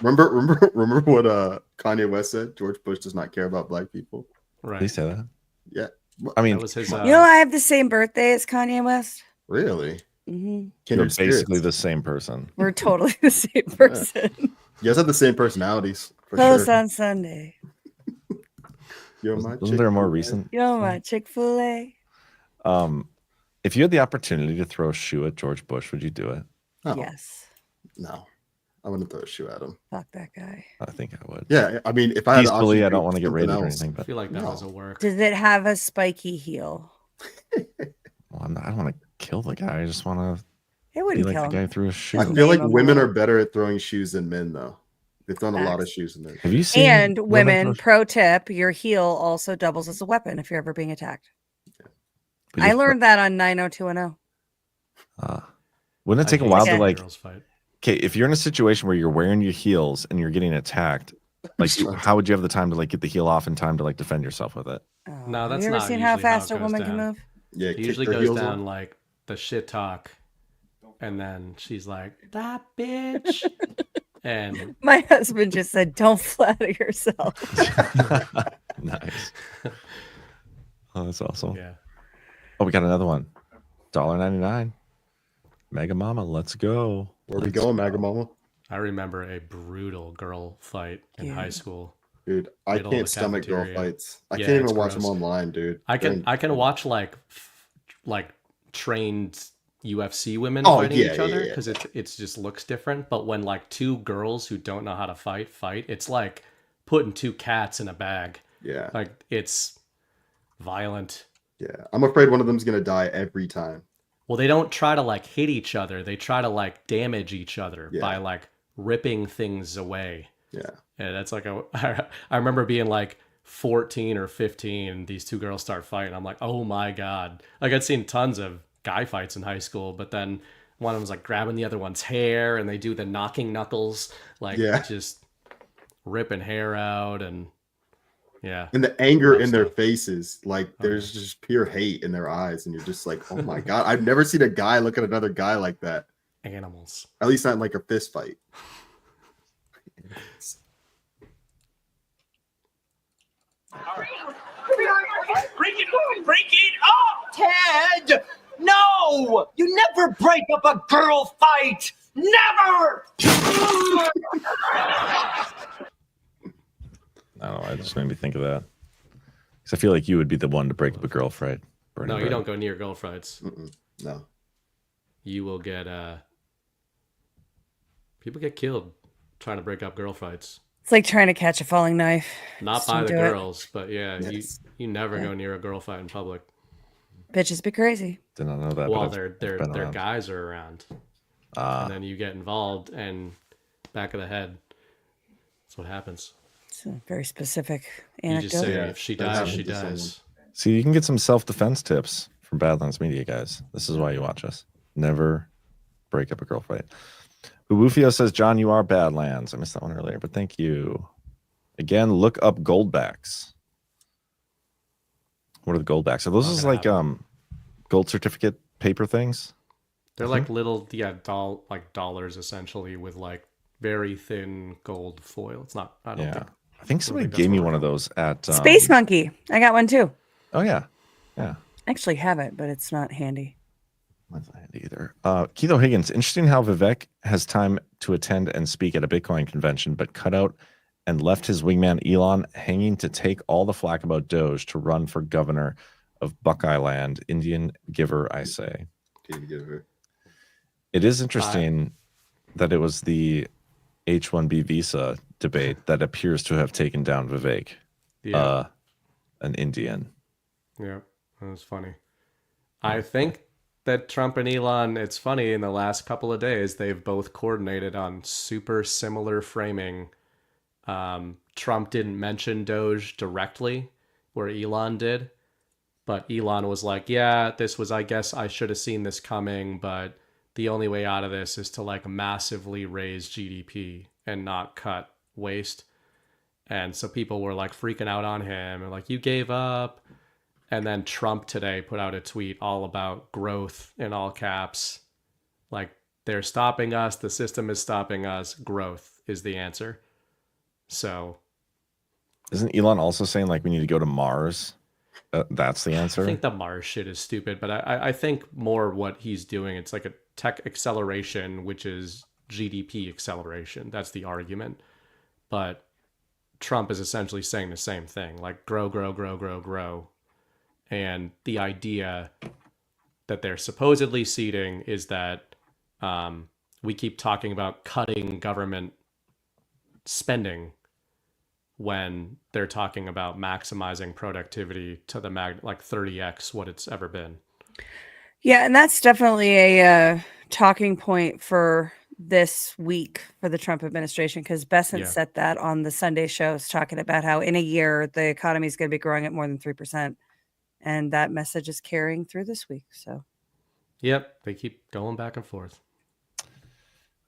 Remember what Kanye West said? George Bush does not care about black people.
Did he
Right.
say that?
Yeah.
I mean,
That was his.
You know, I have the same birthday as Kanye West.
Really?
Hmm
you're
Kindred
basically
spirits.
the same person.
We're totally the same person.
You guys have the same personalities for
Close
sure.
on Sunday.
You're my
Wasn't there a more
Chick-fil-A.
recent?
You're my Chick-fil-A.
If you had the opportunity to throw a shoe at George Bush, would you do it?
No.
Yes.
No, I wouldn't throw a shoe at him.
Fuck that guy.
I think I would.
Yeah, I mean, if I had the option
Peacefully,
to
I
do
don't want to get
something
raided or
else.
anything,
I
but
feel like that
No.
doesn't work.
Does it have a spiky heel?
well, I don't want to kill the guy. I just want to
It
be
wouldn't
like
kill
the
him.
guy who threw a shoe.
I feel like
Name 'em
women
all.
are better at throwing shoes than men, though. They've thrown a lot of
Facts.
shoes in there.
Have you seen?
And women,
throw-
pro tip, your heel also doubles as a weapon if you're ever being attacked.
but
I
you-
learned that on 90210.
Wouldn't it take a
hate
while
Okay.
to like?
girls fight.
Okay, if you're in a situation where you're wearing your heels and you're getting attacked, like how would you have the time to like get the heel off in time to like defend yourself with it?
Oh,
No,
have
that's
you ever
not
seen how
usually how it
fast a
goes
woman can
down.
move?
Yeah,
It
kick
usually
their
goes
heels
down
off.
like the shit talk, and then she's like, "That bitch," and
My husband just said, "Don't flatter yourself."
Nice. Oh, that's awesome.
yeah.
Oh, we got another one. $1.99. Mega Mama, let's go.
Where we going, Magamama?
I remember a brutal girl fight in high school.
Dude, I
Middle of
can't
the
stomach girl
cafeteria.
fights. I
Yeah,
can't
it's
even watch them
gross.
online, dude.
I can
They're-
watch like trained UFC women
Oh,
fighting
yeah,
each
yeah,
other
yeah.
because it's just looks different. But when like two girls who don't know how to fight, it's like putting two cats in a bag.
Yeah.
Like it's violent.
Yeah. I'm afraid one of them's gonna die every time.
Well, they don't try to like hit each other. They try to like damage each other
Yeah.
by like ripping things away.
Yeah.
And that's like I remember being like 14 or 15 and these two girls start fighting. I'm like, oh my God. Like I'd seen tons of guy fights in high school, but then one of them's like grabbing the other one's hair and they do the knocking knuckles, like
Yeah.
just ripping hair out and yeah.
And the anger
Rough
in their
stuff.
faces, like there's just pure hate in their eyes, and you're just like, oh my God, I've never seen a guy look at another guy like that.
Animals.
At least not in like a fist fight.
Break it up! Ted! No! You never break up a girl fight! Never!
I don't know. It just made me think of that. Because I feel like you would be the one to break up a girl fight.
No, you don't go near girl fights.
No.
You will get people get killed trying to break up girl fights.
It's like trying to catch a falling knife.
Not
Just
by
don't
the
do it.
girls, but yeah,
Yes.
you never
Yeah.
go near a girl fight in public.
Bitches be crazy.
Did not know that.
While
but I've
their
been around.
guys are around, and then you get involved and back of the head. That's what happens.
It's a very specific
You
anecdote.
just say if she
that
dies,
happened
she
to someone.
dies.
See, you can get some self-defense tips from Badlands Media, guys. This is why you watch us. Never break up a girl fight. Bubufio says, John, you are Badlands. I missed that one earlier, but thank you. Again, look up goldbacks. What are the goldbacks? Are those
Not
just
gonna
like gold certificate paper things?
They're like little dollars essentially with like very thin gold foil. It's not. I don't
Yeah.
think.
I think somebody gave me one of those at
Space Monkey. I got one too.
Oh yeah. Yeah.
I actually have it, but it's not handy.
Mine's not handy either. Keith Higgins, interesting how Vivek has time to attend and speak at a Bitcoin convention, but cut out and left his wingman Elon hanging to take all the flack about Doge to run for governor of Buckeye Land. Indian giver, I say. It is interesting that it was the H-1B visa debate that appears to have taken down Vivek,
Yeah.
an Indian.
Yeah, that was funny. I think that Trump and Elon, it's funny, in the last couple of days, they've both coordinated on super similar framing. Trump didn't mention Doge directly, where Elon did. But Elon was like, yeah, this was, I guess I should have seen this coming, but the only way out of this is to like massively raise GDP and not cut waste. And so people were like freaking out on him and like, you gave up. And then Trump today put out a tweet all about growth in all caps. Like, they're stopping us. The system is stopping us. Growth is the answer. So.
Isn't Elon also saying like we need to go to Mars? That's the answer?
I think the Mars shit is stupid, but I think more what he's doing, it's like a tech acceleration, which is GDP acceleration. That's the argument. But Trump is essentially saying the same thing, like grow, grow, grow, grow, grow. And the idea that they're supposedly seeding is that we keep talking about cutting government spending when they're talking about maximizing productivity to the like 30x what it's ever been.
Yeah, and that's definitely a talking point for this week for the Trump administration, because Besant said that on the Sunday shows, talking about how in a year the economy is going to be growing at more than 3%. And that message is carrying through this week. So,
yep, they keep going back and forth.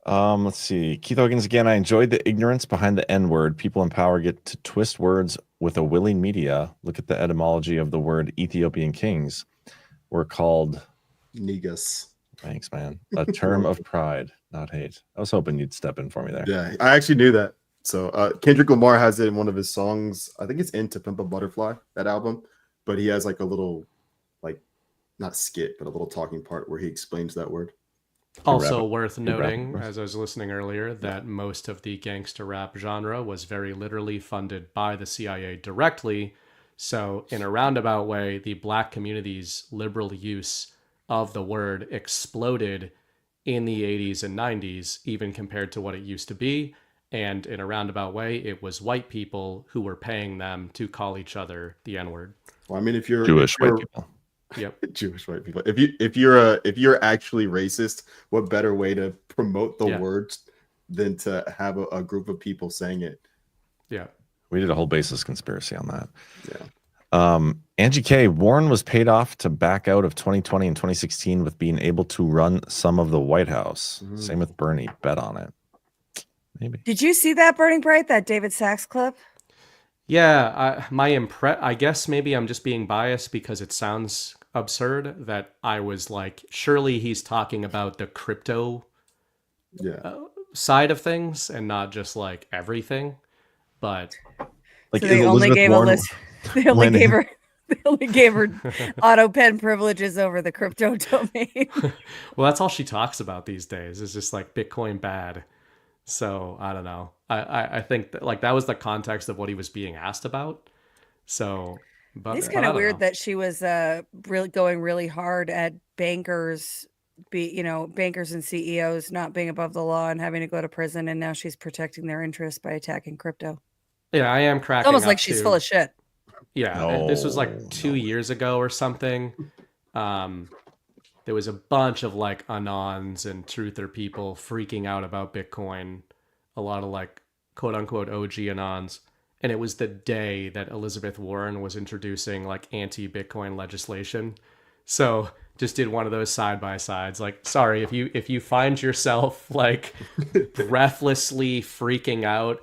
Let's see. Keith Higgins again. I enjoyed the ignorance behind the N word. People in power get to twist words with a willing media. Look at the etymology of the word Ethiopian kings. We're called
negus.
Thanks, man. A term of pride, not hate. I was hoping you'd step in for me there.
Yeah, I actually knew that. So Kendrick Lamar has it in one of his songs. I think it's in To Pimp a Butterfly, that album. But he has like a little, like, not skit, but a little talking part where he explains that word.
Also worth noting, as I was listening earlier, that most of the gangster rap genre was very literally funded by the CIA directly. So in a roundabout way, the black community's liberal use of the word exploded in the 80s and 90s, even compared to what it used to be. And in a roundabout way, it was white people who were paying them to call each other the N-word.
Well, I mean, if you're
Jewish white people.
Yep.
Jewish white people. If you're actually racist, what better way to promote the words than to have a group of people saying it?
Yeah.
We did a whole basis conspiracy on that. Yeah. Angie K. Warren was paid off to back out of 2020 and 2016 with being able to run some of the White House. Same with Bernie. Bet on it. Maybe.
Did you see that Burning Bright, that David Sachs clip?
Yeah, I guess maybe I'm just being biased because it sounds absurd that I was like, surely he's talking about the crypto side of things and not just like everything. But
like,
so they only gave
Warren,
a list. They only gave her auto pen privileges over the crypto domain.
Well, that's all she talks about these days. Is just like Bitcoin bad. So I don't know. I think that, like, that was the context of what he was being asked about. So, but
It's kind of weird
know.
that she was really going really hard at bankers, bankers and CEOs not being above the law and having to go to prison, and now she's protecting their interests by attacking crypto.
Yeah, I am cracking.
It's almost
up
like she's full of shit.
Yeah, and this was like 2 years ago or something. There was a bunch of like anons and truther people freaking out about Bitcoin, a lot of like quote unquote OG anons. And it was the day that Elizabeth Warren was introducing like anti-Bitcoin legislation. So just did one of those side by sides. Like, sorry, if you find yourself like breathlessly freaking out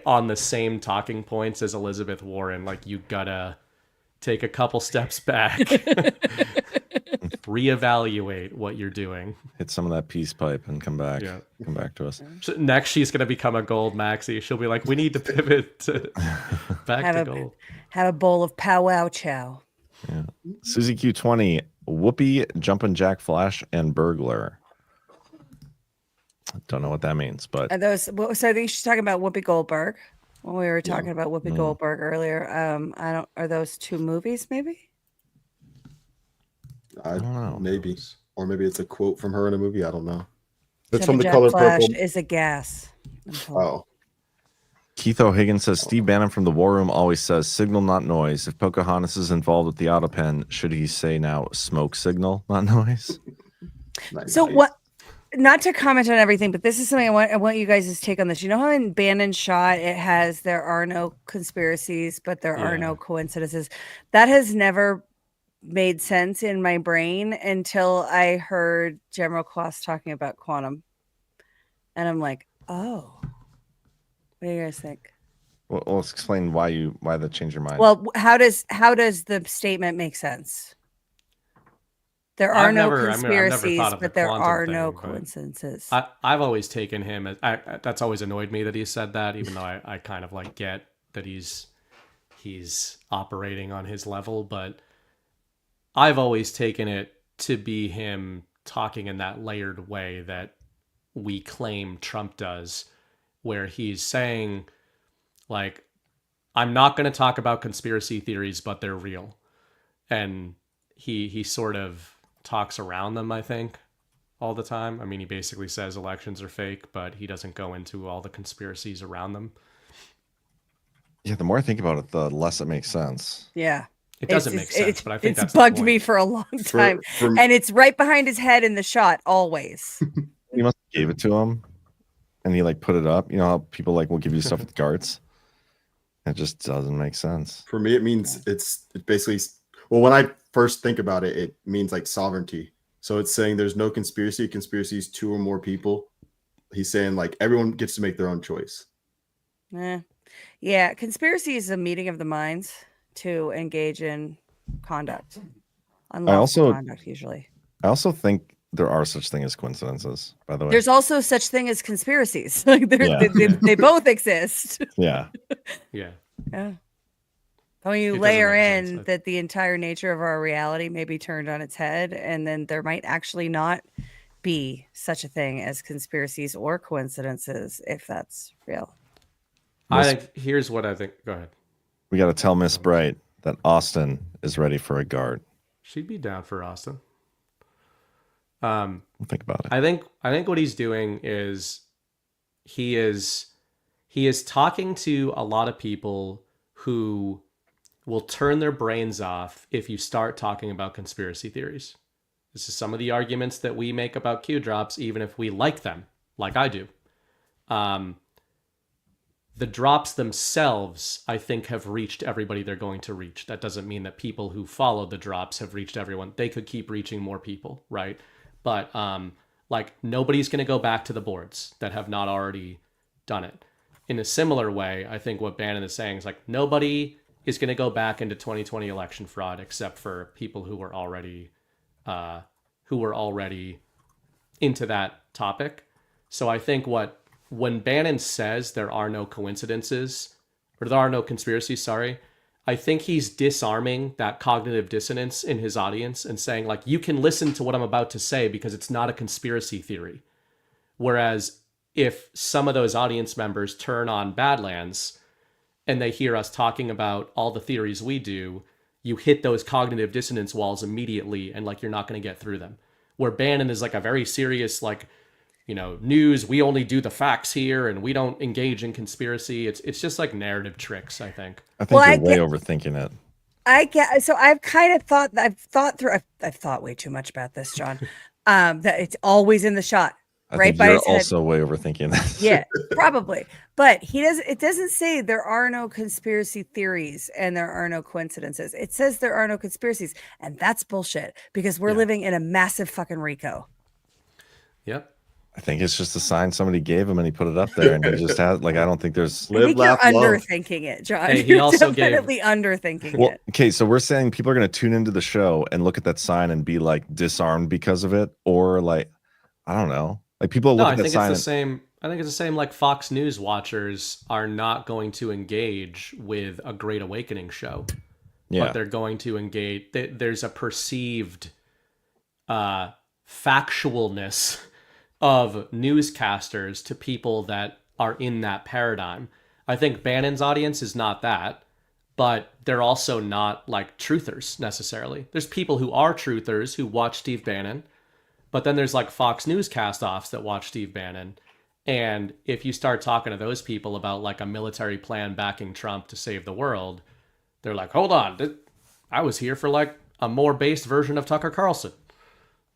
on the same talking points as Elizabeth Warren, like, you gotta take a couple steps back. Reevaluate what you're doing.
Hit some of that peace pipe and come back. Yeah. Come back to us.
So next, she's going to become a gold maxi. She'll be like, we need to pivot to back to gold.
Have a bowl of powwow chow.
Yeah. Susie Q20, Whoopi, Jumpin' Jack Flash, and Burglar. Don't know what that means, but
Are those? So I think she's talking about Whoopi Goldberg. When we were talking about Whoopi Goldberg earlier, I don't. Are those two movies? Maybe.
I don't know. Maybe, or maybe it's a quote from her in a movie. I don't know. That's
Jumpin'
from The
Jack
Color
Flash
Purple.
is a gas.
Oh.
Keith O'Higgins says Steve Bannon from the War Room always says signal, not noise. If Pocahontas is involved with the auto pen, should he say now smoke signal, not noise?
So what? Not to comment on everything, but this is something I want you guys' take on this. You know how in Bannon's shot it has there are no conspiracies, but there are no coincidences. That has never made sense in my brain until I heard General Quast talking about quantum, and I'm like, oh, what do you guys think?
Well, let's explain why that changed your mind.
Well, how does the statement make sense? There are no conspiracies, but there are no coincidences.
I've always taken him as that's always annoyed me that he said that, even though I kind of like get that he's operating on his level, but I've always taken it to be him talking in that layered way that we claim Trump does, where he's saying, like, I'm not going to talk about conspiracy theories, but they're real. And he sort of talks around them, I think, all the time. I mean, he basically says elections are fake, but he doesn't go into all the conspiracies around them.
Yeah, the more I think about it, the less it makes sense.
Yeah.
It doesn't make sense, but I think
it's
that's
bugged
the point.
me for a long time. And it's right behind his head in the shot always.
You must have gave it to him and he like put it up. You know how people like will give you stuff with cards? It just doesn't make sense.
For me, it means it basically, well, when I first think about it, it means like sovereignty. So it's saying there's no conspiracy. Conspiracy is 2 or more people. He's saying like everyone gets to make their own choice.
Yeah. Conspiracy is a meeting of the minds to engage in conduct. Unlawful conduct, usually.
I also think there are such thing as coincidences, by the way.
There's also such thing as conspiracies. Like they both exist.
Yeah.
Yeah.
Yeah. When you layer in that the entire nature of our reality may be turned on its head, and then there might actually not be such a thing as conspiracies or coincidences, if that's real.
I think here's what I think. Go ahead.
We got to tell Miss Bright that Austin is ready for a guard.
She'd be down for Austin.
Think about it.
I think what he's doing is he is talking to a lot of people who will turn their brains off if you start talking about conspiracy theories. This is some of the arguments that we make about Q drops, even if we like them, like I do. The drops themselves, I think, have reached everybody they're going to reach. That doesn't mean that people who follow the drops have reached everyone. They could keep reaching more people, right? But like nobody's going to go back to the boards that have not already done it. In a similar way, I think what Bannon is saying is like nobody is going to go back into 2020 election fraud except for people who were already into that topic. So I think when Bannon says there are no coincidences, or there are no conspiracies, I think he's disarming that cognitive dissonance in his audience and saying, like, you can listen to what I'm about to say because it's not a conspiracy theory. Whereas if some of those audience members turn on Badlands and they hear us talking about all the theories we do, you hit those cognitive dissonance walls immediately and, like, you're not going to get through them. Where Bannon is, like, a very serious, like, you know, news, we only do the facts here and we don't engage in conspiracy. It's just like narrative tricks, I think.
I think you're way overthinking it.
I've thought way too much about this, John. That it's always in the shot.
I
right
think
by
you're
his head.
also way overthinking this.
Yeah, probably. But it doesn't say there are no conspiracy theories and there are no coincidences. It says there are no conspiracies. And that's bullshit because we're living in a massive fucking RICO.
Yep.
I think it's just a sign somebody gave him and he put it up there and he just had, like, I don't think there's
I think you're underthinking it, John.
Hey, he
you're
also
definitely underthinking
Well,
it.
okay, so we're saying people are going to tune into the show and look at that sign and be like disarmed because of it, or like, I don't know, like people look at that sign.
I think it's the same. Like Fox News watchers are not going to engage with a Great Awakening show, but they're going to engage. There's a perceived factualness of newscasters to people that are in that paradigm. I think Bannon's audience is not that, but they're also not like truthers necessarily. There's people who are truthers who watch Steve Bannon, but then there's like Fox News cast-offs that watch Steve Bannon. And if you start talking to those people about like a military plan backing Trump to save the world, they're like, hold on, I was here for like a more based version of Tucker Carlson.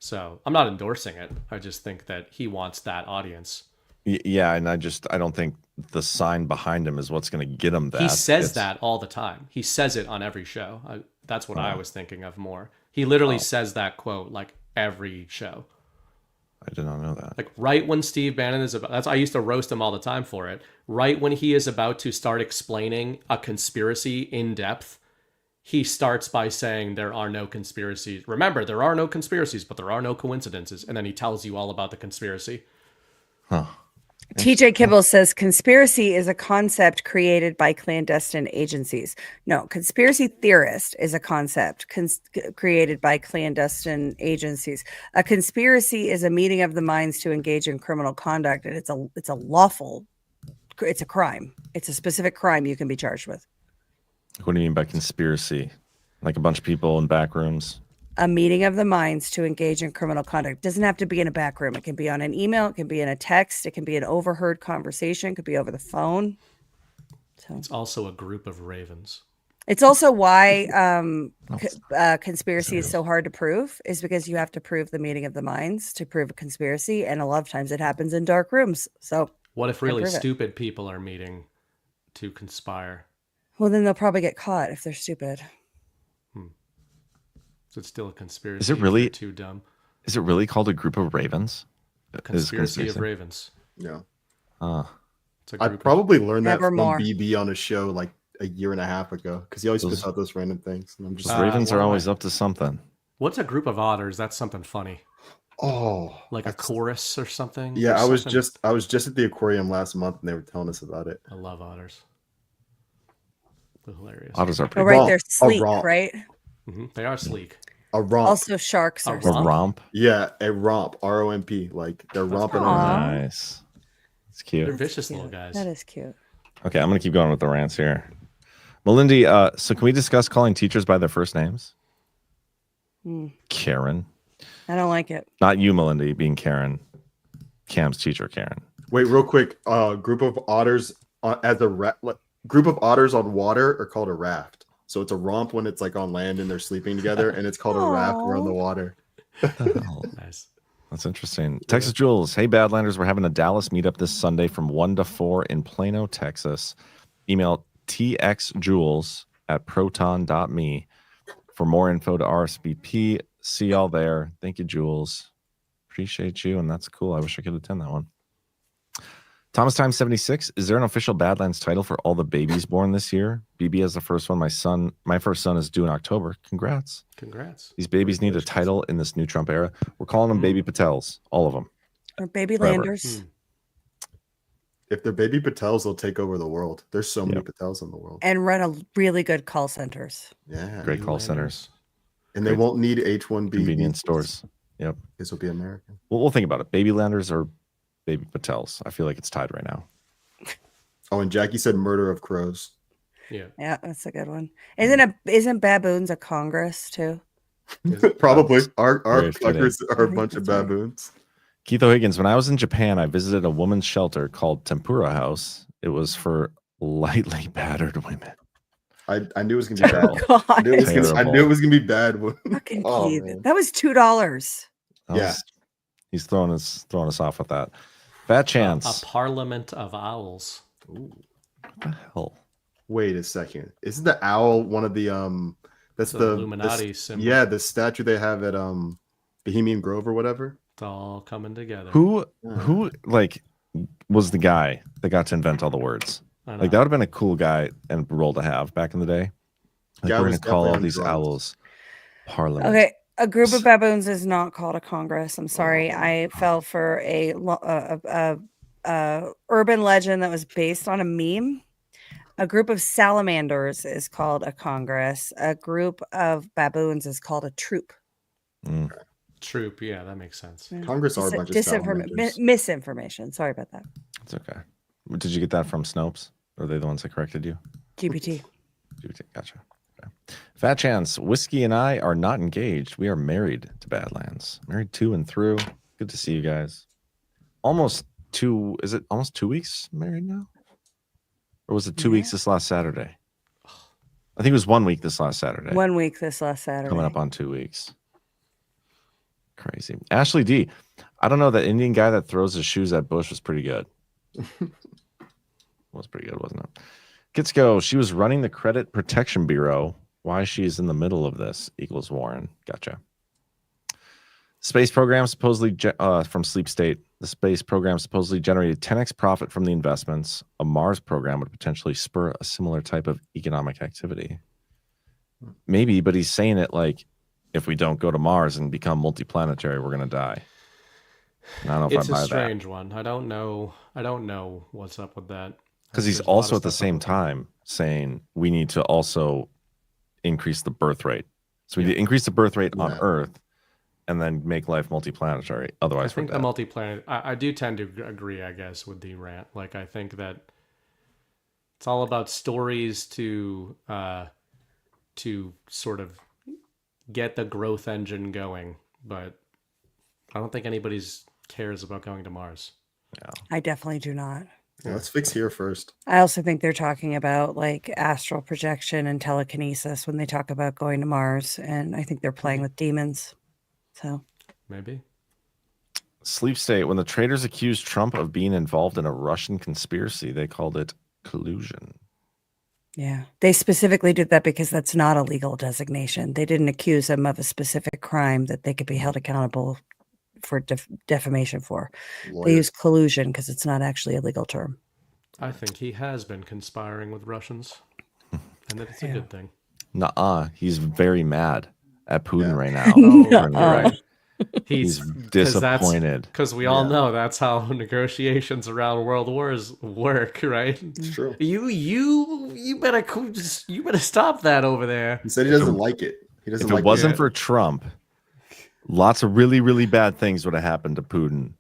So I'm not endorsing it. I just think that he wants that audience.
Yeah, and I don't think the sign behind him is what's going to get him that.
He says that all the time. He says it on every show. That's what I was thinking of more. He literally says that quote like every show.
I did not know that.
Like right when Steve Bannon is about, I used to roast him all the time for it. Right when he is about to start explaining a conspiracy in depth, he starts by saying there are no conspiracies. Remember, there are no conspiracies, but there are no coincidences. And then he tells you all about the conspiracy.
Huh.
TJ Kibble says conspiracy is a concept created by clandestine agencies. No, conspiracy theorist is a concept created by clandestine agencies. A conspiracy is a meeting of the minds to engage in criminal conduct, and it's a lawful, it's a crime. It's a specific crime you can be charged with.
What do you mean by conspiracy? Like a bunch of people in back rooms?
A meeting of the minds to engage in criminal conduct. It doesn't have to be in a back room. It can be on an email. It can be in a text. It can be an overheard conversation. It could be over the phone. So
it's also a group of ravens.
It's also why conspiracy is so hard to prove, is because you have to prove the meeting of the minds to prove a conspiracy. And a lot of times it happens in dark rooms. So
what if really stupid people are meeting to conspire?
Well, then they'll probably get caught if they're stupid.
So it's still a conspiracy.
Is it really
too dumb?
Is it really called a group of ravens?
A conspiracy of ravens.
Yeah.
I
probably learned that from
Nevermore.
BB on a show like a year and a half ago because he always puts out those random things. And I'm just
ravens are always up to something.
What's a group of otters? That's something funny.
Oh,
like a chorus or something.
Yeah, I was
something...
just at the aquarium last month and they were telling us about it.
I love otters. They're hilarious.
Otters are
Oh,
pretty.
right, they're sleek, right?
Mm-hmm. They are sleek.
A romp.
Also, sharks are sleek.
romp.
Yeah, a romp. ROMP. Like they're romping around.
Nice. It's cute.
They're vicious little guys.
That is cute.
Okay, I'm gonna keep going with the rants here. Melindy, so can we discuss calling teachers by their first names? Karen.
I don't like it.
Not you, Melindy, being Karen. Cam's teacher, Karen.
Wait, real quick. Group of otters group of otters on water are called a raft. So it's a romp when it's like on land and they're sleeping together, and it's called a raft when we're on the water.
Nice.
That's interesting. Texas Jules. Hey, Badlanders. We're having a Dallas meetup this Sunday from 1 to 4 in Plano, Texas. Email txjules@proton.me for more info to RSVP. See y'all there. Thank you, Jules. Appreciate you. And that's cool. I wish I could attend that one. Thomas Time 76. Is there an official Badlands title for all the babies born this year? BB has the first one. My first son is due in October. Congrats.
Congrats.
These babies need a title in this new Trump era. We're calling them Baby Patels, all of them.
Or Baby
Forever.
Landers.
If they're Baby Patels, they'll take over the world. There's so many Patels in the world.
And run a really good call centers.
Yeah.
Great call centers.
And they won't need H-1B.
Convenience stores. Yep.
This will be American.
We'll think about it. Baby Landers or Baby Patels. I feel like it's tied right now.
Oh, and Jackie said murder of crows.
Yeah.
Yeah, that's a good one. Isn't baboons a Congress too?
Probably. Our
Very fitting.
fuckers are a bunch of baboons.
Keith O'Higgins, when I was in Japan, I visited a woman's shelter called Tempura House. It was for lightly battered women.
I knew it was gonna be bad.
God.
I knew it was gonna be bad.
Fucking
Oh,
Keith.
man.
That was $2.
Yeah.
He's throwing us off with that. Fat Chance.
A parliament of owls.
Ooh.
What the hell?
Wait a second. Isn't the owl one of the that's
The
the
Illuminati
the,
symbol.
Yeah, the statue they have at Bohemian Grove or whatever.
It's all coming together.
Who like was the guy that got to invent all the words?
I know.
Like that would have been a cool guy and role to have back in the day. Like
Guy
we're
was
gonna call all
definitely on
these
drugs.
owls parliament.
Okay, a group of baboons is not called a Congress. I'm sorry. I fell for a urban legend that was based on a meme. A group of salamanders is called a Congress. A group of baboons is called a troop.
Troop, yeah, that makes sense.
Congress are a bunch of salamanders.
Misinformation. Sorry about that.
It's okay. Did you get that from Snopes? Or are they the ones that corrected you?
GPT.
Gotcha. Okay. Fat Chance, Whiskey and I are not engaged. We are married to Badlands. Married to and through. Good to see you guys. Almost 2 weeks married now? Or was it 2 weeks this last Saturday? I think it was 1 week this last Saturday.
1 week this last Saturday.
Coming up on 2 weeks. Crazy. Ashley D. I don't know. That Indian guy that throws his shoes at Bush was pretty good. Was pretty good, wasn't it? Kitsko, she was running the Credit Protection Bureau. Why she's in the middle of this equals Warren. Gotcha. Space program supposedly from Sleep State. The space program supposedly generated 10x profit from the investments. A Mars program would potentially spur a similar type of economic activity. Maybe, but he's saying it like, if we don't go to Mars and become multiplanetary, we're gonna die. And I don't know if
It's
I buy
a
that.
strange one. I don't know what's up with that.
Because he's
There's a lot
also
of
at the
stuff
same
up with
time saying we need to also increase the birth rate. So we need to increase the birth rate on Earth and then make life multiplanetary.
I
Otherwise, we're
think the
dead.
multi-planet. I do tend to agree, I guess, with the rant. Like, I think that it's all about stories to sort of get the growth engine going, but I don't think anybody's cares about going to Mars.
I definitely do not.
Yeah, let's fix here first.
I also think they're talking about like astral projection and telekinesis when they talk about going to Mars, and I think they're playing with demons. So
maybe.
Sleep State. When the traders accused Trump of being involved in a Russian conspiracy, they called it collusion.
yeah, they specifically did that because that's not a legal designation. They didn't accuse him of a specific crime that they could be held accountable for defamation for. They use collusion because it's not actually a legal term.
I think he has been conspiring with Russians, and that it's a good thing.
Nuh-uh. He's very mad at Putin right now.
Nuh-uh.
He's disappointed.
Because we all know that's how negotiations around world wars work, right?
It's true.
You better stop that over there.
He said he doesn't like it. He doesn't.
If it
like
wasn't
it.
for Trump, lots of really, really bad things would have happened to Putin.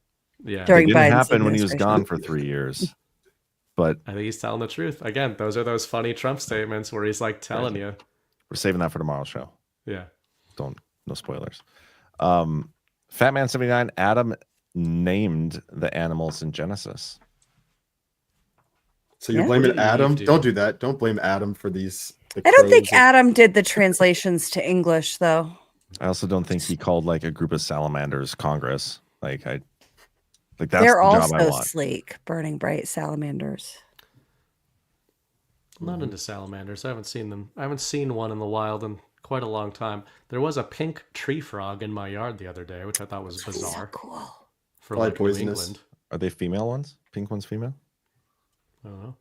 Yeah,
It
During
didn't
Biden's
happen when he was
administration.
gone for 3 years. But
I think he's telling the truth. Again, those are those funny Trump statements where he's like telling you.
we're saving that for tomorrow's show.
Yeah.
No spoilers. Fatman79, Adam named the animals in Genesis.
So you're
Yeah.
blaming
What did Eve
Adam?
do?
Don't do that. Don't blame Adam for these.
I don't think
crows.
Adam did the translations to English, though.
I also don't think he called like a group of salamanders Congress. Like that's
They're
the job I
also
want.
sleek, burning bright salamanders.
I'm not into salamanders. I haven't seen them. I haven't seen one in the wild in quite a long time. There was a pink tree frog in my yard the other day, which I thought was bizarre.
So cool.
For
Probably
like New
poisonous.
England.
Are they female ones? Pink ones female?
I don't know.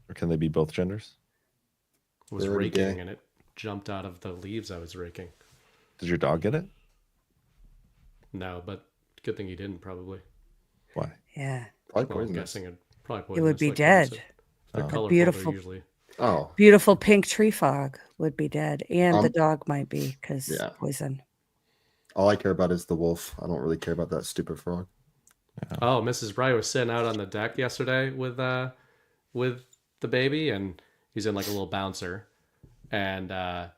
Or can they be both genders?
It was
They're already
raking
gay.
and it jumped out of the leaves I was raking.
Did your dog get it?
No, but good thing he didn't probably.
Why?
Yeah.
Probably
Well, I'm
poisonous.
guessing it probably
It
poisonous.
would be
like
dead.
If they're
Oh.
colorful,
Beautiful.
they're usually.
Oh,
Beautiful pink tree frog would be dead. And the
Um,
dog might be because
yeah.
poison.
all I care about is the wolf. I don't really care about that stupid frog.
Oh, Mrs. Wright was sitting out on the deck yesterday with the baby, and he's in like a little bouncer, and a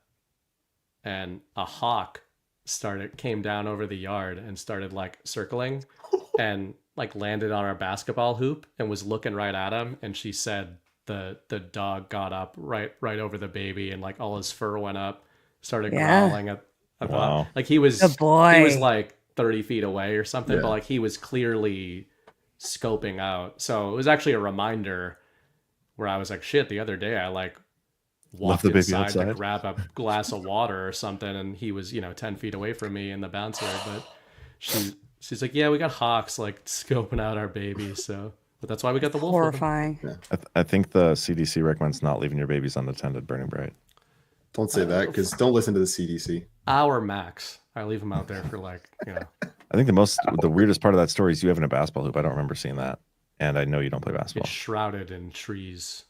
hawk came down over the yard and started like circling, and like landed on our basketball hoop and was looking right at him. And she said the dog got up right over the baby, and like all his fur went up, started
Yeah.
growling at the
Wow.
like he was
Good boy.
he was like 30 feet away or something,
Yeah.
but like he was clearly scoping out. So it was actually a reminder where I was like, shit, the other day I like walked
the baby
inside to
outside?
grab a glass of water or something, and he was 10 feet away from me in the bouncer. But she's like, yeah, we got hawks like scoping out our baby. So but that's why we got the wolf with them.
Horrifying.
I think the CDC recommends not leaving your babies unattended, burning bright.
Don't say that because don't listen to the CDC.
Hour max. I leave them out there for like
I think the weirdest part of that story is you having a basketball hoop. I don't remember seeing that. And I know you don't play basketball.
get shrouded in trees.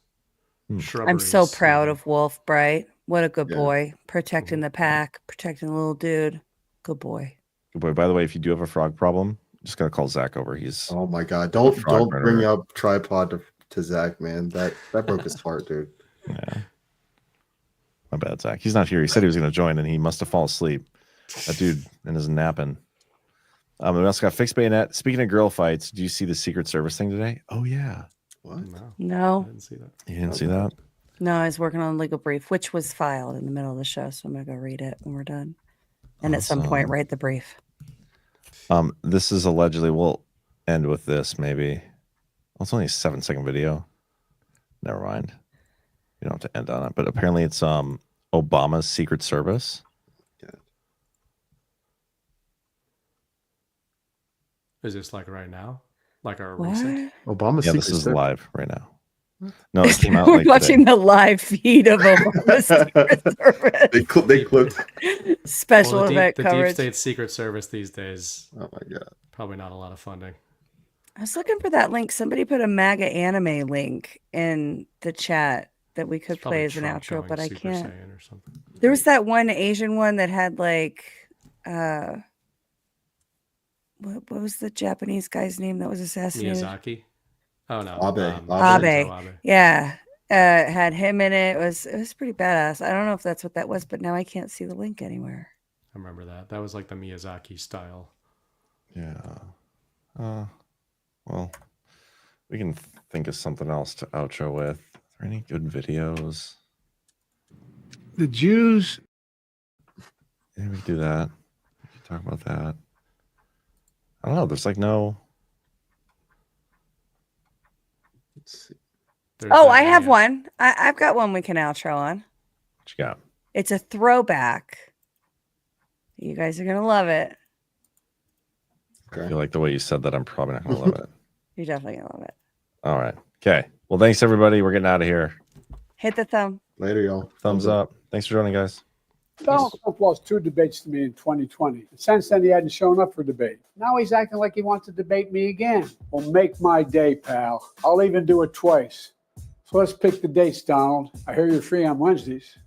I'm
Shrubberies.
so proud of Wolf Bright. What a good
Yeah.
boy. Protecting the pack, protecting the little dude. Good boy.
Good boy. By the way, if you do have a frog problem, just gotta call Zach over. He's
Oh my god! Don't
Frog
bring
murderer.
up tripod to Zach, man. That broke his heart, dude.
yeah. My bad, Zach. He's not here. He said he was gonna join, and he must have fallen asleep. That dude and is napping. We also got Fixed Bayonet. Speaking of girl fights, do you see the Secret Service thing today? Oh yeah.
What?
No, I
No,
didn't see that.
You didn't see that?
no, I was working on a legal brief, which was filed in the middle of the show. So I'm going to go read it when we're done. And at some point,
Awesome.
write the brief.
This is allegedly, we'll end with this maybe. Well, it's only a 7-second video. Never mind. You don't have to end on it. But apparently it's Obama's Secret Service
Is this like right now? Like our
What?
recent?
Obama's
Yeah, this
Secret
is
Service.
live right now. No, it came out
We're
like
watching
today.
the live feed of Obama's Secret Service.
They clipped.
Special
Well,
event
the
coverage.
Deep State Secret Service these days.
Oh my god.
Probably not a lot of funding.
I was looking for that link. Somebody put a MAGA anime link in the chat that we could play
Probably
as an
Trump
outro,
going
but I
Super
can't.
Saiyan or something.
There was that one Asian one that had like what was the Japanese guy's name that was assassinated?
Miyazaki. Oh no,
Abe.
Abe.
Shinzo Abe.
Yeah. Had him in it. It was pretty badass. I don't know if that's what that was, but now I can't see the link anywhere.
I remember that. That was like the Miyazaki style.
Yeah. Well, we can think of something else to outro with. Are there any good videos?
The Jews.
Yeah, we can do that. We can talk about that. I don't know. There's like no.
Let's see.
I have one. I've got one we can outro on.
What you got?
It's a throwback. You guys are gonna love it.
I feel like the way you said that, I'm probably not going to love it.
You're definitely gonna love it.
All right. Okay. Well, thanks everybody. We're getting out of here.
Hit the thumb.
Later, y'all.
Thumbs up. Thanks for joining, guys.
Donald Trump lost 2 debates to me in 2020. Since then, he hadn't shown up for debate. Now he's acting like he wants to debate me again. Well, make my day, pal. I'll even do it twice. So let's pick the dates, Donald. I hear you're free on Wednesdays.